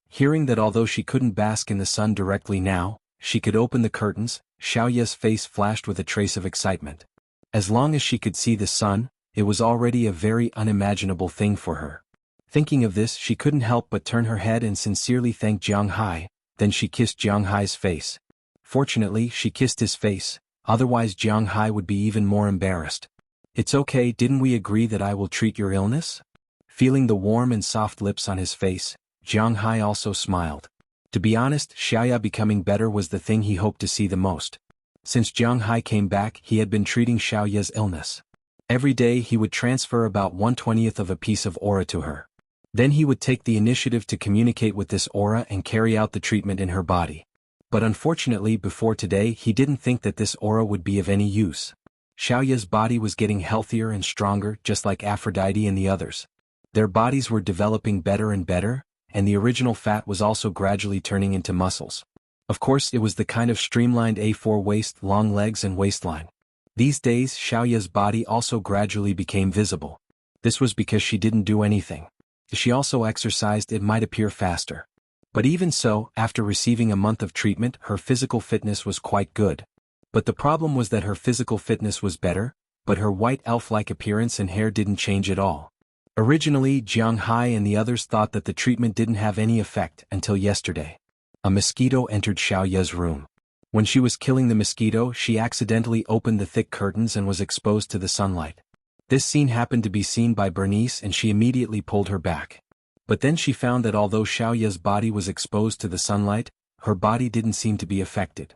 Hearing that although she couldn't bask in the sun directly now, she could open the curtains, Xiaoya's face flashed with a trace of excitement. As long as she could see the sun, it was already a very unimaginable thing for her. Thinking of this, she couldn't help but turn her head and sincerely thank Jiang Hai, then she kissed Jiang Hai's face. Fortunately, she kissed his face, otherwise Jiang Hai would be even more embarrassed. "It's okay, didn't we agree that I will treat your illness?" Feeling the warm and soft lips on his face, Jiang Hai also smiled. To be honest, Xiaoya becoming better was the thing he hoped to see the most. Since Jiang Hai came back, he had been treating Xiaoya's illness. Every day he would transfer about 1/20th of a piece of aura to her. Then he would take the initiative to communicate with this aura and carry out the treatment in her body. But unfortunately before today he didn't think that this aura would be of any use. Xiaoya's body was getting healthier and stronger just like Aphrodite and the others. Their bodies were developing better and better, and the original fat was also gradually turning into muscles. Of course it was the kind of streamlined A4 waist, long legs and waistline. These days Xiaoya's body also gradually became visible. This was because she didn't do anything. If she also exercised it might appear faster. But even so, after receiving a month of treatment her physical fitness was quite good. But the problem was that her physical fitness was better, but her white elf-like appearance and hair didn't change at all. Originally Jiang Hai and the others thought that the treatment didn't have any effect until yesterday. A mosquito entered Xiaoya's room. When she was killing the mosquito she accidentally opened the thick curtains and was exposed to the sunlight. This scene happened to be seen by Bernice and she immediately pulled her back. But then she found that although Xiaoya's body was exposed to the sunlight, her body didn't seem to be affected.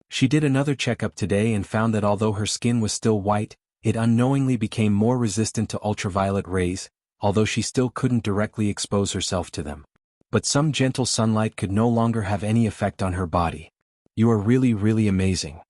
She did another checkup today and found that although her skin was still white, it unknowingly became more resistant to ultraviolet rays, although she still couldn't directly expose herself to them. But some gentle sunlight could no longer have any effect on her body. You are really amazing.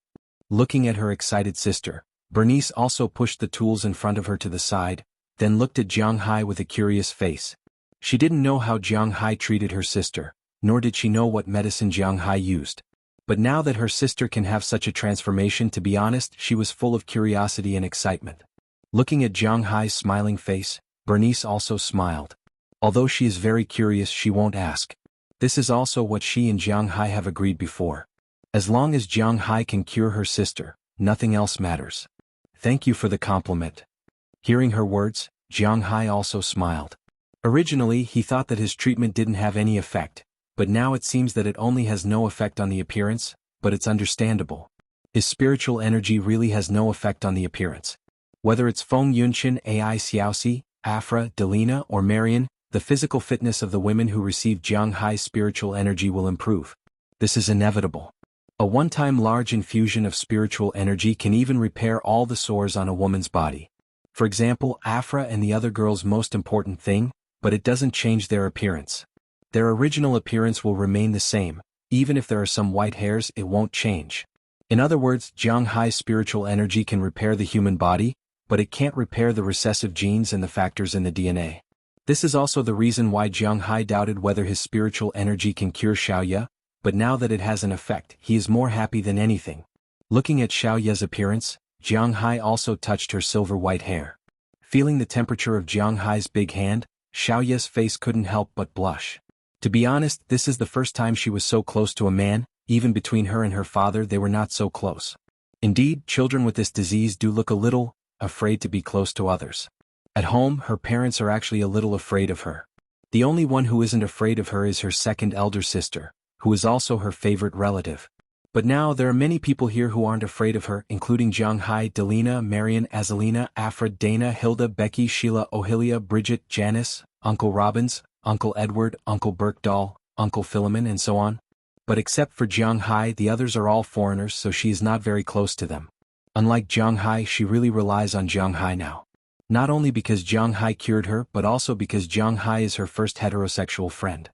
Looking at her excited sister, Bernice also pushed the tools in front of her to the side, then looked at Jiang Hai with a curious face. She didn't know how Jiang Hai treated her sister, nor did she know what medicine Jiang Hai used. But now that her sister can have such a transformation, to be honest, she was full of curiosity and excitement. Looking at Jiang Hai's smiling face, Bernice also smiled. Although she is very curious, she won't ask. This is also what she and Jiang Hai have agreed before. As long as Jiang Hai can cure her sister, nothing else matters. Thank you for the compliment. Hearing her words, Jiang Hai also smiled. Originally he thought that his treatment didn't have any effect, but now it seems that it only has no effect on the appearance, but it's understandable. His spiritual energy really has no effect on the appearance. Whether it's Feng Yunqian, Ai Xiaoxi, Afra, Delina or Marian, the physical fitness of the women who receive Jiang Hai's spiritual energy will improve. This is inevitable. A one-time large infusion of spiritual energy can even repair all the sores on a woman's body. For example, Afra and the other girls' most important thing, but it doesn't change their appearance. Their original appearance will remain the same, even if there are some white hairs it won't change. In other words, Jiang Hai's spiritual energy can repair the human body, but it can't repair the recessive genes and the factors in the DNA. This is also the reason why Jiang Hai doubted whether his spiritual energy can cure Xiaoya, but now that it has an effect, he is more happy than anything. Looking at Xiaoya's appearance, Jiang Hai also touched her silver white hair. Feeling the temperature of Jiang Hai's big hand, Xiaoya's face couldn't help but blush. To be honest, this is the first time she was so close to a man. Even between her and her father they were not so close. Indeed, children with this disease do look a little afraid to be close to others. At home, her parents are actually a little afraid of her. The only one who isn't afraid of her is her second elder sister, who is also her favorite relative. But now there are many people here who aren't afraid of her, including Jiang Hai, Delina, Marian, Azalina, Afra, Dana, Hilda, Becky, Sheila, Ohilia, Bridget, Janice, Uncle Robbins, Uncle Edward, Uncle Birkdahl, Uncle Philemon and so on. But except for Jiang Hai, the others are all foreigners, so she is not very close to them. Unlike Jiang Hai, she really relies on Jiang Hai now. Not only because Jiang Hai cured her, but also because Jiang Hai is her first heterosexual friend.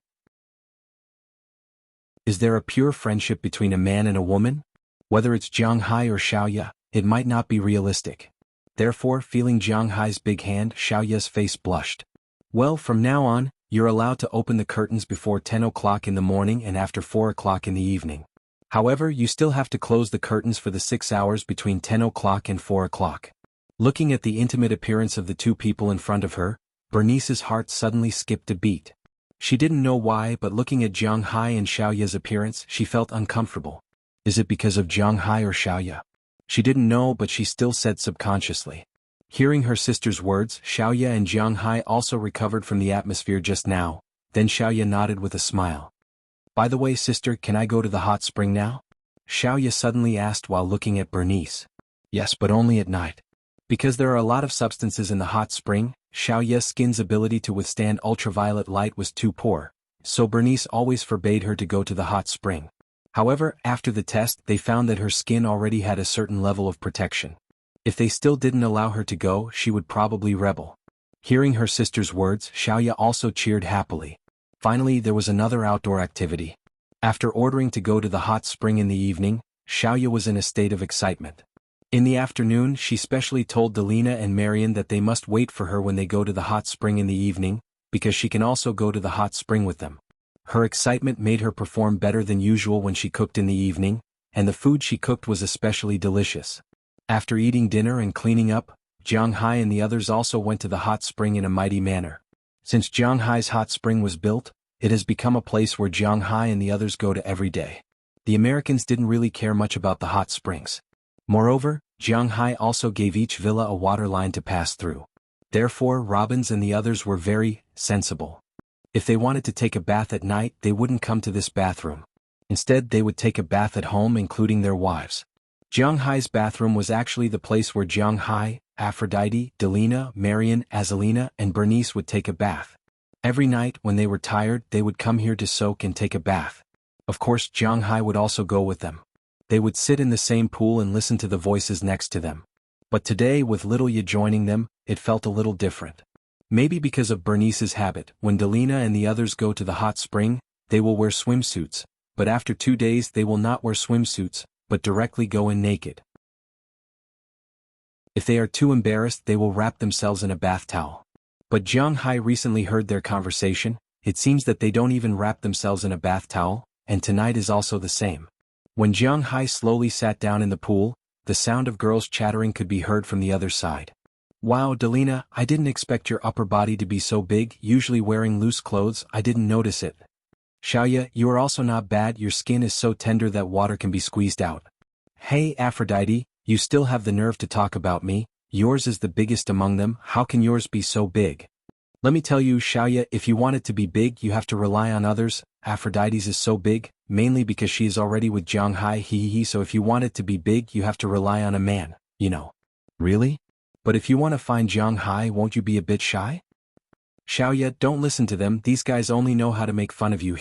Is there a pure friendship between a man and a woman? Whether it's Jiang Hai or Xiaoya, it might not be realistic. Therefore, feeling Jiang Hai's big hand, Xiaoya's face blushed. Well, from now on, you're allowed to open the curtains before 10 o'clock in the morning and after 4 o'clock in the evening. However, you still have to close the curtains for the 6 hours between 10 o'clock and 4 o'clock. Looking at the intimate appearance of the two people in front of her, Bernice's heart suddenly skipped a beat. She didn't know why, but looking at Jiang Hai and Xiaoya's appearance, she felt uncomfortable. Is it because of Jiang Hai or Xiaoya? She didn't know, but she still said subconsciously. Hearing her sister's words, Xiaoya and Jiang Hai also recovered from the atmosphere just now, then Xiaoya nodded with a smile. By the way, sister, can I go to the hot spring now? Xiaoya suddenly asked while looking at Bernice. Yes, but only at night. Because there are a lot of substances in the hot spring, Xiaoya's skin's ability to withstand ultraviolet light was too poor, so Bernice always forbade her to go to the hot spring. However, after the test they found that her skin already had a certain level of protection. If they still didn't allow her to go, she would probably rebel. Hearing her sister's words, Xiaoya also cheered happily. Finally, there was another outdoor activity. After ordering to go to the hot spring in the evening, Xiaoya was in a state of excitement. In the afternoon she specially told Delina and Marian that they must wait for her when they go to the hot spring in the evening, because she can also go to the hot spring with them. Her excitement made her perform better than usual when she cooked in the evening, and the food she cooked was especially delicious. After eating dinner and cleaning up, Jiang Hai and the others also went to the hot spring in a mighty manner. Since Jiang Hai's hot spring was built, it has become a place where Jiang Hai and the others go to every day. The Americans didn't really care much about the hot springs. Moreover, Jiang Hai also gave each villa a water line to pass through. Therefore Robbins and the others were very sensible. If they wanted to take a bath at night, they wouldn't come to this bathroom. Instead, they would take a bath at home, including their wives. Jiang Hai's bathroom was actually the place where Jiang Hai, Aphrodite, Delina, Marian, Azalina, and Bernice would take a bath. Every night, when they were tired, they would come here to soak and take a bath. Of course, Jiang Hai would also go with them. They would sit in the same pool and listen to the voices next to them. But today, with little Ye joining them, it felt a little different. Maybe because of Bernice's habit, when Delina and the others go to the hot spring, they will wear swimsuits, but after 2 days they will not wear swimsuits, but directly go in naked. If they are too embarrassed, they will wrap themselves in a bath towel. But Jiang Hai recently heard their conversation. It seems that they don't even wrap themselves in a bath towel, and tonight is also the same. When Jiang Hai slowly sat down in the pool, the sound of girls chattering could be heard from the other side. Wow, Delina, I didn't expect your upper body to be so big. Usually wearing loose clothes, I didn't notice it. Xiaoya, you are also not bad. Your skin is so tender that water can be squeezed out. Hey Aphrodite, you still have the nerve to talk about me. Yours is the biggest among them. How can yours be so big? Let me tell you, Xiaoya, if you want it to be big, you have to rely on others. Aphrodite's is so big, mainly because she is already with Jiang Hai, so if you want it to be big, you have to rely on a man, you know. Really? But if you want to find Jiang Hai, won't you be a bit shy? Xiaoya, don't listen to them. These guys only know how to make fun of you,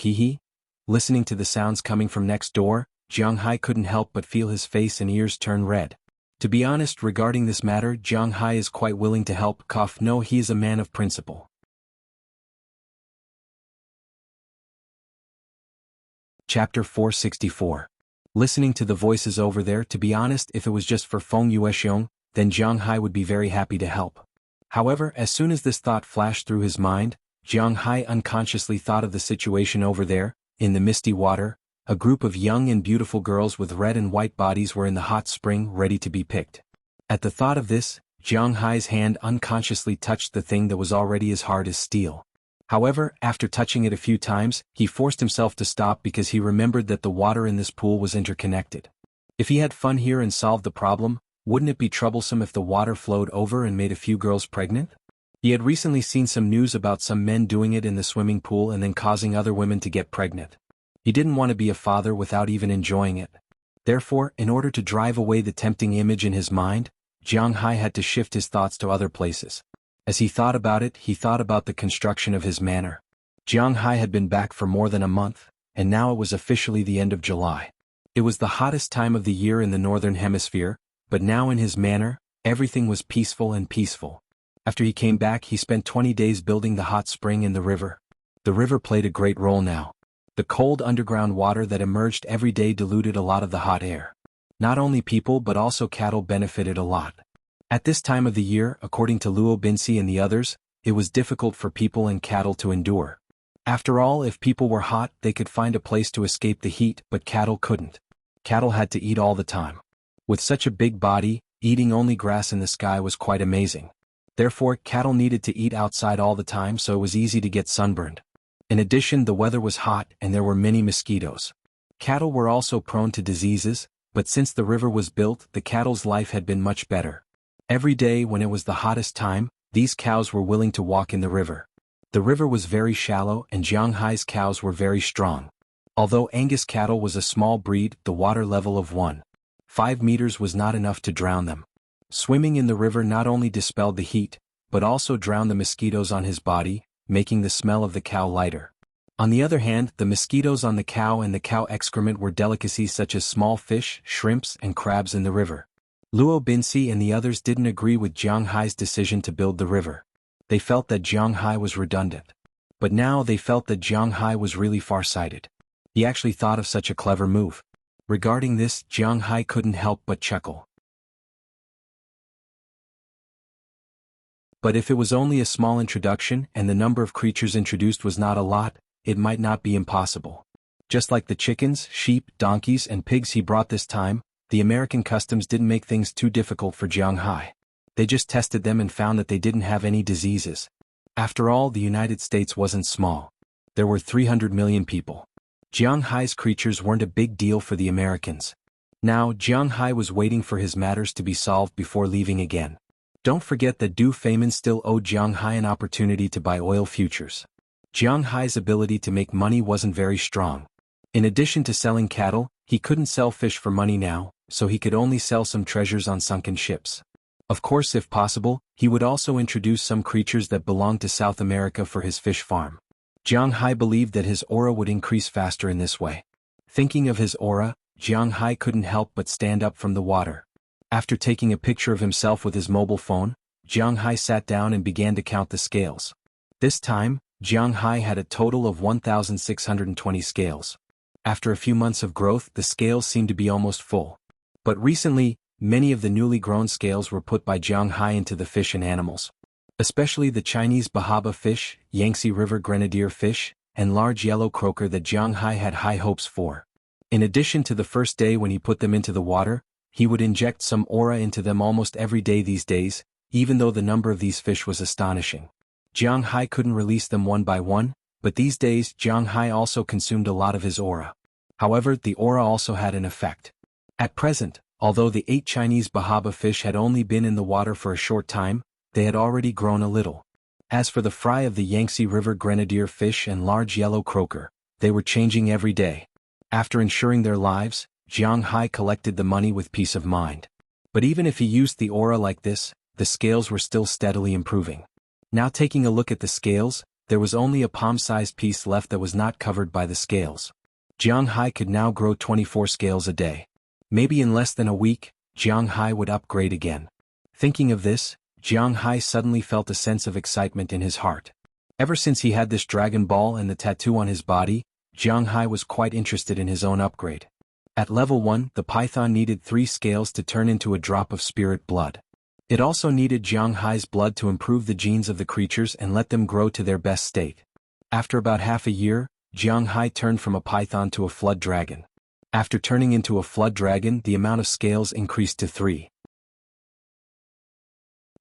Listening to the sounds coming from next door, Jiang Hai couldn't help but feel his face and ears turn red. To be honest, regarding this matter, Jiang Hai is quite willing to help. No, he is a man of principle. Chapter 464. Listening to the voices over there, to be honest, if it was just for Feng Yuexiong, then Jiang Hai would be very happy to help. However, as soon as this thought flashed through his mind, Jiang Hai unconsciously thought of the situation over there, in the misty water. A group of young and beautiful girls with red and white bodies were in the hot spring ready to be picked. At the thought of this, Jiang Hai's hand unconsciously touched the thing that was already as hard as steel. However, after touching it a few times, he forced himself to stop because he remembered that the water in this pool was interconnected. If he had fun here and solved the problem, wouldn't it be troublesome if the water flowed over and made a few girls pregnant? He had recently seen some news about some men doing it in the swimming pool and then causing other women to get pregnant. He didn't want to be a father without even enjoying it. Therefore, in order to drive away the tempting image in his mind, Jiang Hai had to shift his thoughts to other places. As he thought about it, he thought about the construction of his manor. Jiang Hai had been back for more than a month, and now it was officially the end of July. It was the hottest time of the year in the northern hemisphere, but now in his manor, everything was peaceful and peaceful. After he came back, he spent 20 days building the hot spring in the river. The river played a great role now. The cold underground water that emerged every day diluted a lot of the hot air. Not only people but also cattle benefited a lot. At this time of the year, according to Luo Binci and the others, it was difficult for people and cattle to endure. After all, if people were hot, they could find a place to escape the heat, but cattle couldn't. Cattle had to eat all the time. With such a big body, eating only grass in the sky was quite amazing. Therefore, cattle needed to eat outside all the time, so it was easy to get sunburned. In addition, the weather was hot and there were many mosquitoes. Cattle were also prone to diseases, but since the river was built, the cattle's life had been much better. Every day when it was the hottest time, these cows were willing to walk in the river. The river was very shallow and Jiang Hai's cows were very strong. Although Angus cattle was a small breed, the water level of 1.5 meters was not enough to drown them. Swimming in the river not only dispelled the heat, but also drowned the mosquitoes on his body, making the smell of the cow lighter. On the other hand, the mosquitoes on the cow and the cow excrement were delicacies such as small fish, shrimps, and crabs in the river. Luo Binci and the others didn't agree with Jiang Hai's decision to build the river. They felt that Jiang Hai was redundant. But now they felt that Jiang Hai was really far-sighted. He actually thought of such a clever move. Regarding this, Jiang Hai couldn't help but chuckle. But if it was only a small introduction and the number of creatures introduced was not a lot, it might not be impossible. Just like the chickens, sheep, donkeys and pigs he brought this time, the American customs didn't make things too difficult for Jiang Hai. They just tested them and found that they didn't have any diseases. After all, the United States wasn't small. There were 300 million people. Jiang Hai's creatures weren't a big deal for the Americans. Now, Jiang Hai was waiting for his matters to be solved before leaving again. Don't forget that Du Feimin still owed Jiang Hai an opportunity to buy oil futures. Jiang Hai's ability to make money wasn't very strong. In addition to selling cattle, he couldn't sell fish for money now, so he could only sell some treasures on sunken ships. Of course, if possible, he would also introduce some creatures that belonged to South America for his fish farm. Jiang Hai believed that his aura would increase faster in this way. Thinking of his aura, Jiang Hai couldn't help but stand up from the water. After taking a picture of himself with his mobile phone, Jiang Hai sat down and began to count the scales. This time, Jiang Hai had a total of 1,620 scales. After a few months of growth, the scales seemed to be almost full. But recently, many of the newly grown scales were put by Jiang Hai into the fish and animals. Especially the Chinese bahaba fish, Yangtze River grenadier fish, and large yellow croaker that Jiang Hai had high hopes for. In addition to the first day when he put them into the water, he would inject some aura into them almost every day these days, even though the number of these fish was astonishing. Jiang Hai couldn't release them one by one, but these days Jiang Hai also consumed a lot of his aura. However, the aura also had an effect. At present, although the 8 Chinese bahaba fish had only been in the water for a short time, they had already grown a little. As for the fry of the Yangtze River grenadier fish and large yellow croaker, they were changing every day. After ensuring their lives, Jiang Hai collected the money with peace of mind. But even if he used the aura like this, the scales were still steadily improving. Now taking a look at the scales, there was only a palm-sized piece left that was not covered by the scales. Jiang Hai could now grow 24 scales a day. Maybe in less than a week, Jiang Hai would upgrade again. Thinking of this, Jiang Hai suddenly felt a sense of excitement in his heart. Ever since he had this Dragon Ball and the tattoo on his body, Jiang Hai was quite interested in his own upgrade. At level 1, the python needed 3 scales to turn into a drop of spirit blood. It also needed Jiang Hai's blood to improve the genes of the creatures and let them grow to their best state. After about half a year, Jiang Hai turned from a python to a flood dragon. After turning into a flood dragon, the amount of scales increased to 3.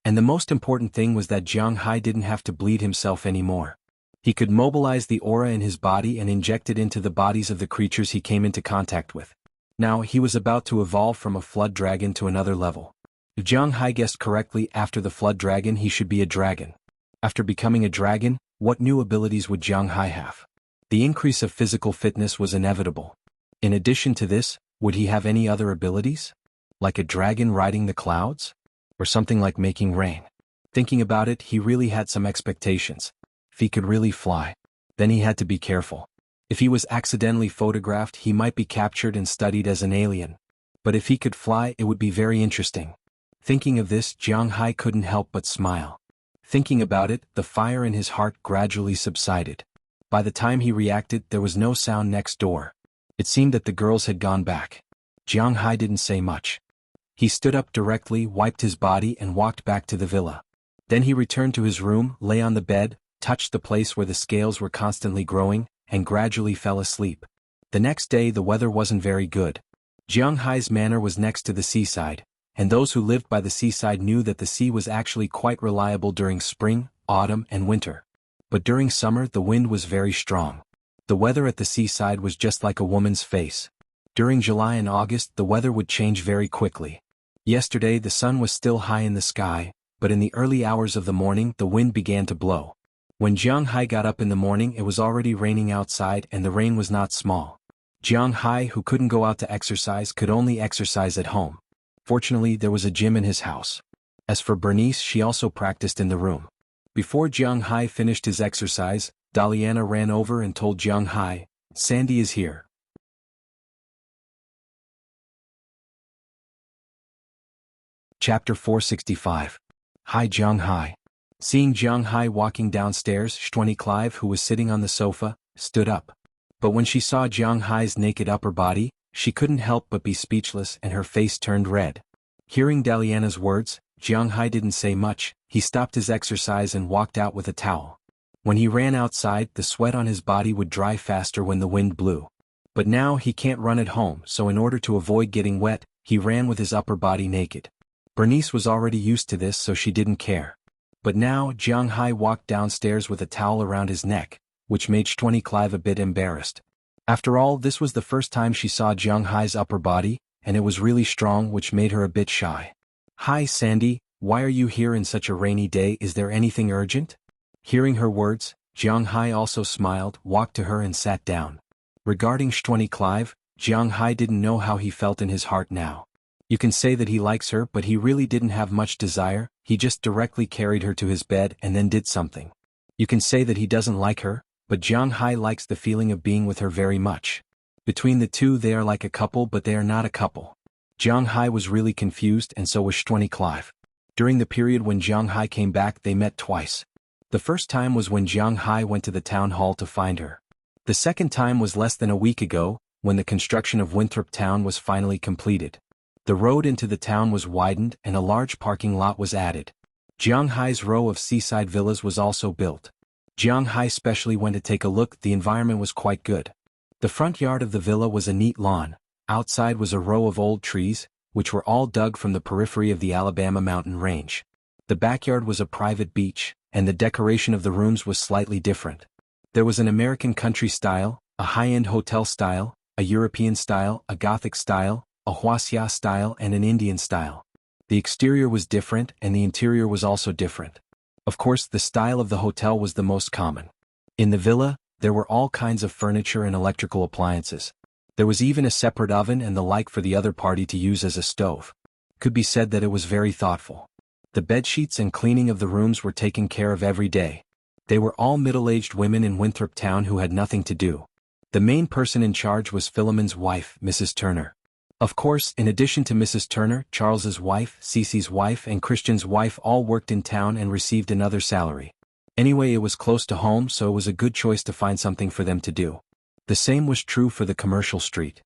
And the most important thing was that Jiang Hai didn't have to bleed himself anymore. He could mobilize the aura in his body and inject it into the bodies of the creatures he came into contact with. Now, he was about to evolve from a flood dragon to another level. If Jiang Hai guessed correctly, after the flood dragon he should be a dragon. After becoming a dragon, what new abilities would Jiang Hai have? The increase of physical fitness was inevitable. In addition to this, would he have any other abilities? Like a dragon riding the clouds? Or something like making rain? Thinking about it, he really had some expectations. If he could really fly, then he had to be careful. If he was accidentally photographed, he might be captured and studied as an alien. But if he could fly, it would be very interesting. Thinking of this, Jiang Hai couldn't help but smile. Thinking about it, the fire in his heart gradually subsided. By the time he reacted, there was no sound next door. It seemed that the girls had gone back. Jiang Hai didn't say much. He stood up directly, wiped his body and walked back to the villa. Then he returned to his room, lay on the bed, touched the place where the scales were constantly growing, and gradually fell asleep. The next day the weather wasn't very good. Jiang Hai's manor was next to the seaside, and those who lived by the seaside knew that the sea was actually quite reliable during spring, autumn, and winter. But during summer the wind was very strong. The weather at the seaside was just like a woman's face. During July and August the weather would change very quickly. Yesterday the sun was still high in the sky, but in the early hours of the morning the wind began to blow. When Jiang Hai got up in the morning it was already raining outside and the rain was not small. Jiang Hai, who couldn't go out to exercise, could only exercise at home. Fortunately there was a gym in his house. As for Bernice, she also practiced in the room. Before Jiang Hai finished his exercise, Daliana ran over and told Jiang Hai, "Sandy is here." Chapter 465. Hi Jiang Hai. Seeing Jiang Hai walking downstairs, Clive, who was sitting on the sofa, stood up. But when she saw Jiang Hai's naked upper body, she couldn't help but be speechless and her face turned red. Hearing Daliana's words, Jiang Hai didn't say much. He stopped his exercise and walked out with a towel. When he ran outside, the sweat on his body would dry faster when the wind blew. But now he can't run at home, so in order to avoid getting wet, he ran with his upper body naked. Bernice was already used to this, so she didn't care. But now Jiang Hai walked downstairs with a towel around his neck, which made Stwenny Clive a bit embarrassed. After all, this was the first time she saw Jiang Hai's upper body, and it was really strong, which made her a bit shy. "Hi Sandy, why are you here in such a rainy day? Is there anything urgent?" Hearing her words, Jiang Hai also smiled, walked to her and sat down. Regarding Stwenny Clive, Jiang Hai didn't know how he felt in his heart now. You can say that he likes her, but he really didn't have much desire. He just directly carried her to his bed and then did something. You can say that he doesn't like her, but Jiang Hai likes the feeling of being with her very much. Between the two they are like a couple, but they are not a couple. Jiang Hai was really confused, and so was Stwenny Clive. During the period when Jiang Hai came back, they met twice. The first time was when Jiang Hai went to the town hall to find her. The second time was less than a week ago, when the construction of Winthrop Town was finally completed. The road into the town was widened and a large parking lot was added. Jiang Hai's row of seaside villas was also built. Jiang Hai specially went to take a look. The environment was quite good. The front yard of the villa was a neat lawn. Outside was a row of old trees, which were all dug from the periphery of the Alabama mountain range. The backyard was a private beach, and the decoration of the rooms was slightly different. There was an American country style, a high-end hotel style, a European style, a Gothic style, a Wuxia style, and an Indian style. The exterior was different and the interior was also different. Of course, the style of the hotel was the most common. In the villa, there were all kinds of furniture and electrical appliances. There was even a separate oven and the like for the other party to use as a stove. Could be said that it was very thoughtful. The bedsheets and cleaning of the rooms were taken care of every day. They were all middle-aged women in Winthrop Town who had nothing to do. The main person in charge was Philemon's wife, Mrs. Turner. Of course, in addition to Mrs. Turner, Charles's wife, Cece's wife, and Christian's wife all worked in town and received another salary. Anyway, it was close to home, so it was a good choice to find something for them to do. The same was true for the commercial street.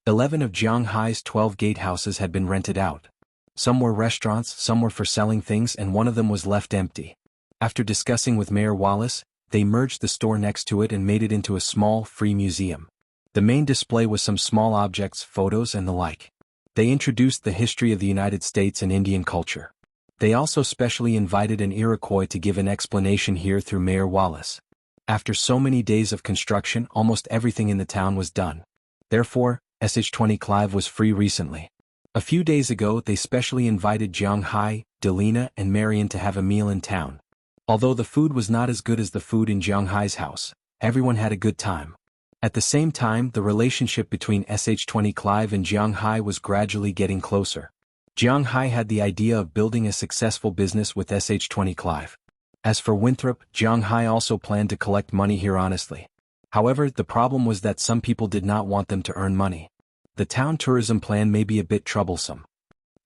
11 of Jiang Hai's 12 gatehouses had been rented out. Some were restaurants, some were for selling things, and one of them was left empty. After discussing with Mayor Wallace, they merged the store next to it and made it into a small, free museum. The main display was some small objects, photos, and the like. They introduced the history of the United States and Indian culture. They also specially invited an Iroquois to give an explanation here through Mayor Wallace. After so many days of construction, almost everything in the town was done. Therefore, Stwenny Clive was free recently. A few days ago, they specially invited Jiang Hai, Delina, and Marion to have a meal in town. Although the food was not as good as the food in Jiang Hai's house, everyone had a good time. At the same time, the relationship between Stwenny Clive and Jiang Hai was gradually getting closer. Jiang Hai had the idea of building a successful business with Stwenny Clive. As for Winthrop, Jiang Hai also planned to collect money here honestly. However, the problem was that some people did not want them to earn money. The town tourism plan may be a bit troublesome.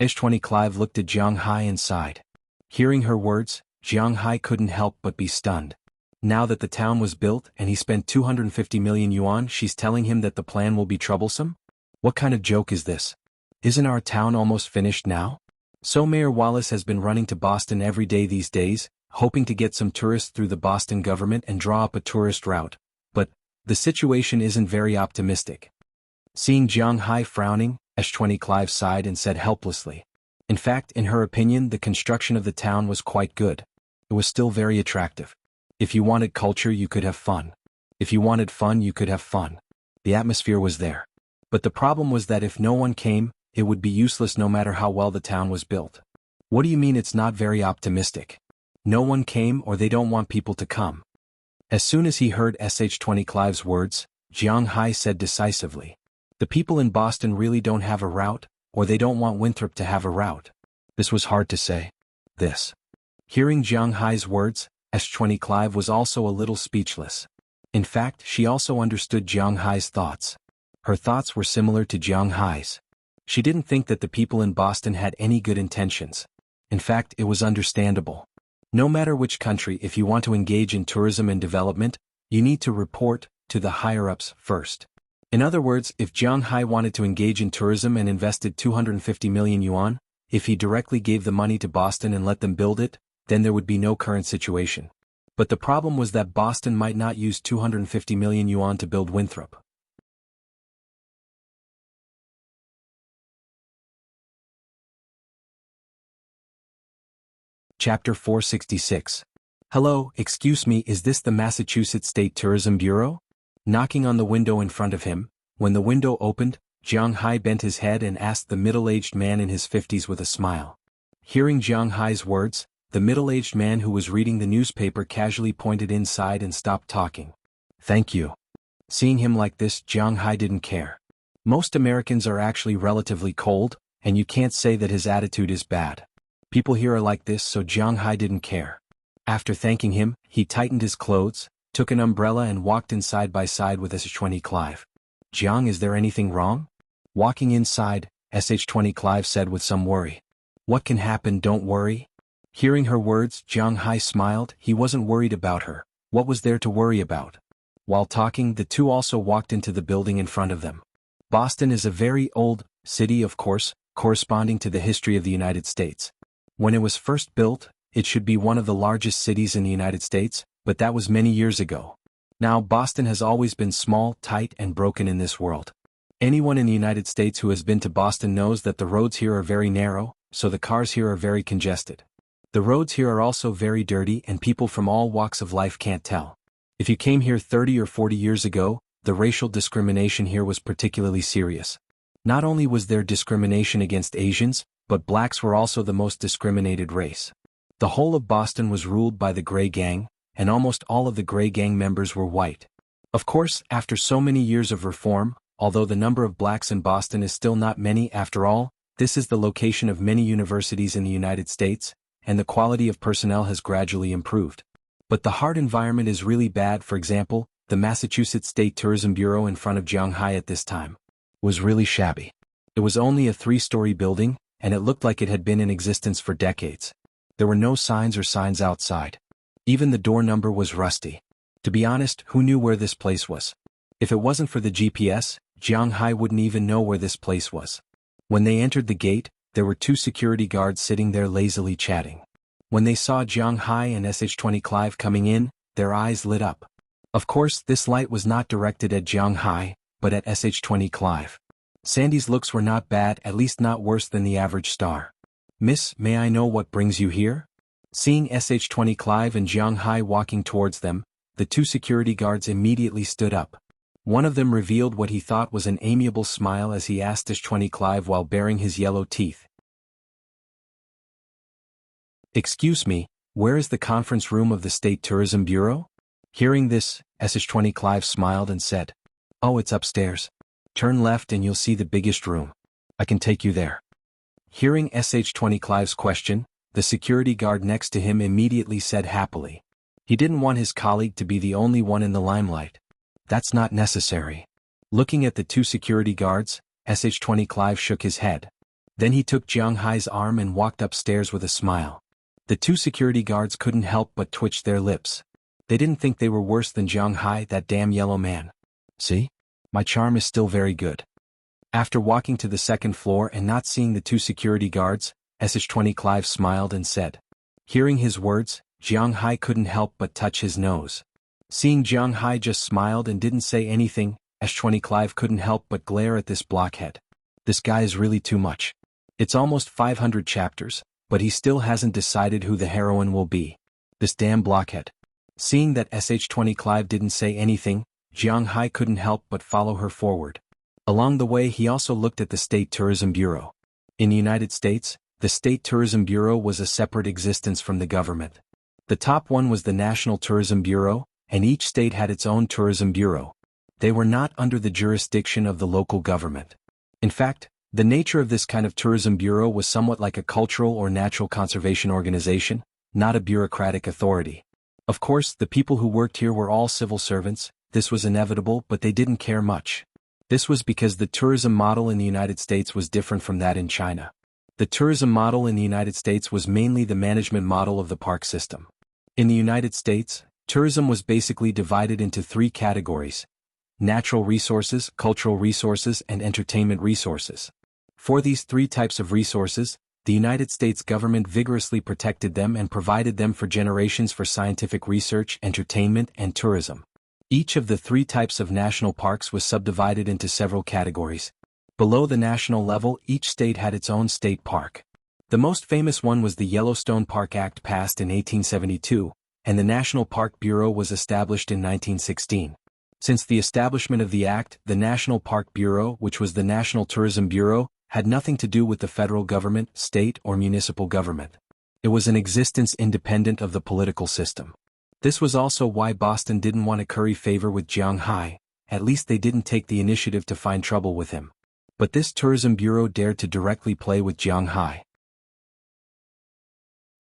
Stwenny Clive looked at Jiang Hai and sighed. Hearing her words, Jiang Hai couldn't help but be stunned. Now that the town was built and he spent 250 million yuan, she's telling him that the plan will be troublesome? What kind of joke is this? Isn't our town almost finished now? So Mayor Wallace has been running to Boston every day these days, hoping to get some tourists through the Boston government and draw up a tourist route. But the situation isn't very optimistic. Seeing Jiang Hai frowning, Stwenny Clive sighed and said helplessly. In fact, in her opinion, the construction of the town was quite good. It was still very attractive. If you wanted culture, you could have fun. If you wanted fun, you could have fun. The atmosphere was there. But the problem was that if no one came, it would be useless no matter how well the town was built. What do you mean it's not very optimistic? No one came, or they don't want people to come? As soon as he heard Stwenny Clive's words, Jiang Hai said decisively. The people in Boston really don't have a route, or they don't want Winthrop to have a route. This was hard to say. Hearing Jiang Hai's words, Stwenny Clive was also a little speechless. In fact, she also understood Jiang Hai's thoughts. Her thoughts were similar to Jiang Hai's. She didn't think that the people in Boston had any good intentions. In fact, it was understandable. No matter which country, if you want to engage in tourism and development, You need to report to the higher-ups first. In other words, if Jiang Hai wanted to engage in tourism and invested 250 million yuan, if he directly gave the money to Boston and let them build it, then there would be no current situation. But the problem was that Boston might not use 250 million yuan to build Winthrop. Chapter 466. Hello, excuse me, is this the Massachusetts State Tourism Bureau? Knocking on the window in front of him, when the window opened, Jiang Hai bent his head and asked the middle-aged man in his 50s with a smile. Hearing Jiang Hai's words, the middle-aged man who was reading the newspaper casually pointed inside and stopped talking. Thank you. Seeing him like this, Jiang Hai didn't care. Most Americans are actually relatively cold, and you can't say that his attitude is bad. People here are like this, so Jiang Hai didn't care. After thanking him, he tightened his clothes, took an umbrella and walked in side by side with SH-20 Clive. Jiang, is there anything wrong? Walking inside, SH-20 Clive said with some worry. What can happen, don't worry? Hearing her words, Jiang Hai smiled. He wasn't worried about her. What was there to worry about? While talking, the two also walked into the building in front of them. Boston is a very old city, of course, corresponding to the history of the United States. When it was first built, it should be one of the largest cities in the United States, but that was many years ago. Now Boston has always been small, tight and broken in this world. Anyone in the United States who has been to Boston knows that the roads here are very narrow, so the cars here are very congested. The roads here are also very dirty and people from all walks of life can't tell. If you came here 30 or 40 years ago, the racial discrimination here was particularly serious. Not only was there discrimination against Asians, but blacks were also the most discriminated race. The whole of Boston was ruled by the Gray Gang, and almost all of the Gray Gang members were white. Of course, after so many years of reform, although the number of blacks in Boston is still not many after all, this is the location of many universities in the United States, and the quality of personnel has gradually improved. But the hard environment is really bad. For example, the Massachusetts State Tourism Bureau in front of Jiang Hai at this time was really shabby. It was only a 3-story building, and it looked like it had been in existence for decades. There were no signs or signs outside. Even the door number was rusty. To be honest, who knew where this place was? If it wasn't for the GPS, Jiang Hai wouldn't even know where this place was. When they entered the gate, there were 2 security guards sitting there lazily chatting. When they saw Jiang Hai and SH-20 Clive coming in, their eyes lit up. Of course, this light was not directed at Jiang Hai, but at SH-20 Clive. Sandy's looks were not bad, at least not worse than the average star. Miss, may I know what brings you here? Seeing SH-20 Clive and Jiang Hai walking towards them, the 2 security guards immediately stood up. One of them revealed what he thought was an amiable smile as he asked SH-20 Clive while baring his yellow teeth. Excuse me, where is the conference room of the State Tourism Bureau? Hearing this, SH-20 Clive smiled and said, Oh, it's upstairs. Turn left and you'll see the biggest room. I can take you there. Hearing SH-20 Clive's question, the security guard next to him immediately said happily. He didn't want his colleague to be the only one in the limelight. That's not necessary. Looking at the 2 security guards, SH-20 Clive shook his head. Then he took Jiang Hai's arm and walked upstairs with a smile. The 2 security guards couldn't help but twitch their lips. They didn't think they were worse than Jiang Hai, that damn yellow man. See? My charm is still very good. After walking to the 2nd floor and not seeing the 2 security guards, SH-20 Clive smiled and said. Hearing his words, Jiang Hai couldn't help but touch his nose. Seeing Jiang Hai just smiled and didn't say anything, SH-20 Clive couldn't help but glare at this blockhead. This guy is really too much. It's almost 500 chapters, but he still hasn't decided who the heroine will be. This damn blockhead. Seeing that SH-20 Clive didn't say anything, Jiang Hai couldn't help but follow her forward. Along the way he also looked at the State Tourism Bureau. In the United States, the State Tourism Bureau was a separate existence from the government. The top one was the National Tourism Bureau, and each state had its own tourism bureau. They were not under the jurisdiction of the local government. In fact, the nature of this kind of tourism bureau was somewhat like a cultural or natural conservation organization, not a bureaucratic authority. Of course, the people who worked here were all civil servants. This was inevitable, but they didn't care much. This was because the tourism model in the United States was different from that in China. The tourism model in the United States was mainly the management model of the park system. In the United States, Tourism was basically divided into three categories: natural resources, cultural resources, and entertainment resources. For these three types of resources, the United States government vigorously protected them and provided them for generations for scientific research, entertainment, and tourism. Each of the three types of national parks was subdivided into several categories. Below the national level, each state had its own state park. The most famous one was the Yellowstone Park Act passed in 1872, and the National Park Bureau was established in 1916. Since the establishment of the act, the National Park Bureau, which was the National Tourism Bureau, had nothing to do with the federal government, state, or municipal government. It was an existence independent of the political system. This was also why Boston didn't want to curry favor with Jiang Hai. At least they didn't take the initiative to find trouble with him. But this tourism bureau dared to directly play with Jiang Hai.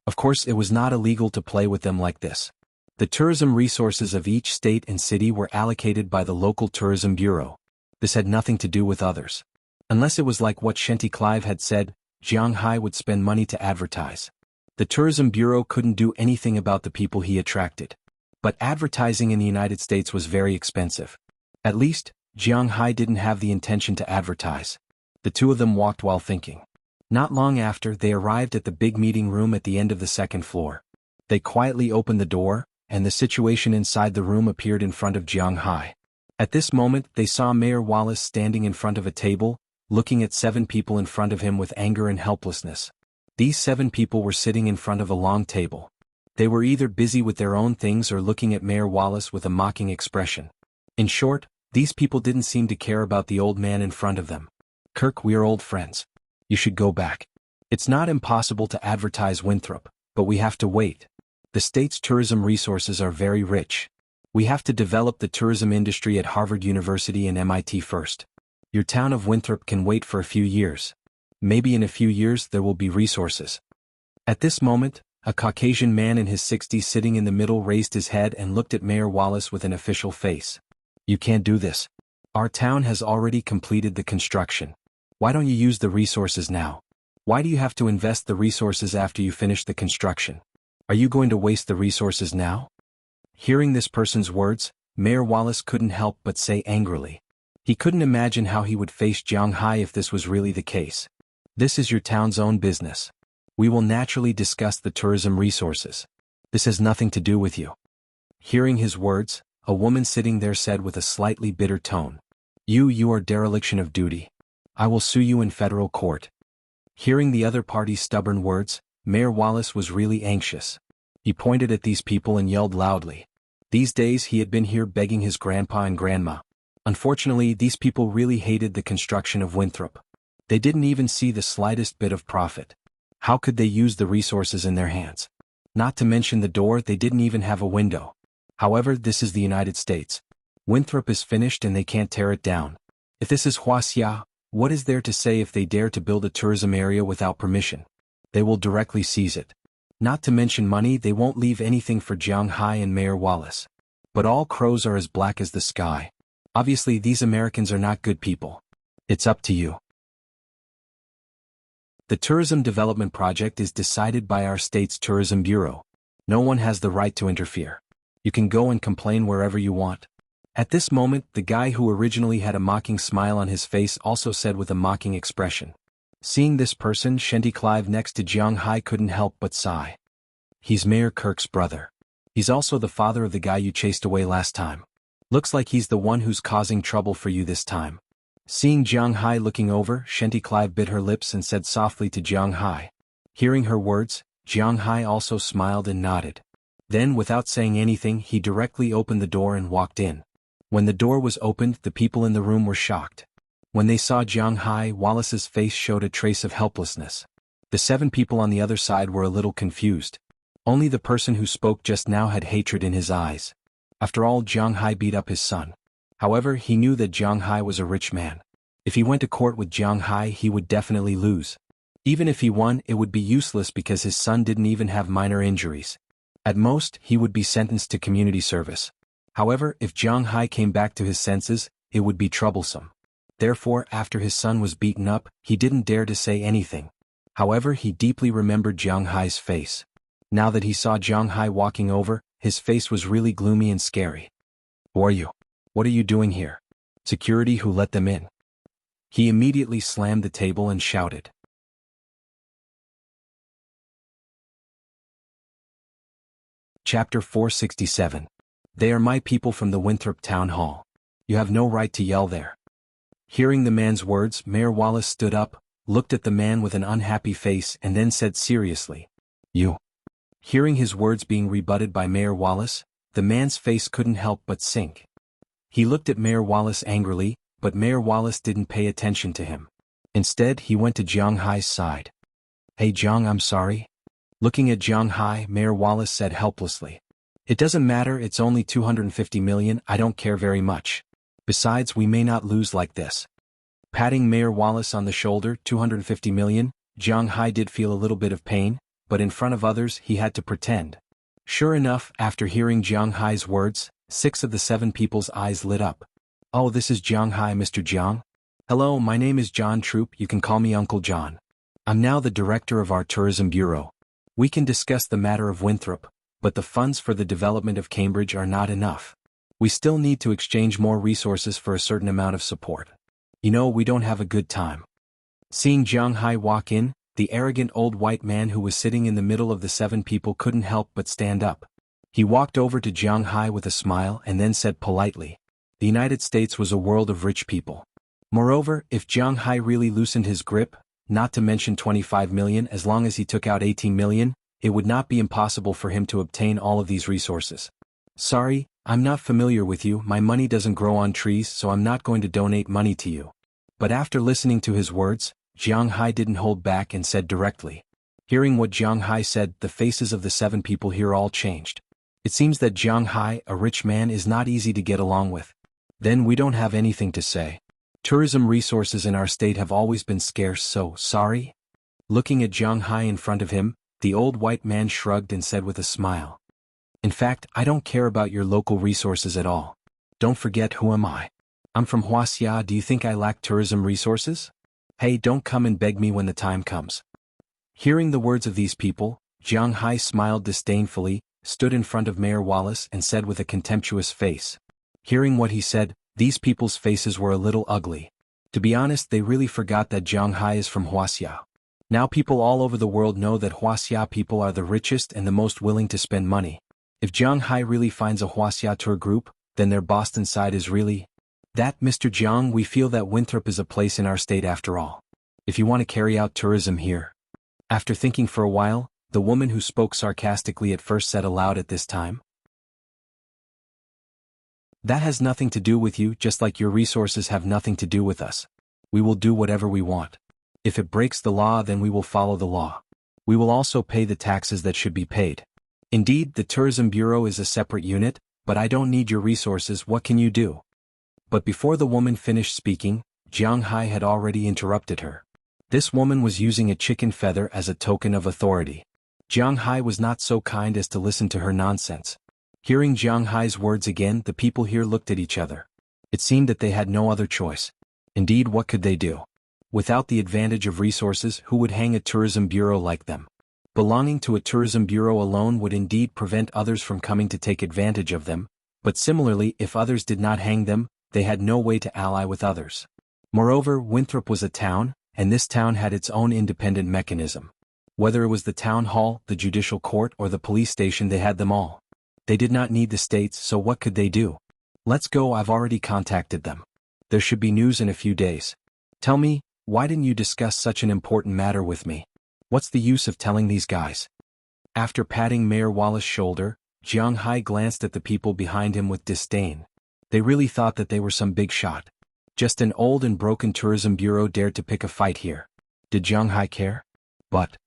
Of course, it was not illegal to play with them like this. The tourism resources of each state and city were allocated by the local tourism bureau. This had nothing to do with others. Unless it was like what Shenty Clive had said, Jiang Hai would spend money to advertise. The tourism bureau couldn't do anything about the people he attracted. But advertising in the United States was very expensive. At least, Jiang Hai didn't have the intention to advertise. The two of them walked while thinking. Not long after, they arrived at the big meeting room at the end of the second floor. They quietly opened the door, and the situation inside the room appeared in front of Jiang Hai. At this moment, they saw Mayor Wallace standing in front of a table, looking at 7 people in front of him with anger and helplessness. These 7 people were sitting in front of a long table. They were either busy with their own things or looking at Mayor Wallace with a mocking expression. In short, these people didn't seem to care about the old man in front of them. "Kirk, we're old friends. You should go back. It's not impossible to advertise Winthrop, but we have to wait. The state's tourism resources are very rich. We have to develop the tourism industry at Harvard University and MIT first. Your town of Winthrop can wait for a few years. Maybe in a few years there will be resources." At this moment, a Caucasian man in his 60s sitting in the middle raised his head and looked at Mayor Wallace with an official face. "You can't do this. Our town has already completed the construction. Why don't you use the resources now? Why do you have to invest the resources after you finish the construction? Are you going to waste the resources now?" Hearing this person's words, Mayor Wallace couldn't help but say angrily. He couldn't imagine how he would face Jiang Hai if this was really the case. "This is your town's own business. We will naturally discuss the tourism resources. This has nothing to do with you." Hearing his words, a woman sitting there said with a slightly bitter tone, You are dereliction of duty. I will sue you in federal court." Hearing the other party's stubborn words, Mayor Wallace was really anxious. He pointed at these people and yelled loudly. These days he had been here begging his grandpa and grandma. Unfortunately, these people really hated the construction of Winthrop. They didn't even see the slightest bit of profit. How could they use the resources in their hands? Not to mention the door, they didn't even have a window. However, this is the United States. Winthrop is finished and they can't tear it down. If this is Wuxia, what is there to say if they dare to build a tourism area without permission? They will directly seize it. Not to mention money, they won't leave anything for Jiang Hai and Mayor Wallace. But all crows are as black as the sky. Obviously, these Americans are not good people. It's up to you. The tourism development project is decided by our state's tourism bureau. No one has the right to interfere. You can go and complain wherever you want. At this moment, the guy who originally had a mocking smile on his face also said with a mocking expression. Seeing this person, Shenty Clive next to Jiang Hai couldn't help but sigh. He's Mayor Kirk's brother. He's also the father of the guy you chased away last time. Looks like he's the one who's causing trouble for you this time. Seeing Jiang Hai looking over, Shenty Clive bit her lips and said softly to Jiang Hai. Hearing her words, Jiang Hai also smiled and nodded. Then, without saying anything, he directly opened the door and walked in. When the door was opened, the people in the room were shocked. When they saw Jiang Hai, Wallace's face showed a trace of helplessness. The 7 people on the other side were a little confused. Only the person who spoke just now had hatred in his eyes. After all, Jiang Hai beat up his son. However, he knew that Jiang Hai was a rich man. If he went to court with Jiang Hai, he would definitely lose. Even if he won, it would be useless because his son didn't even have minor injuries. At most, he would be sentenced to community service. However, if Jiang Hai came back to his senses, it would be troublesome. Therefore, after his son was beaten up, he didn't dare to say anything. However, he deeply remembered Jiang Hai's face. Now that he saw Jiang Hai walking over, his face was really gloomy and scary. Who are you? What are you doing here? Security who let them in? He immediately slammed the table and shouted. Chapter 467. They are my people from the Winthrop Town Hall. You have no right to yell there. Hearing the man's words, Mayor Wallace stood up, looked at the man with an unhappy face and then said seriously, "You." Hearing his words being rebutted by Mayor Wallace, the man's face couldn't help but sink. He looked at Mayor Wallace angrily, but Mayor Wallace didn't pay attention to him. Instead, he went to Jiang Hai's side. "Hey Jiang, I'm sorry." Looking at Jiang Hai, Mayor Wallace said helplessly, "It doesn't matter, it's only 250 million, I don't care very much. Besides, we may not lose like this." Patting Mayor Wallace on the shoulder, 250 million, Jiang Hai did feel a little bit of pain, but in front of others he had to pretend. Sure enough, after hearing Jiang Hai's words, 6 of the 7 people's eyes lit up. "Oh, this is Jiang Hai, Mr. Jiang? Hello, my name is John Troop, you can call me Uncle John. I'm now the director of our tourism bureau. We can discuss the matter of Winthrop, but the funds for the development of Cambridge are not enough. We still need to exchange more resources for a certain amount of support. You know, we don't have a good time." Seeing Jiang Hai walk in, the arrogant old white man who was sitting in the middle of the 7 people couldn't help but stand up. He walked over to Jiang Hai with a smile and then said politely, "The United States was a world of rich people." Moreover, if Jiang Hai really loosened his grip, not to mention 25 million, as long as he took out 18 million, it would not be impossible for him to obtain all of these resources. "Sorry, I'm not familiar with you, my money doesn't grow on trees, so I'm not going to donate money to you." But after listening to his words, Jiang Hai didn't hold back and said directly. Hearing what Jiang Hai said, the faces of the 7 people here all changed. It seems that Jiang Hai, a rich man, is not easy to get along with. Then we don't have anything to say. Tourism resources in our state have always been scarce, so sorry? Looking at Jiang Hai in front of him, the old white man shrugged and said with a smile, "In fact, I don't care about your local resources at all. Don't forget, who am I? I'm from Wuxia. Do you think I lack tourism resources? Hey, don't come and beg me when the time comes." Hearing the words of these people, Jiang Hai smiled disdainfully, stood in front of Mayor Wallace and said with a contemptuous face. Hearing what he said, these people's faces were a little ugly. To be honest, they really forgot that Jiang Hai is from Wuxia. Now people all over the world know that Wuxia people are the richest and the most willing to spend money. If Jiang Hai really finds a Wuxia tour group, then their Boston side is really that. "Mr. Jiang, we feel that Winthrop is a place in our state after all. If you want to carry out tourism here." After thinking for a while, the woman who spoke sarcastically at first said aloud at this time, "That has nothing to do with you, just like your resources have nothing to do with us. We will do whatever we want. If it breaks the law, then we will follow the law. We will also pay the taxes that should be paid. Indeed, the Tourism Bureau is a separate unit, but I don't need your resources, what can you do?" But before the woman finished speaking, Jiang Hai had already interrupted her. This woman was using a chicken feather as a token of authority. Jiang Hai was not so kind as to listen to her nonsense. Hearing Jiang Hai's words again, the people here looked at each other. It seemed that they had no other choice. Indeed, what could they do? Without the advantage of resources, who would hang a tourism bureau like them? Belonging to a tourism bureau alone would indeed prevent others from coming to take advantage of them, but similarly, if others did not hang them, they had no way to ally with others. Moreover, Winthrop was a town, and this town had its own independent mechanism. Whether it was the town hall, the judicial court, or the police station, they had them all. They did not need the states, so what could they do? "Let's go, I've already contacted them. There should be news in a few days. Tell me, why didn't you discuss such an important matter with me? What's the use of telling these guys?" After patting Mayor Wallace's shoulder, Jiang Hai glanced at the people behind him with disdain. They really thought that they were some big shot. Just an old and broken tourism bureau dared to pick a fight here. Did Jiang Hai care? But,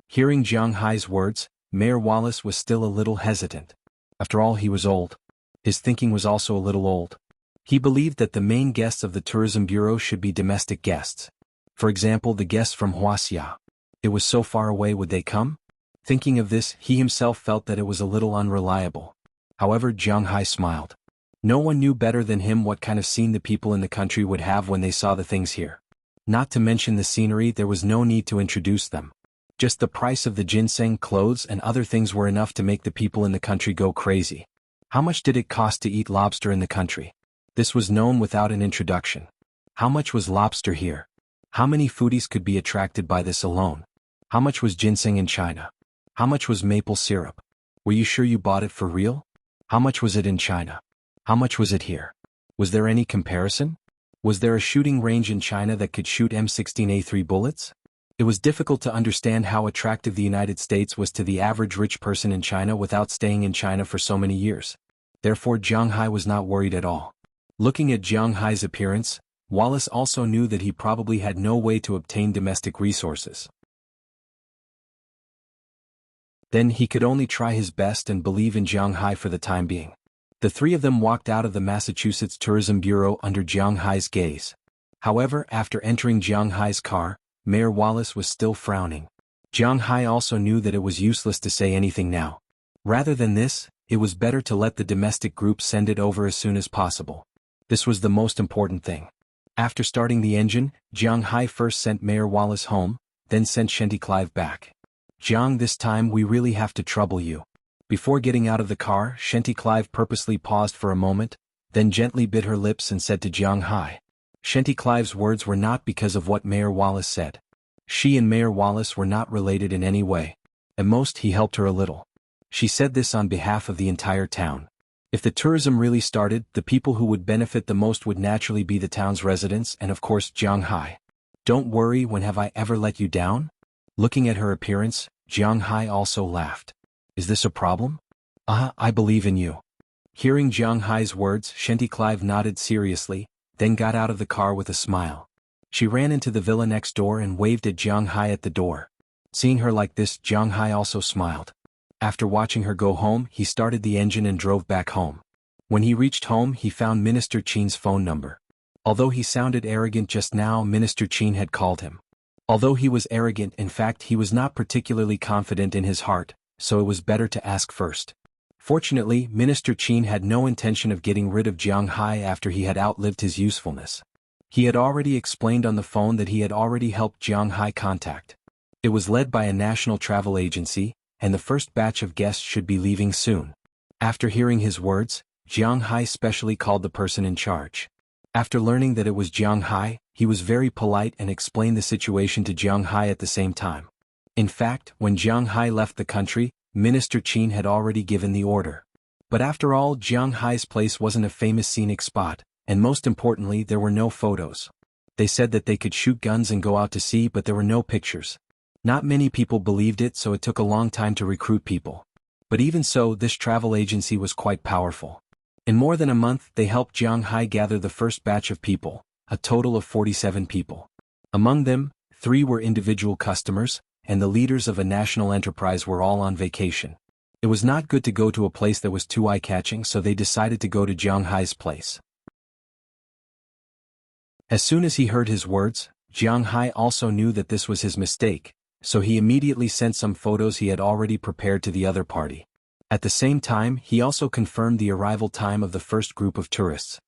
hearing Jiang Hai's words, Mayor Wallace was still a little hesitant. After all, he was old. His thinking was also a little old. He believed that the main guests of the tourism bureau should be domestic guests. For example, the guests from Wuxia. It was so far away, would they come? Thinking of this, he himself felt that it was a little unreliable. However, Jiang Hai smiled. No one knew better than him what kind of scene the people in the country would have when they saw the things here. Not to mention the scenery, there was no need to introduce them. Just the price of the ginseng, clothes and other things were enough to make the people in the country go crazy. How much did it cost to eat lobster in the country? This was known without an introduction. How much was lobster here? How many foodies could be attracted by this alone? How much was ginseng in China? How much was maple syrup? Were you sure you bought it for real? How much was it in China? How much was it here? Was there any comparison? Was there a shooting range in China that could shoot M16A3 bullets? It was difficult to understand how attractive the United States was to the average rich person in China without staying in China for so many years. Therefore Jiang Hai was not worried at all. Looking at Jiang Hai's appearance, Wallace also knew that he probably had no way to obtain domestic resources. Then he could only try his best and believe in Jiang Hai for the time being. The three of them walked out of the Massachusetts Tourism Bureau under Jiang Hai's gaze. However, after entering Jiang Hai's car, Mayor Wallace was still frowning. Jiang Hai also knew that it was useless to say anything now. Rather than this, it was better to let the domestic group send it over as soon as possible. This was the most important thing. After starting the engine, Jiang Hai first sent Mayor Wallace home, then sent Shenty Clive back. Jiang, this time we really have to trouble you. Before getting out of the car, Shenty Clive purposely paused for a moment, then gently bit her lips and said to Jiang Hai. Shenty Clive's words were not because of what Mayor Wallace said. She and Mayor Wallace were not related in any way. At most he helped her a little. She said this on behalf of the entire town. If the tourism really started, the people who would benefit the most would naturally be the town's residents and of course Jiang Hai. Don't worry, when have I ever let you down? Looking at her appearance, Jiang Hai also laughed. Is this a problem? I believe in you. Hearing Jiang Hai's words, Shenty Clive nodded seriously, then got out of the car with a smile. She ran into the villa next door and waved at Jiang Hai at the door. Seeing her like this, Jiang Hai also smiled. After watching her go home, he started the engine and drove back home. When he reached home, he found Minister Qin's phone number. Although he sounded arrogant just now, Minister Qin had called him. Although he was arrogant, in fact he was not particularly confident in his heart, so it was better to ask first. Fortunately, Minister Qin had no intention of getting rid of Jiang Hai after he had outlived his usefulness. He had already explained on the phone that he had already helped Jiang Hai contact. It was led by a national travel agency, and the first batch of guests should be leaving soon. After hearing his words, Jiang Hai specially called the person in charge. After learning that it was Jiang Hai, he was very polite and explained the situation to Jiang Hai at the same time. In fact, when Jiang Hai left the country, Minister Qin had already given the order. But after all, Jiang Hai's place wasn't a famous scenic spot, and most importantly there were no photos. They said that they could shoot guns and go out to sea, but there were no pictures. Not many people believed it, so it took a long time to recruit people. But even so, this travel agency was quite powerful. In more than a month they helped Jiang Hai gather the first batch of people, a total of 47 people. Among them, 3 were individual customers, and the leaders of a national enterprise were all on vacation. It was not good to go to a place that was too eye-catching, so they decided to go to Jiang Hai's place. As soon as he heard his words, Jiang Hai also knew that this was his mistake, so he immediately sent some photos he had already prepared to the other party. At the same time, he also confirmed the arrival time of the first group of tourists.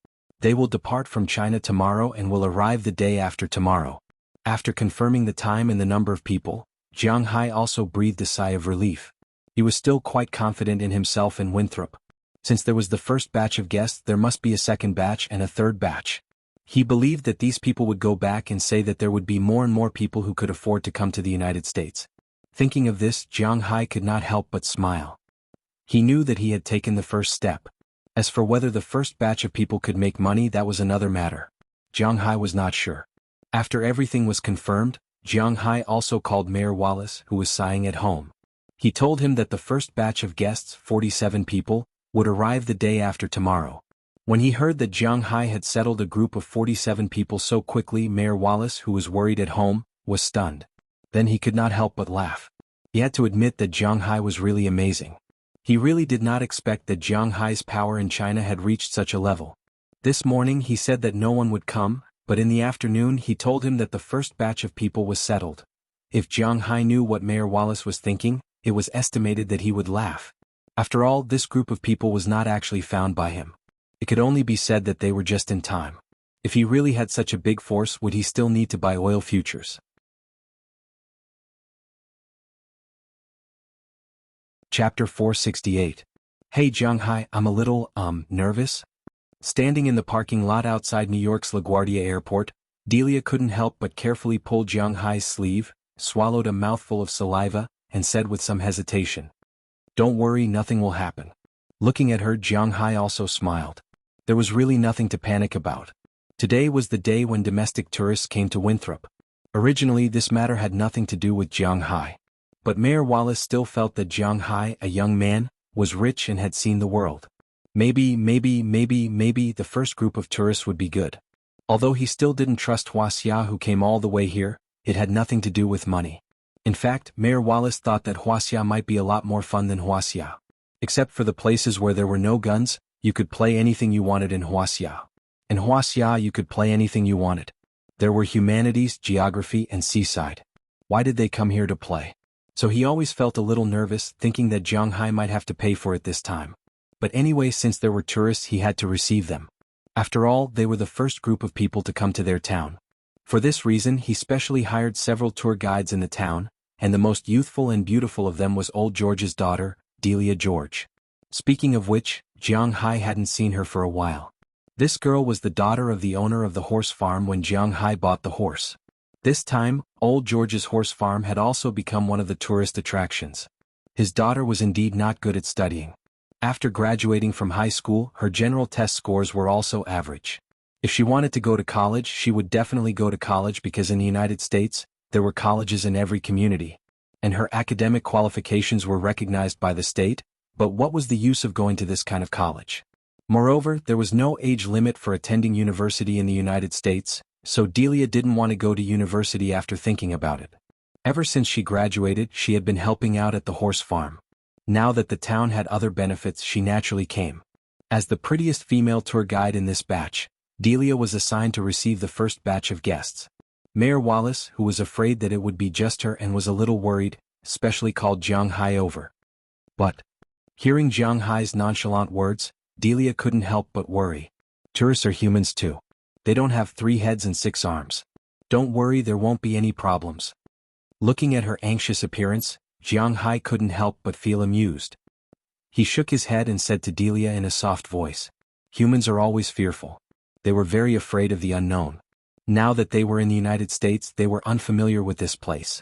They will depart from China tomorrow and will arrive the day after tomorrow. After confirming the time and the number of people, Jiang Hai also breathed a sigh of relief. He was still quite confident in himself and Winthrop. Since there was the first batch of guests, there must be a second batch and a third batch. He believed that these people would go back and say that there would be more and more people who could afford to come to the United States. Thinking of this, Jiang Hai could not help but smile. He knew that he had taken the first step. As for whether the first batch of people could make money, that was another matter. Jiang Hai was not sure. After everything was confirmed, Jiang Hai also called Mayor Wallace, who was sighing at home. He told him that the first batch of guests, 47 people, would arrive the day after tomorrow. When he heard that Jiang Hai had settled a group of 47 people so quickly, Mayor Wallace, who was worried at home, was stunned. Then he could not help but laugh. He had to admit that Jiang Hai was really amazing. He really did not expect that Jiang Hai's power in China had reached such a level. This morning he said that no one would come, but in the afternoon he told him that the first batch of people was settled. If Jiang Hai knew what Mayor Wallace was thinking, it was estimated that he would laugh. After all, this group of people was not actually found by him. It could only be said that they were just in time. If he really had such a big force, would he still need to buy oil futures? Chapter 468. Hey Jianghai, I'm a little, nervous. Standing in the parking lot outside New York's LaGuardia Airport, Delia couldn't help but carefully pull Jianghai's sleeve, swallowed a mouthful of saliva, and said with some hesitation, "Don't worry, nothing will happen." Looking at her, Jianghai also smiled. There was really nothing to panic about. Today was the day when domestic tourists came to Winthrop. Originally, this matter had nothing to do with Jianghai. But Mayor Wallace still felt that Jianghai, a young man, was rich and had seen the world. Maybe the first group of tourists would be good. Although he still didn't trust Wuxia, who came all the way here, it had nothing to do with money. In fact, Mayor Wallace thought that Wuxia might be a lot more fun than Wuxia. Except for the places where there were no guns, you could play anything you wanted in Wuxia. In Wuxia you could play anything you wanted. There were humanities, geography, and seaside. Why did they come here to play? So he always felt a little nervous, thinking that Jianghai might have to pay for it this time. But anyway, since there were tourists, he had to receive them. After all, they were the first group of people to come to their town. For this reason, he specially hired several tour guides in the town, and the most youthful and beautiful of them was old George's daughter, Delia George. Speaking of which, Jianghai hadn't seen her for a while. This girl was the daughter of the owner of the horse farm when Jianghai bought the horse. This time, old George's horse farm had also become one of the tourist attractions. His daughter was indeed not good at studying. After graduating from high school, her general test scores were also average. If she wanted to go to college, she would definitely go to college because in the United States, there were colleges in every community. And her academic qualifications were recognized by the state, but what was the use of going to this kind of college? Moreover, there was no age limit for attending university in the United States, so Delia didn't want to go to university after thinking about it. Ever since she graduated, she had been helping out at the horse farm. Now that the town had other benefits, she naturally came. As the prettiest female tour guide in this batch, Delia was assigned to receive the first batch of guests. Mayor Wallace, who was afraid that it would be just her and was a little worried, specially called Jianghai over. But, hearing Jianghai's nonchalant words, Delia couldn't help but worry. Tourists are humans too. They don't have 3 heads and 6 arms. Don't worry, there won't be any problems. Looking at her anxious appearance, Jianghai couldn't help but feel amused. He shook his head and said to Delia in a soft voice, "Humans are always fearful." They were very afraid of the unknown. Now that they were in the United States, they were unfamiliar with this place.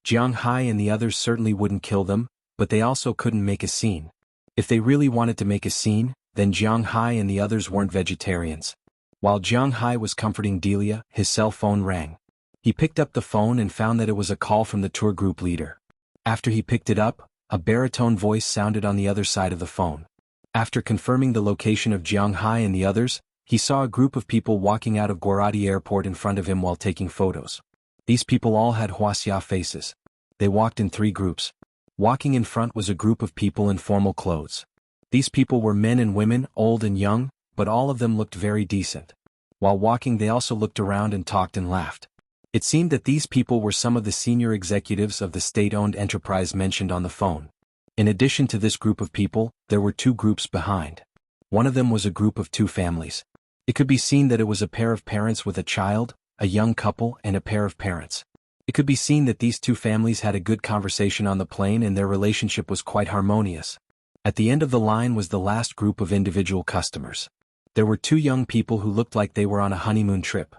Jianghai and the others certainly wouldn't kill them, but they also couldn't make a scene. If they really wanted to make a scene, then Jianghai and the others weren't vegetarians. While Jianghai was comforting Delia, his cell phone rang. He picked up the phone and found that it was a call from the tour group leader. After he picked it up, a baritone voice sounded on the other side of the phone. After confirming the location of Jianghai and the others, he saw a group of people walking out of Guarati Airport in front of him while taking photos. These people all had Wuxia faces. They walked in 3 groups. Walking in front was a group of people in formal clothes. These people were men and women, old and young, but all of them looked very decent. While walking, they also looked around and talked and laughed. It seemed that these people were some of the senior executives of the state-owned enterprise mentioned on the phone. In addition to this group of people, there were 2 groups behind. One of them was a group of 2 families. It could be seen that it was a pair of parents with a child, a young couple, and a pair of parents. It could be seen that these 2 families had a good conversation on the plane and their relationship was quite harmonious. At the end of the line was the last group of individual customers. There were 2 young people who looked like they were on a honeymoon trip.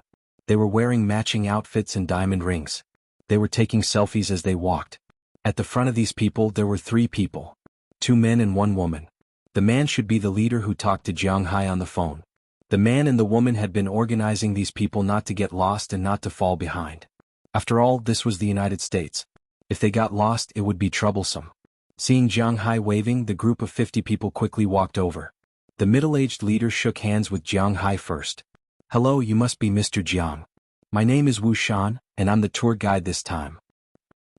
They were wearing matching outfits and diamond rings. They were taking selfies as they walked. At the front of these people there were 3 people. 2 men and 1 woman. The man should be the leader who talked to Jianghai on the phone. The man and the woman had been organizing these people not to get lost and not to fall behind. After all, this was the United States. If they got lost, it would be troublesome. Seeing Jianghai waving, the group of 50 people quickly walked over. The middle-aged leader shook hands with Jianghai first. "Hello, you must be Mr. Jiang. My name is Wuxian, and I'm the tour guide this time."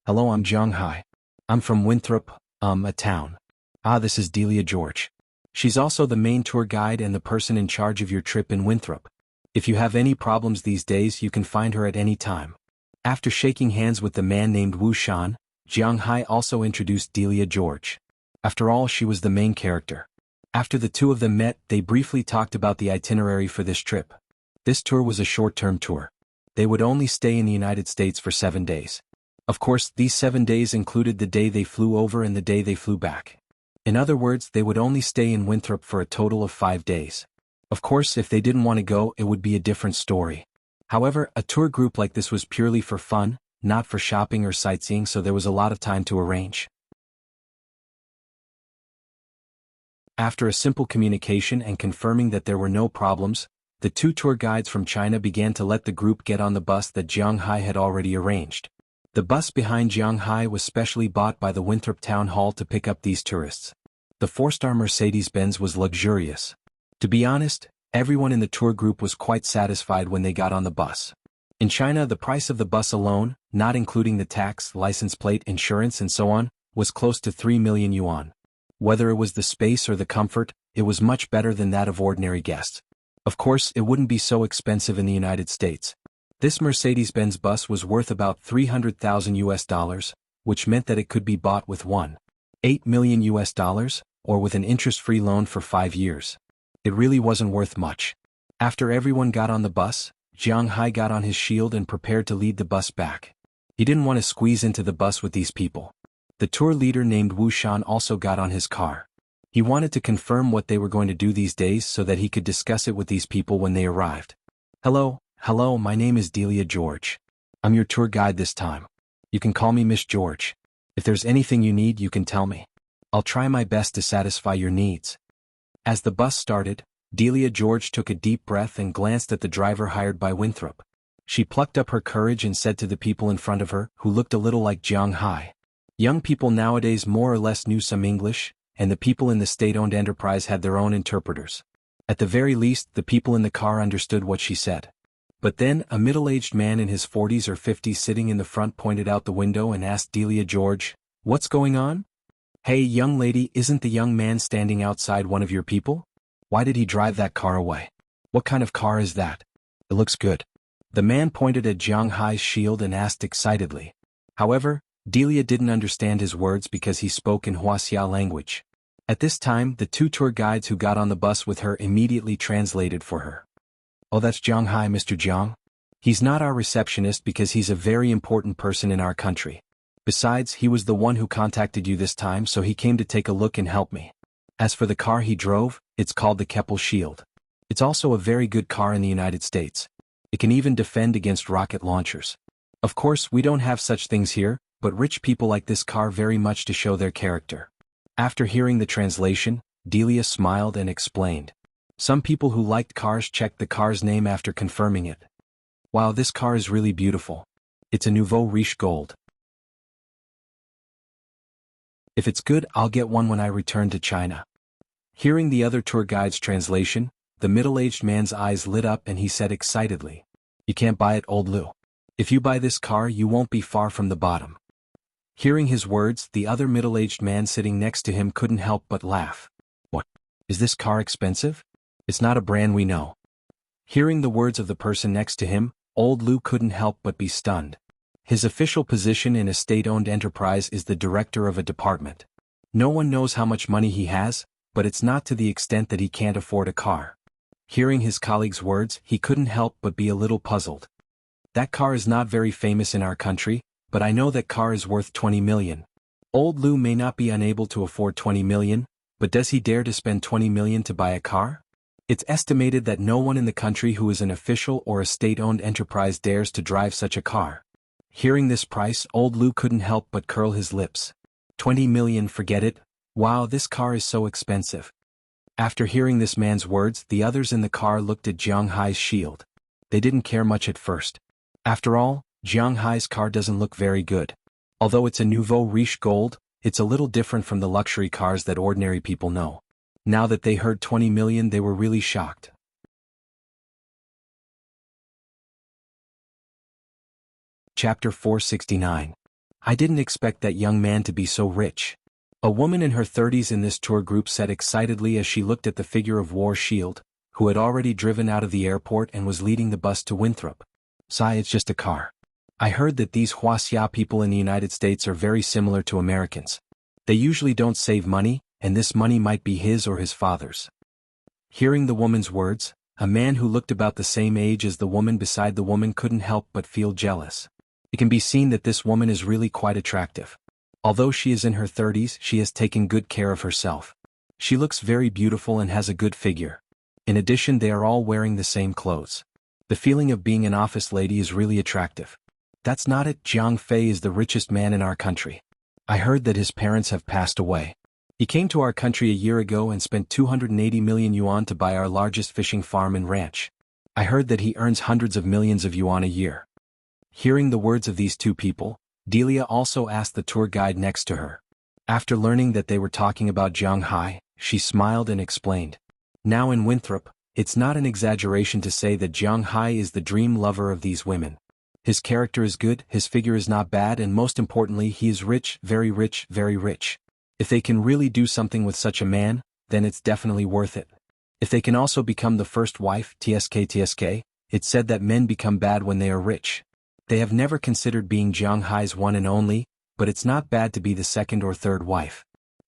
"Hello, I'm Jianghai. I'm from Winthrop, a town." "Ah, this is Delia George. She's also the main tour guide and the person in charge of your trip in Winthrop. If you have any problems these days, you can find her at any time." After shaking hands with the man named Wuxian, Jianghai also introduced Delia George. After all, she was the main character. After the 2 of them met, they briefly talked about the itinerary for this trip. This tour was a short-term tour. They would only stay in the United States for 7 days. Of course, these 7 days included the day they flew over and the day they flew back. In other words, they would only stay in Winthrop for a total of 5 days. Of course, if they didn't want to go, it would be a different story. However, a tour group like this was purely for fun, not for shopping or sightseeing, so there was a lot of time to arrange. After a simple communication and confirming that there were no problems, the 2 tour guides from China began to let the group get on the bus that Jiang Hai had already arranged. The bus behind Jiang Hai was specially bought by the Winthrop Town Hall to pick up these tourists. The 4-star Mercedes-Benz was luxurious. To be honest, everyone in the tour group was quite satisfied when they got on the bus. In China, the price of the bus alone, not including the tax, license plate, insurance and so on, was close to 3 million yuan. Whether it was the space or the comfort, it was much better than that of ordinary guests. Of course, it wouldn't be so expensive in the United States. This Mercedes-Benz bus was worth about $300,000, which meant that it could be bought with $1.8 million, or with an interest-free loan for 5 years. It really wasn't worth much. After everyone got on the bus, Jiang Hai got on his shield and prepared to lead the bus back. He didn't want to squeeze into the bus with these people. The tour leader named Wuxia also got on his car. He wanted to confirm what they were going to do these days so that he could discuss it with these people when they arrived. Hello, my name is Delia George. I'm your tour guide this time. You can call me Miss George. If there's anything you need, you can tell me. I'll try my best to satisfy your needs. As the bus started, Delia George took a deep breath and glanced at the driver hired by Winthrop. She plucked up her courage and said to the people in front of her, who looked a little like Jiang Hai. Young people nowadays more or less knew some English, and the people in the state-owned enterprise had their own interpreters. At the very least, the people in the car understood what she said. But then, a middle-aged man in his 40s or 50s sitting in the front pointed out the window and asked Delia George, "What's going on? Hey, young lady, isn't the young man standing outside one of your people? Why did he drive that car away? What kind of car is that? It looks good." The man pointed at Jiang Hai's shield and asked excitedly. However, Delia didn't understand his words because he spoke in Wuxia language. At this time, the 2 tour guides who got on the bus with her immediately translated for her. "Oh, that's Jiang Hai, Mr. Jiang. He's not our receptionist because he's a very important person in our country. Besides, he was the one who contacted you this time, so he came to take a look and help me. As for the car he drove, it's called the Keppel Shield. It's also a very good car in the United States. It can even defend against rocket launchers. Of course, we don't have such things here, but rich people like this car very much to show their character." After hearing the translation, Delia smiled and explained. Some people who liked cars checked the car's name after confirming it. "Wow, this car is really beautiful. It's a nouveau riche gold. If it's good, I'll get one when I return to China." Hearing the other tour guide's translation, the middle-aged man's eyes lit up and he said excitedly, "You can't buy it, old Lou. If you buy this car, you won't be far from the bottom." Hearing his words, the other middle-aged man sitting next to him couldn't help but laugh. "What? Is this car expensive? It's not a brand we know." Hearing the words of the person next to him, old Lou couldn't help but be stunned. His official position in a state-owned enterprise is the director of a department. No one knows how much money he has, but it's not to the extent that he can't afford a car. Hearing his colleague's words, he couldn't help but be a little puzzled. "That car is not very famous in our country, but I know that car is worth 20 million. Old Lou may not be unable to afford 20 million, but does he dare to spend 20 million to buy a car? It's estimated that no one in the country who is an official or a state-owned enterprise dares to drive such a car." Hearing this price, old Lou couldn't help but curl his lips. 20 million, forget it. Wow, this car is so expensive. After hearing this man's words, the others in the car looked at Jiang Hai's shield. They didn't care much at first. After all, Jiang Hai's car doesn't look very good. Although it's a nouveau riche gold, it's a little different from the luxury cars that ordinary people know. Now that they heard 20 million, they were really shocked. Chapter 469. I didn't expect that young man to be so rich. A woman in her 30s in this tour group said excitedly as she looked at the figure of War Shield, who had already driven out of the airport and was leading the bus to Winthrop. "Sai, it's just a car. I heard that these Wuxia people in the United States are very similar to Americans. They usually don't save money, and this money might be his or his father's." Hearing the woman's words, a man who looked about the same age as the woman beside the woman couldn't help but feel jealous. It can be seen that this woman is really quite attractive. Although she is in her 30s, she has taken good care of herself. She looks very beautiful and has a good figure. In addition, they are all wearing the same clothes. The feeling of being an office lady is really attractive. That's not it. Jiang Fei is the richest man in our country. I heard that his parents have passed away. He came to our country a year ago and spent 280 million yuan to buy our largest fishing farm and ranch. I heard that he earns hundreds of millions of yuan a year. Hearing the words of these two people, Delia also asked the tour guide next to her. After learning that they were talking about Jiang Hai, she smiled and explained. Now in Winthrop, it's not an exaggeration to say that Jiang Hai is the dream lover of these women. His character is good, his figure is not bad, and most importantly, he is rich, very rich, very rich. If they can really do something with such a man, then it's definitely worth it. If they can also become the first wife, TSK, it's said that men become bad when they are rich. They have never considered being Jiang Hai's one and only, but it's not bad to be the second or third wife.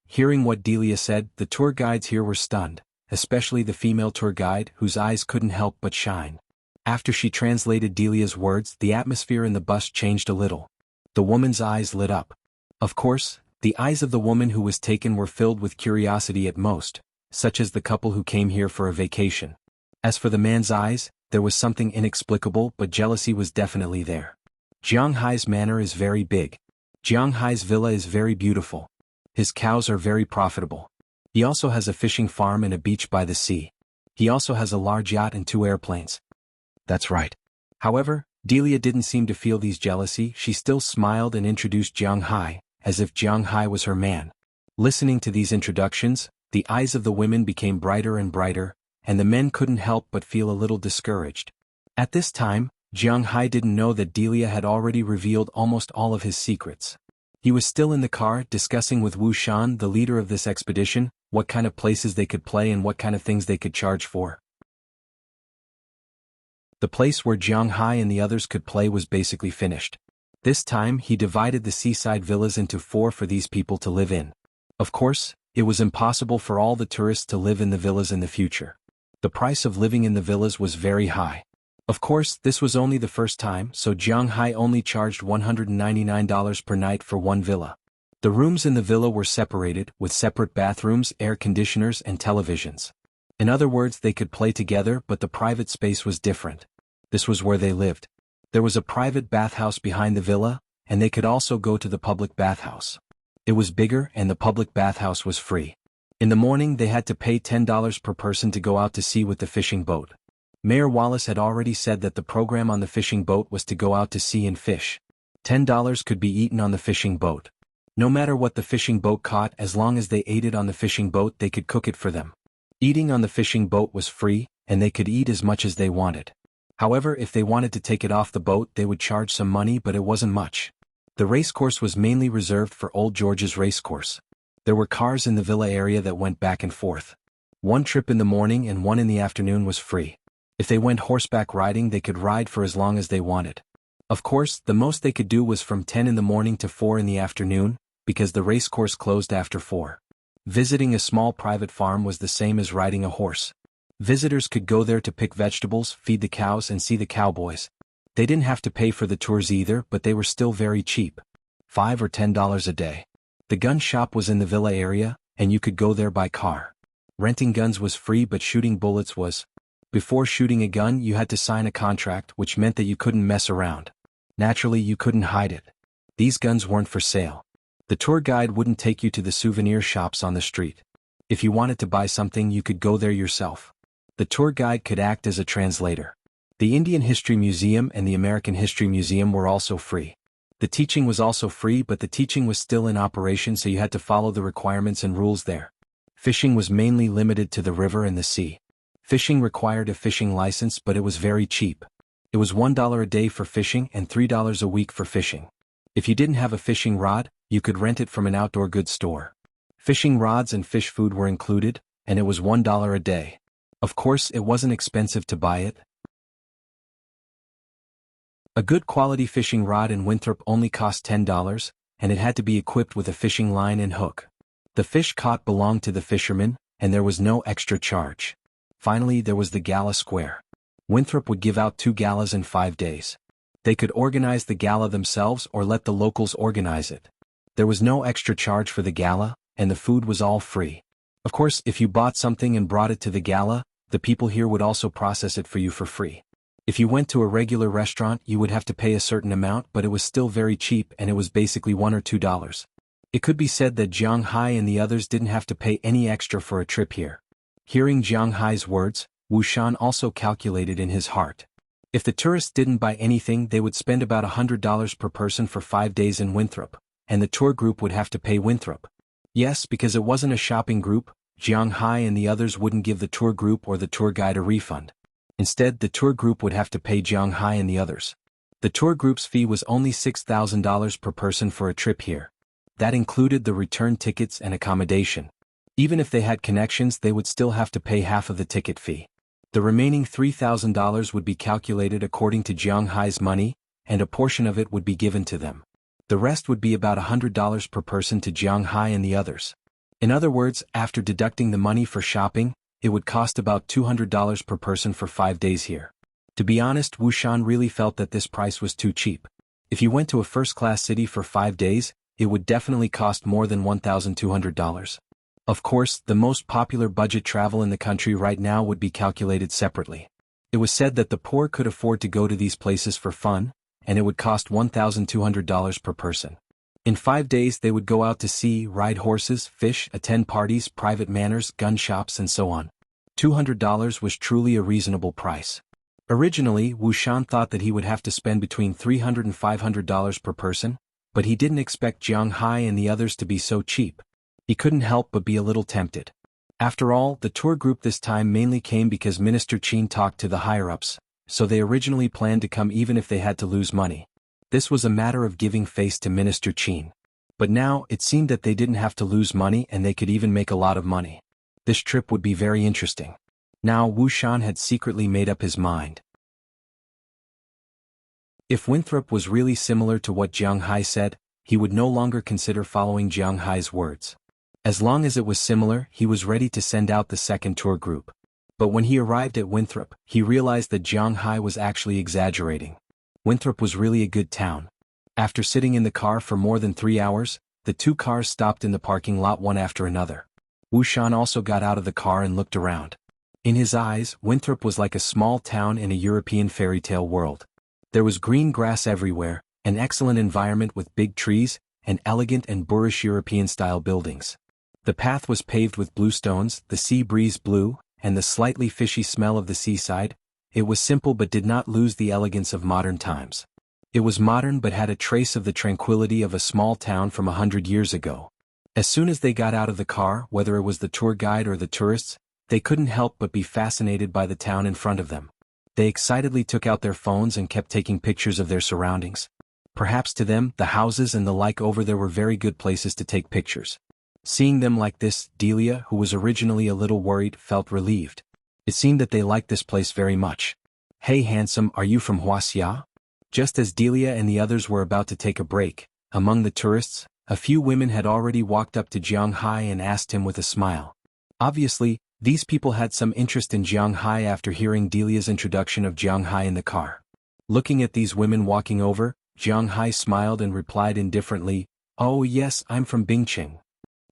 Hearing what Delia said, the tour guides here were stunned, especially the female tour guide, whose eyes couldn't help but shine. After she translated Delia's words, the atmosphere in the bus changed a little. The woman's eyes lit up. Of course, the eyes of the woman who was taken were filled with curiosity at most, such as the couple who came here for a vacation. As for the man's eyes, there was something inexplicable, but jealousy was definitely there. Jiang Hai's manor is very big. Jiang Hai's villa is very beautiful. His cows are very profitable. He also has a fishing farm and a beach by the sea. He also has a large yacht and 2 airplanes. That's right. However, Delia didn't seem to feel these jealousy. She still smiled and introduced Jiang Hai, as if Jiang Hai was her man. Listening to these introductions, the eyes of the women became brighter and brighter, and the men couldn't help but feel a little discouraged. At this time, Jiang Hai didn't know that Delia had already revealed almost all of his secrets. He was still in the car discussing with Wu Shan, the leader of this expedition, what kind of places they could play and what kind of things they could charge for. The place where Jiang Hai and the others could play was basically finished. This time he divided the seaside villas into 4 for these people to live in. Of course, it was impossible for all the tourists to live in the villas in the future. The price of living in the villas was very high. Of course, this was only the first time, so Jiang Hai only charged $199 per night for one villa. The rooms in the villa were separated, with separate bathrooms, air conditioners, and televisions. In other words, they could play together, but the private space was different. This was where they lived. There was a private bathhouse behind the villa, and they could also go to the public bathhouse. It was bigger, and the public bathhouse was free. In the morning they had to pay $10 per person to go out to sea with the fishing boat. Mayor Wallace had already said that the program on the fishing boat was to go out to sea and fish. $10 could be eaten on the fishing boat. No matter what the fishing boat caught, as long as they ate it on the fishing boat, they could cook it for them. Eating on the fishing boat was free, and they could eat as much as they wanted. However, if they wanted to take it off the boat, they would charge some money, but it wasn't much. The racecourse was mainly reserved for Old George's racecourse. There were cars in the villa area that went back and forth. One trip in the morning and one in the afternoon was free. If they went horseback riding, they could ride for as long as they wanted. Of course, the most they could do was from 10 in the morning to 4 in the afternoon, because the racecourse closed after 4. Visiting a small private farm was the same as riding a horse. Visitors could go there to pick vegetables, feed the cows, and see the cowboys. They didn't have to pay for the tours either, but they were still very cheap. $5 or $10 a day. The gun shop was in the villa area, and you could go there by car. Renting guns was free, but shooting bullets was. Before shooting a gun, you had to sign a contract, which meant that you couldn't mess around. Naturally, you couldn't hide it. These guns weren't for sale. The tour guide wouldn't take you to the souvenir shops on the street. If you wanted to buy something, you could go there yourself. The tour guide could act as a translator. The Indian History Museum and the American History Museum were also free. The teaching was also free, but the teaching was still in operation, so you had to follow the requirements and rules there. Fishing was mainly limited to the river and the sea. Fishing required a fishing license, but it was very cheap. It was $1 a day for fishing and $3 a week for fishing. If you didn't have a fishing rod, you could rent it from an outdoor goods store. Fishing rods and fish food were included, and it was $1 a day. Of course, it wasn't expensive to buy it. A good quality fishing rod in Winthrop only cost $10, and it had to be equipped with a fishing line and hook. The fish caught belonged to the fisherman, and there was no extra charge. Finally, there was the gala square. Winthrop would give out 2 galas in 5 days. They could organize the gala themselves or let the locals organize it. There was no extra charge for the gala, and the food was all free. Of course, if you bought something and brought it to the gala, the people here would also process it for you for free. If you went to a regular restaurant, you would have to pay a certain amount, but it was still very cheap and it was basically $1 or $2. It could be said that Jiang Hai and the others didn't have to pay any extra for a trip here. Hearing Jiang Hai's words, Wuxian also calculated in his heart. If the tourists didn't buy anything, they would spend about $100 per person for 5 days in Winthrop, and the tour group would have to pay Winthrop. Yes, because it wasn't a shopping group, Jiang Hai and the others wouldn't give the tour group or the tour guide a refund. Instead, the tour group would have to pay Jiang Hai and the others. The tour group's fee was only $6,000 per person for a trip here. That included the return tickets and accommodation. Even if they had connections, they would still have to pay half of the ticket fee. The remaining $3,000 would be calculated according to Jiang Hai's money, and a portion of it would be given to them. The rest would be about $100 per person to Jiang Hai and the others. In other words, after deducting the money for shopping, it would cost about $200 per person for 5 days here. To be honest, Wuxian really felt that this price was too cheap. If you went to a first-class city for 5 days, it would definitely cost more than $1,200. Of course, the most popular budget travel in the country right now would be calculated separately. It was said that the poor could afford to go to these places for fun, and it would cost $1,200 per person. In 5 days they would go out to sea, ride horses, fish, attend parties, private manors, gun shops and so on. $200 was truly a reasonable price. Originally, Wuxian thought that he would have to spend between $300 and $500 per person, but he didn't expect Jiang Hai and the others to be so cheap. He couldn't help but be a little tempted. After all, the tour group this time mainly came because Minister Qin talked to the higher-ups, so they originally planned to come even if they had to lose money. This was a matter of giving face to Minister Qin. But now, it seemed that they didn't have to lose money and they could even make a lot of money. This trip would be very interesting. Now Wuxian had secretly made up his mind. If Winthrop was really similar to what Jiang Hai said, he would no longer consider following Jiang Hai's words. As long as it was similar, he was ready to send out the second tour group. But when he arrived at Winthrop, he realized that Jiang Hai was actually exaggerating. Winthrop was really a good town. After sitting in the car for more than 3 hours, the 2 cars stopped in the parking lot one after another. Wuxian also got out of the car and looked around. In his eyes, Winthrop was like a small town in a European fairy tale world. There was green grass everywhere, an excellent environment with big trees, and elegant and boorish European-style buildings. The path was paved with blue stones, the sea breeze blew, and the slightly fishy smell of the seaside. It was simple but did not lose the elegance of modern times. It was modern but had a trace of the tranquility of a small town from 100 years ago. As soon as they got out of the car, whether it was the tour guide or the tourists, they couldn't help but be fascinated by the town in front of them. They excitedly took out their phones and kept taking pictures of their surroundings. Perhaps to them, the houses and the like over there were very good places to take pictures. Seeing them like this, Delia, who was originally a little worried, felt relieved. It seemed that they liked this place very much. "Hey handsome, are you from Wuxia?" Just as Delia and the others were about to take a break, among the tourists, a few women had already walked up to Jiang Hai and asked him with a smile. Obviously, these people had some interest in Jiang Hai after hearing Delia's introduction of Jiang Hai in the car. Looking at these women walking over, Jiang Hai smiled and replied indifferently, "Oh yes, I'm from Bingqing."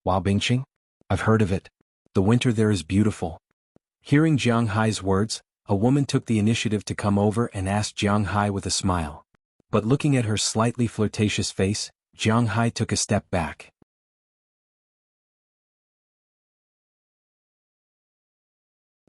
"Wow, Bingqing? I've heard of it. The winter there is beautiful." Hearing Jiang Hai's words, a woman took the initiative to come over and asked Jiang Hai with a smile. But looking at her slightly flirtatious face, Jiang Hai took a step back.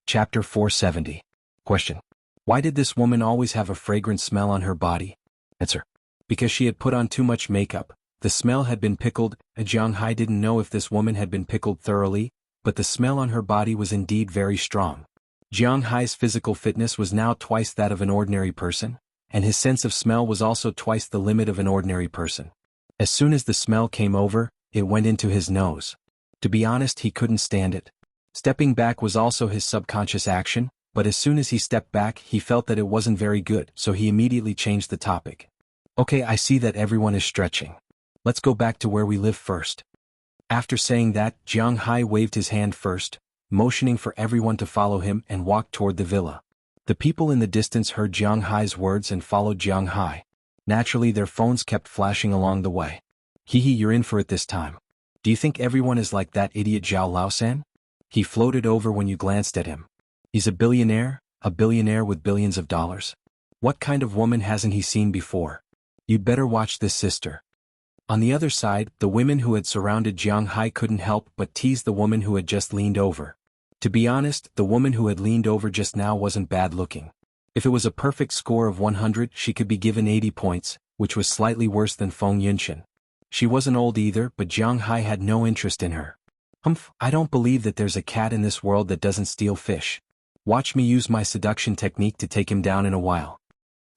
Chapter 470. Question. Why did this woman always have a fragrant smell on her body? Answer. Because she had put on too much makeup. The smell had been pickled. Jiang Hai didn't know if this woman had been pickled thoroughly, but the smell on her body was indeed very strong. Jiang Hai's physical fitness was now twice that of an ordinary person, and his sense of smell was also twice the limit of an ordinary person. As soon as the smell came over, it went into his nose. To be honest, he couldn't stand it. Stepping back was also his subconscious action, but as soon as he stepped back, he felt that it wasn't very good, so he immediately changed the topic. "Okay, I see that everyone is stretching. Let's go back to where we live first." After saying that, Jiang Hai waved his hand first, motioning for everyone to follow him and walked toward the villa. The people in the distance heard Jiang Hai's words and followed Jiang Hai. Naturally, their phones kept flashing along the way. Hee, you're in for it this time. Do you think everyone is like that idiot Zhao Laosan? He floated over when you glanced at him. He's a billionaire with billions of dollars. What kind of woman hasn't he seen before? You'd better watch this, sister. On the other side, the women who had surrounded Jiang Hai couldn't help but tease the woman who had just leaned over. To be honest, the woman who had leaned over just now wasn't bad looking. If it was a perfect score of 100, she could be given 80 points, which was slightly worse than Feng Yunshan. She wasn't old either, but Jiang Hai had no interest in her. Humph, I don't believe that there's a cat in this world that doesn't steal fish. Watch me use my seduction technique to take him down in a while.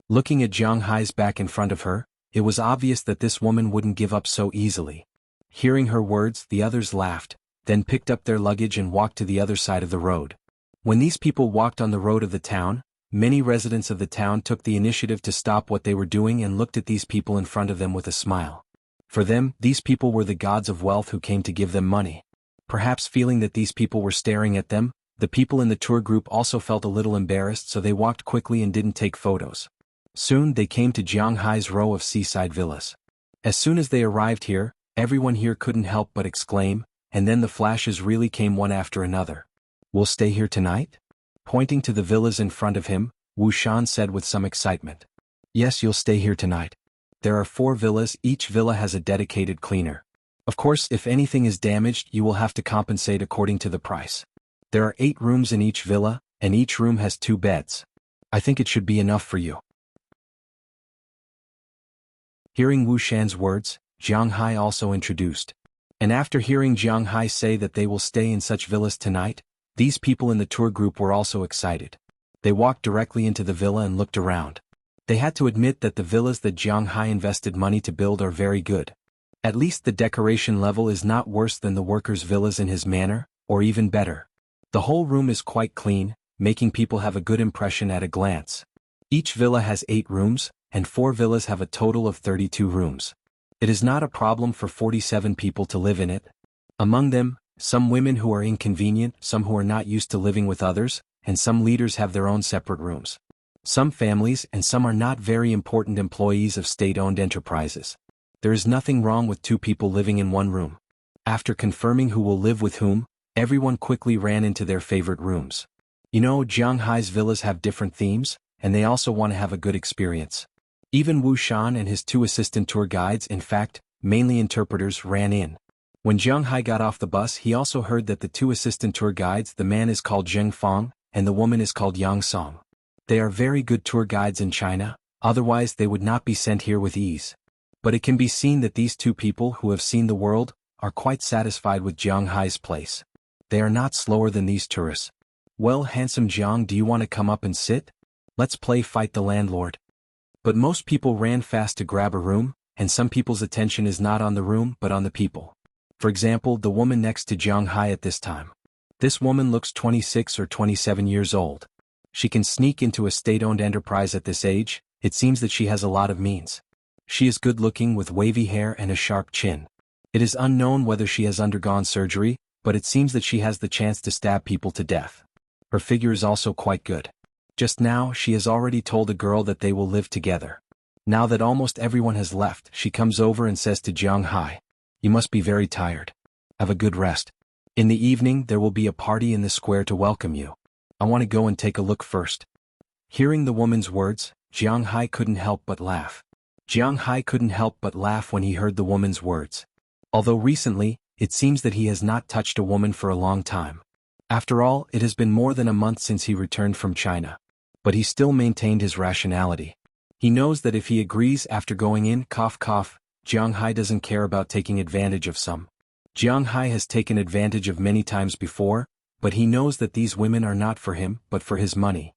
Looking at Jiang Hai's back in front of her, it was obvious that this woman wouldn't give up so easily. Hearing her words, the others laughed, then picked up their luggage and walked to the other side of the road. When these people walked on the road of the town, many residents of the town took the initiative to stop what they were doing and looked at these people in front of them with a smile. For them, these people were the gods of wealth who came to give them money. Perhaps feeling that these people were staring at them, the people in the tour group also felt a little embarrassed, so they walked quickly and didn't take photos. Soon they came to Jiang Hai's row of seaside villas. As soon as they arrived here, everyone here couldn't help but exclaim, and then the flashes really came one after another. "We'll stay here tonight?" Pointing to the villas in front of him, Wuxian said with some excitement. "Yes, you'll stay here tonight. There are 4 villas, each villa has a dedicated cleaner. Of course, if anything is damaged, you will have to compensate according to the price. There are 8 rooms in each villa, and each room has 2 beds. I think it should be enough for you." Hearing Wu Shan's words, Jiang Hai also introduced. And after hearing Jiang Hai say that they will stay in such villas tonight, these people in the tour group were also excited. They walked directly into the villa and looked around. They had to admit that the villas that Jiang Hai invested money to build are very good. At least the decoration level is not worse than the workers' villas in his manor, or even better. The whole room is quite clean, making people have a good impression at a glance. Each villa has 8 rooms, and 4 villas have a total of 32 rooms. It is not a problem for 47 people to live in it. Among them, some women who are inconvenient, some who are not used to living with others, and some leaders have their own separate rooms. Some families and some are not very important employees of state-owned enterprises. There is nothing wrong with 2 people living in one room. After confirming who will live with whom, everyone quickly ran into their favorite rooms. You know, Jiang Hai's villas have different themes, and they also want to have a good experience. Even Wu Shan and his 2 assistant tour guides, in fact, mainly interpreters, ran in. When Jiang Hai got off the bus, he also heard that the 2 assistant tour guides, the man is called Zheng Fang, and the woman is called Yang Song. They are very good tour guides in China, otherwise they would not be sent here with ease. But it can be seen that these 2 people who have seen the world are quite satisfied with Jiang Hai's place. They are not slower than these tourists. "Well, handsome Jiang, do you want to come up and sit? Let's play fight the landlord." But most people ran fast to grab a room, and some people's attention is not on the room but on the people. For example, the woman next to Jiang Hai at this time. This woman looks 26 or 27 years old. She can sneak into a state-owned enterprise at this age. It seems that she has a lot of means. She is good-looking with wavy hair and a sharp chin. It is unknown whether she has undergone surgery, but it seems that she has the chance to stab people to death. Her figure is also quite good. Just now, she has already told a girl that they will live together. Now that almost everyone has left, she comes over and says to Jiang Hai, "You must be very tired. Have a good rest. In the evening, there will be a party in the square to welcome you. I want to go and take a look first." Hearing the woman's words, Jiang Hai couldn't help but laugh. Jiang Hai couldn't help but laugh when he heard the woman's words. Although recently, it seems that he has not touched a woman for a long time. After all, it has been more than a month since he returned from China. But he still maintained his rationality. He knows that if he agrees after going in, Jiang Hai doesn't care about taking advantage of some. Jiang Hai has taken advantage of many times before, but he knows that these women are not for him, but for his money.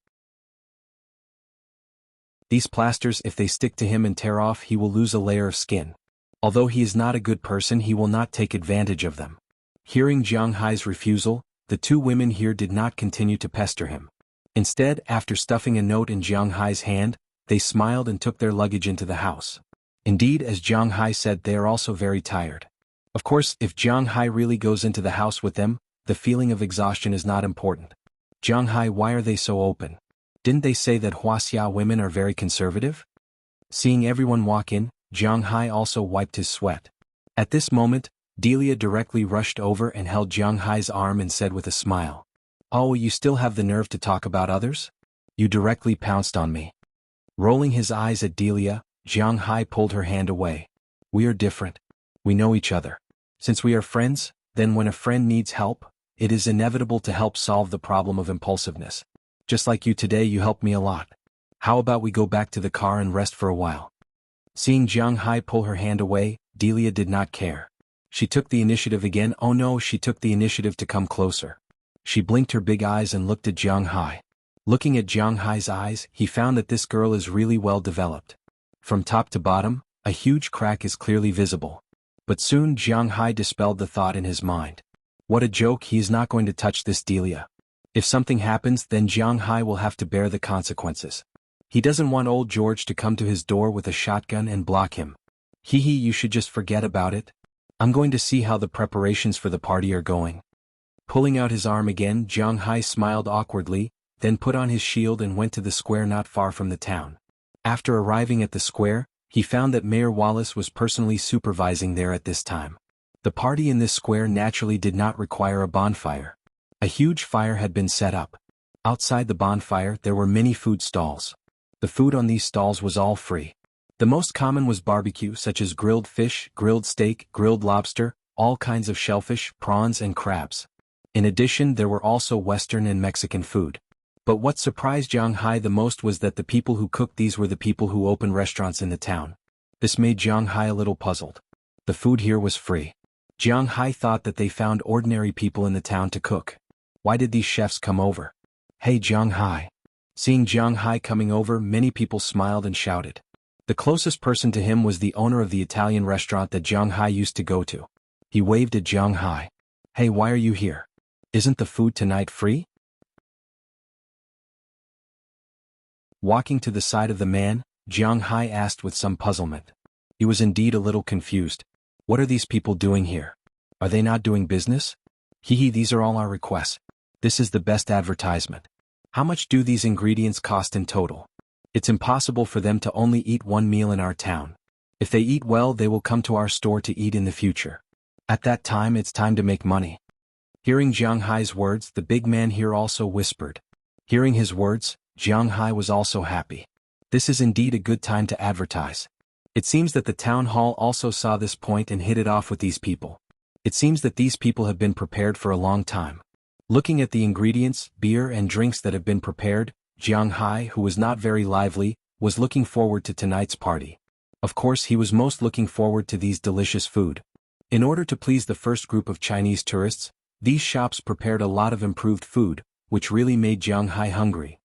These plasters, if they stick to him and tear off, he will lose a layer of skin. Although he is not a good person, he will not take advantage of them. Hearing Jiang Hai's refusal, the 2 women here did not continue to pester him. Instead, after stuffing a note in Jiang Hai's hand, they smiled and took their luggage into the house. Indeed, as Jiang Hai said, they are also very tired. Of course, if Jiang Hai really goes into the house with them, the feeling of exhaustion is not important. "Jiang Hai, why are they so open? Didn't they say that Wuxia women are very conservative?" Seeing everyone walk in, Jiang Hai also wiped his sweat. At this moment, Delia directly rushed over and held Jiang Hai's arm and said with a smile, "Oh, you still have the nerve to talk about others? You directly pounced on me." Rolling his eyes at Delia, Jiang Hai pulled her hand away. "We are different. We know each other. Since we are friends, then when a friend needs help, it is inevitable to help solve the problem of impulsiveness. Just like you today, you helped me a lot. How about we go back to the car and rest for a while?" Seeing Jiang Hai pull her hand away, Delia did not care. She took the initiative again. Oh no, she took the initiative to come closer. She blinked her big eyes and looked at Jiang Hai. Looking at Jiang Hai's eyes, he found that this girl is really well developed. From top to bottom, a huge crack is clearly visible. But soon Jiang Hai dispelled the thought in his mind. What a joke, he is not going to touch this Delia. If something happens, then Jiang Hai will have to bear the consequences. He doesn't want old George to come to his door with a shotgun and block him. You should just forget about it. I'm going to see how the preparations for the party are going. Pulling out his arm again, Jiang Hai smiled awkwardly, then put on his shield and went to the square not far from the town. After arriving at the square, he found that Mayor Wallace was personally supervising there at this time. The party in this square naturally did not require a bonfire. A huge fire had been set up. Outside the bonfire there were many food stalls. The food on these stalls was all free. The most common was barbecue, such as grilled fish, grilled steak, grilled lobster, all kinds of shellfish, prawns and crabs. In addition, there were also Western and Mexican food. But what surprised Jiang Hai the most was that the people who cooked these were the people who opened restaurants in the town. This made Jiang Hai a little puzzled. The food here was free. Jiang Hai thought that they found ordinary people in the town to cook. Why did these chefs come over? "Hey Jiang Hai." Seeing Jiang Hai coming over, many people smiled and shouted. The closest person to him was the owner of the Italian restaurant that Jiang Hai used to go to. He waved at Jiang Hai. "Hey, why are you here? Isn't the food tonight free?" Walking to the side of the man, Jiang Hai asked with some puzzlement. He was indeed a little confused. What are these people doing here? Are they not doing business? These are all our requests. This is the best advertisement. How much do these ingredients cost in total? It's impossible for them to only eat one meal in our town. If they eat well, they will come to our store to eat in the future. At that time, it's time to make money. Hearing Jiang Hai's words, the big man here also whispered. Hearing his words, Jiang Hai was also happy. This is indeed a good time to advertise. It seems that the town hall also saw this point and hit it off with these people. It seems that these people have been prepared for a long time. Looking at the ingredients, beer and drinks that have been prepared, Jiang Hai, who was not very lively, was looking forward to tonight's party. Of course, he was most looking forward to these delicious food. In order to please the first group of Chinese tourists, these shops prepared a lot of improved food, which really made Jiang Hai hungry.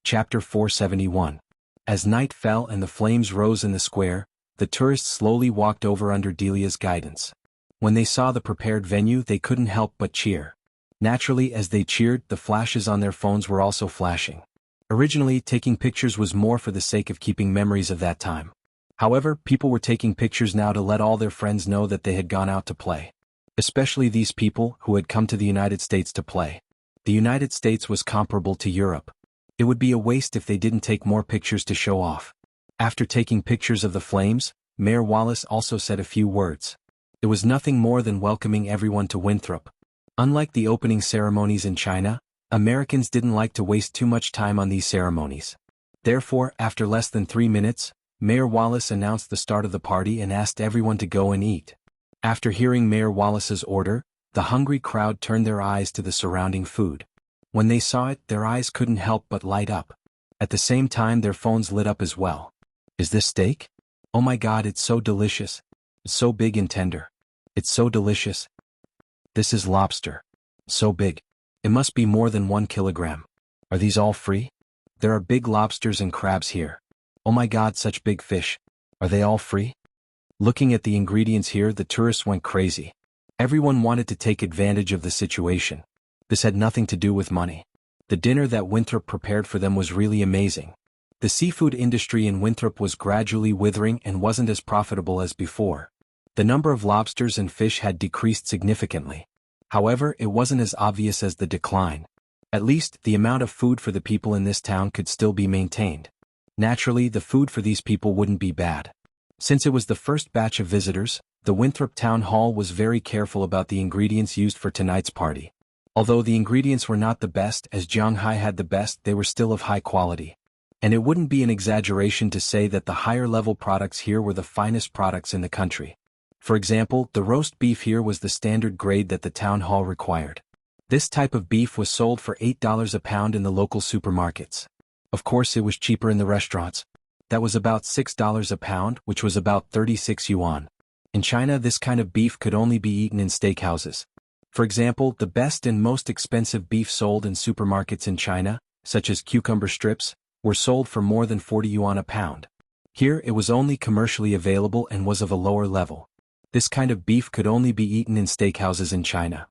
Chapter 471. As night fell and the flames rose in the square, the tourists slowly walked over under Delia's guidance. When they saw the prepared venue, they couldn't help but cheer. Naturally, as they cheered, the flashes on their phones were also flashing. Originally, taking pictures was more for the sake of keeping memories of that time. However, people were taking pictures now to let all their friends know that they had gone out to play. Especially these people who had come to the United States to play. The United States was comparable to Europe. It would be a waste if they didn't take more pictures to show off. After taking pictures of the flames, Mayor Wallace also said a few words. It was nothing more than welcoming everyone to Winthrop. Unlike the opening ceremonies in China, Americans didn't like to waste too much time on these ceremonies. Therefore, after less than 3 minutes, Mayor Wallace announced the start of the party and asked everyone to go and eat. After hearing Mayor Wallace's order, the hungry crowd turned their eyes to the surrounding food. When they saw it, their eyes couldn't help but light up. At the same time, their phones lit up as well. Is this steak? Oh my God, it's so delicious. It's so big and tender. It's so delicious. This is lobster. So big. It must be more than 1 kilogram. Are these all free? There are big lobsters and crabs here. Oh my God, such big fish. Are they all free? Looking at the ingredients here, the tourists went crazy. Everyone wanted to take advantage of the situation. This had nothing to do with money. The dinner that Winthrop prepared for them was really amazing. The seafood industry in Winthrop was gradually withering and wasn't as profitable as before. The number of lobsters and fish had decreased significantly. However, it wasn't as obvious as the decline. At least, the amount of food for the people in this town could still be maintained. Naturally, the food for these people wouldn't be bad. Since it was the first batch of visitors, the Winthrop Town Hall was very careful about the ingredients used for tonight's party. Although the ingredients were not the best, as Jianghai had the best, they were still of high quality. And it wouldn't be an exaggeration to say that the higher-level products here were the finest products in the country. For example, the roast beef here was the standard grade that the town hall required. This type of beef was sold for $8 a pound in the local supermarkets. Of course, it was cheaper in the restaurants. That was about $6 a pound, which was about 36 yuan. In China, this kind of beef could only be eaten in steakhouses. For example, the best and most expensive beef sold in supermarkets in China, such as cucumber strips, were sold for more than 40 yuan a pound. Here, it was only commercially available and was of a lower level. This kind of beef could only be eaten in steakhouses in China.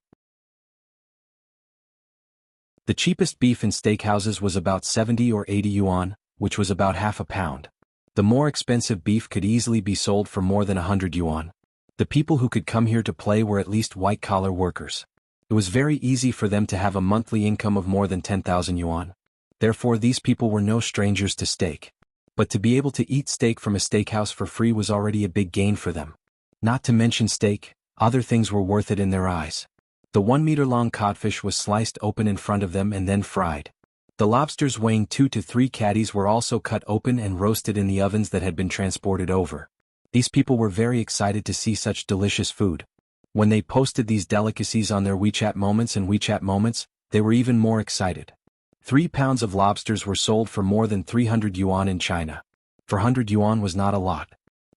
The cheapest beef in steakhouses was about 70 or 80 yuan, which was about half a pound. The more expensive beef could easily be sold for more than 100 yuan. The people who could come here to play were at least white-collar workers. It was very easy for them to have a monthly income of more than 10,000 yuan. Therefore, these people were no strangers to steak. But to be able to eat steak from a steakhouse for free was already a big gain for them. Not to mention steak, other things were worth it in their eyes. The 1-meter-long codfish was sliced open in front of them and then fried. The lobsters weighing 2 to 3 caddies were also cut open and roasted in the ovens that had been transported over. These people were very excited to see such delicious food. When they posted these delicacies on their WeChat Moments, they were even more excited. 3 pounds of lobsters were sold for more than 300 yuan in China. 400 yuan was not a lot.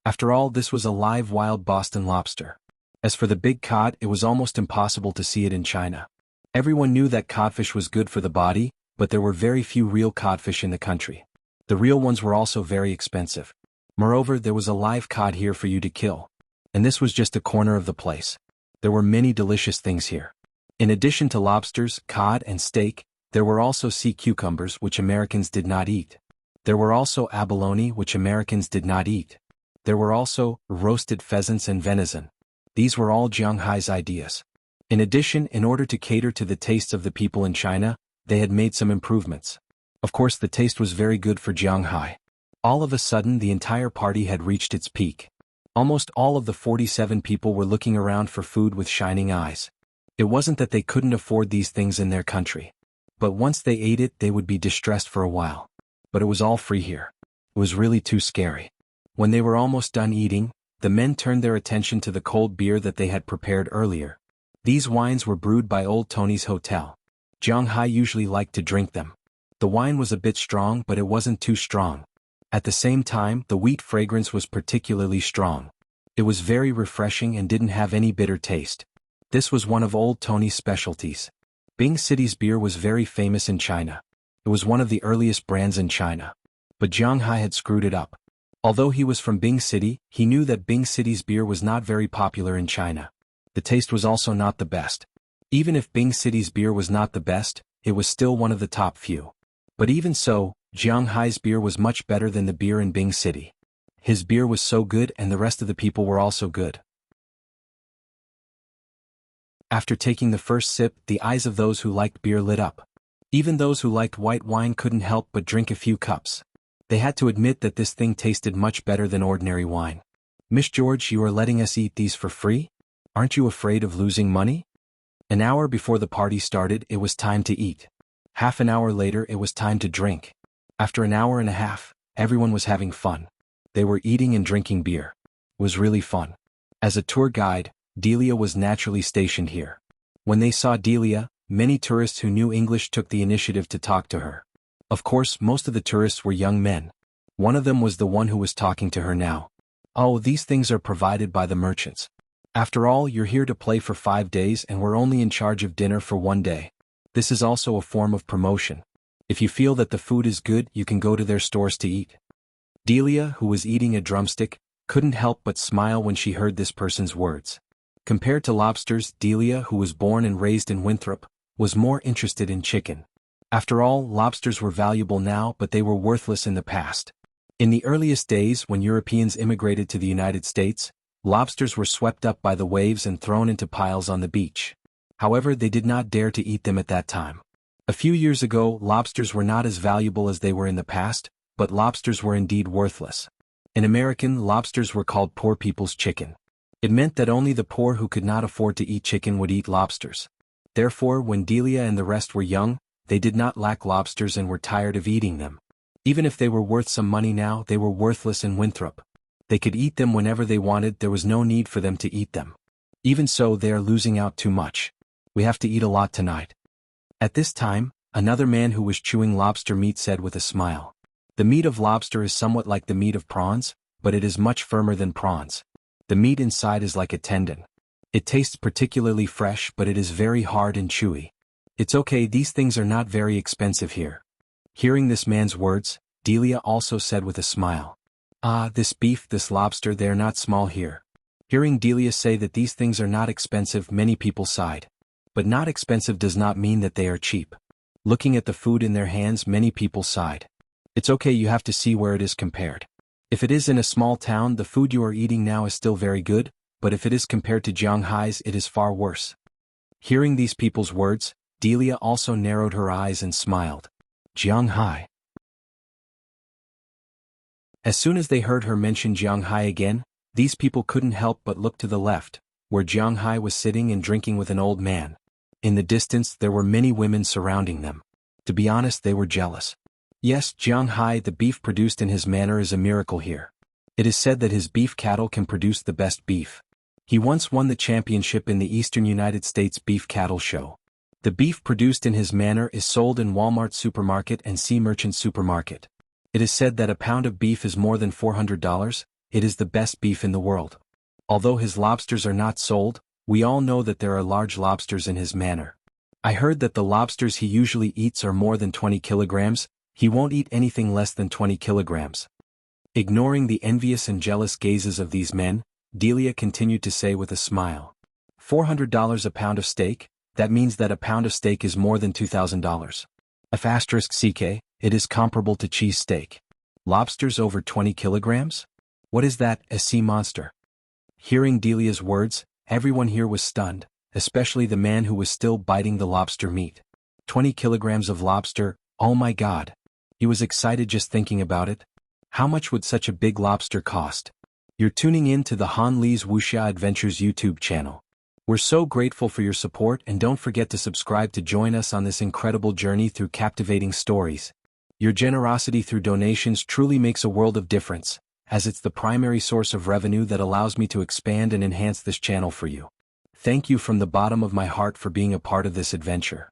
After all, this was a live wild Boston lobster. As for the big cod, it was almost impossible to see it in China. Everyone knew that codfish was good for the body, but there were very few real codfish in the country. The real ones were also very expensive. Moreover, there was a live cod here for you to kill. And this was just a corner of the place. There were many delicious things here. In addition to lobsters, cod, and steak, there were also sea cucumbers, which Americans did not eat. There were also abalone, which Americans did not eat. There were also roasted pheasants and venison. These were all Jianghai's ideas. In addition, in order to cater to the tastes of the people in China, they had made some improvements. Of course, the taste was very good for Jianghai. All of a sudden, the entire party had reached its peak. Almost all of the 47 people were looking around for food with shining eyes. It wasn't that they couldn't afford these things in their country. But once they ate it, they would be distressed for a while. But it was all free here. It was really too scary. When they were almost done eating, the men turned their attention to the cold beer that they had prepared earlier. These wines were brewed by Old Tony's Hotel. Jianghai usually liked to drink them. The wine was a bit strong, but it wasn't too strong. At the same time, the wheat fragrance was particularly strong. It was very refreshing and didn't have any bitter taste. This was one of Old Tony's specialties. Bing City's beer was very famous in China. It was one of the earliest brands in China. But Jianghai had screwed it up. Although he was from Bing City, he knew that Bing City's beer was not very popular in China. The taste was also not the best. Even if Bing City's beer was not the best, it was still one of the top few. But even so, Jianghai's beer was much better than the beer in Bing City. His beer was so good and the rest of the people were also good. After taking the first sip, the eyes of those who liked beer lit up. Even those who liked white wine couldn't help but drink a few cups. They had to admit that this thing tasted much better than ordinary wine. "Miss George, you are letting us eat these for free? Aren't you afraid of losing money?" An hour before the party started, it was time to eat. Half an hour later, it was time to drink. After an hour and a half, everyone was having fun. They were eating and drinking beer. It was really fun. As a tour guide, Delia was naturally stationed here. When they saw Delia, many tourists who knew English took the initiative to talk to her. Of course, most of the tourists were young men. One of them was the one who was talking to her now. "Oh, these things are provided by the merchants. After all, you're here to play for 5 days and we're only in charge of dinner for 1 day. This is also a form of promotion. If you feel that the food is good, you can go to their stores to eat." Delia, who was eating a drumstick, couldn't help but smile when she heard this person's words. Compared to lobsters, Delia, who was born and raised in Winthrop, was more interested in chicken. After all, lobsters were valuable now, but they were worthless in the past. In the earliest days, when Europeans immigrated to the United States, lobsters were swept up by the waves and thrown into piles on the beach. However, they did not dare to eat them at that time. A few years ago, lobsters were not as valuable as they were in the past, but lobsters were indeed worthless. In American, lobsters were called poor people's chicken. It meant that only the poor who could not afford to eat chicken would eat lobsters. Therefore, when Delia and the rest were young, they did not lack lobsters and were tired of eating them. Even if they were worth some money now, they were worthless in Winthrop. They could eat them whenever they wanted, there was no need for them to eat them. Even so, they are losing out too much. We have to eat a lot tonight. At this time, another man who was chewing lobster meat said with a smile. The meat of lobster is somewhat like the meat of prawns, but it is much firmer than prawns. The meat inside is like a tendon. It tastes particularly fresh, but it is very hard and chewy. It's okay, these things are not very expensive here. Hearing this man's words, Delia also said with a smile. Ah, this beef, this lobster, they are not small here. Hearing Delia say that these things are not expensive, many people sighed. But not expensive does not mean that they are cheap. Looking at the food in their hands, many people sighed. It's okay, you have to see where it is compared. If it is in a small town, the food you are eating now is still very good, but if it is compared to Shanghai's, it is far worse. Hearing these people's words, Delia also narrowed her eyes and smiled. Shanghai. As soon as they heard her mention Shanghai again, these people couldn't help but look to the left, where Shanghai was sitting and drinking with an old man. In the distance there were many women surrounding them. To be honest, they were jealous. Yes, Shanghai, the beef produced in his manor is a miracle here. It is said that his beef cattle can produce the best beef. He once won the championship in the Eastern United States Beef Cattle Show. The beef produced in his manor is sold in Walmart supermarket and Sea Merchant supermarket. It is said that a pound of beef is more than $400, it is the best beef in the world. Although his lobsters are not sold, we all know that there are large lobsters in his manor. I heard that the lobsters he usually eats are more than 20 kilograms, he won't eat anything less than 20 kilograms. Ignoring the envious and jealous gazes of these men, Delia continued to say with a smile. $400 a pound of steak? That means that a pound of steak is more than $2,000. *CK, it is comparable to cheese steak. Lobsters over 20 kilograms? What is that, a sea monster? Hearing Delia's words, everyone here was stunned, especially the man who was still biting the lobster meat. 20 kilograms of lobster, oh my god. He was excited just thinking about it. How much would such a big lobster cost? You're tuning in to the Han Lee's Wuxia Adventures YouTube channel. We're so grateful for your support, and don't forget to subscribe to join us on this incredible journey through captivating stories. Your generosity through donations truly makes a world of difference, as it's the primary source of revenue that allows me to expand and enhance this channel for you. Thank you from the bottom of my heart for being a part of this adventure.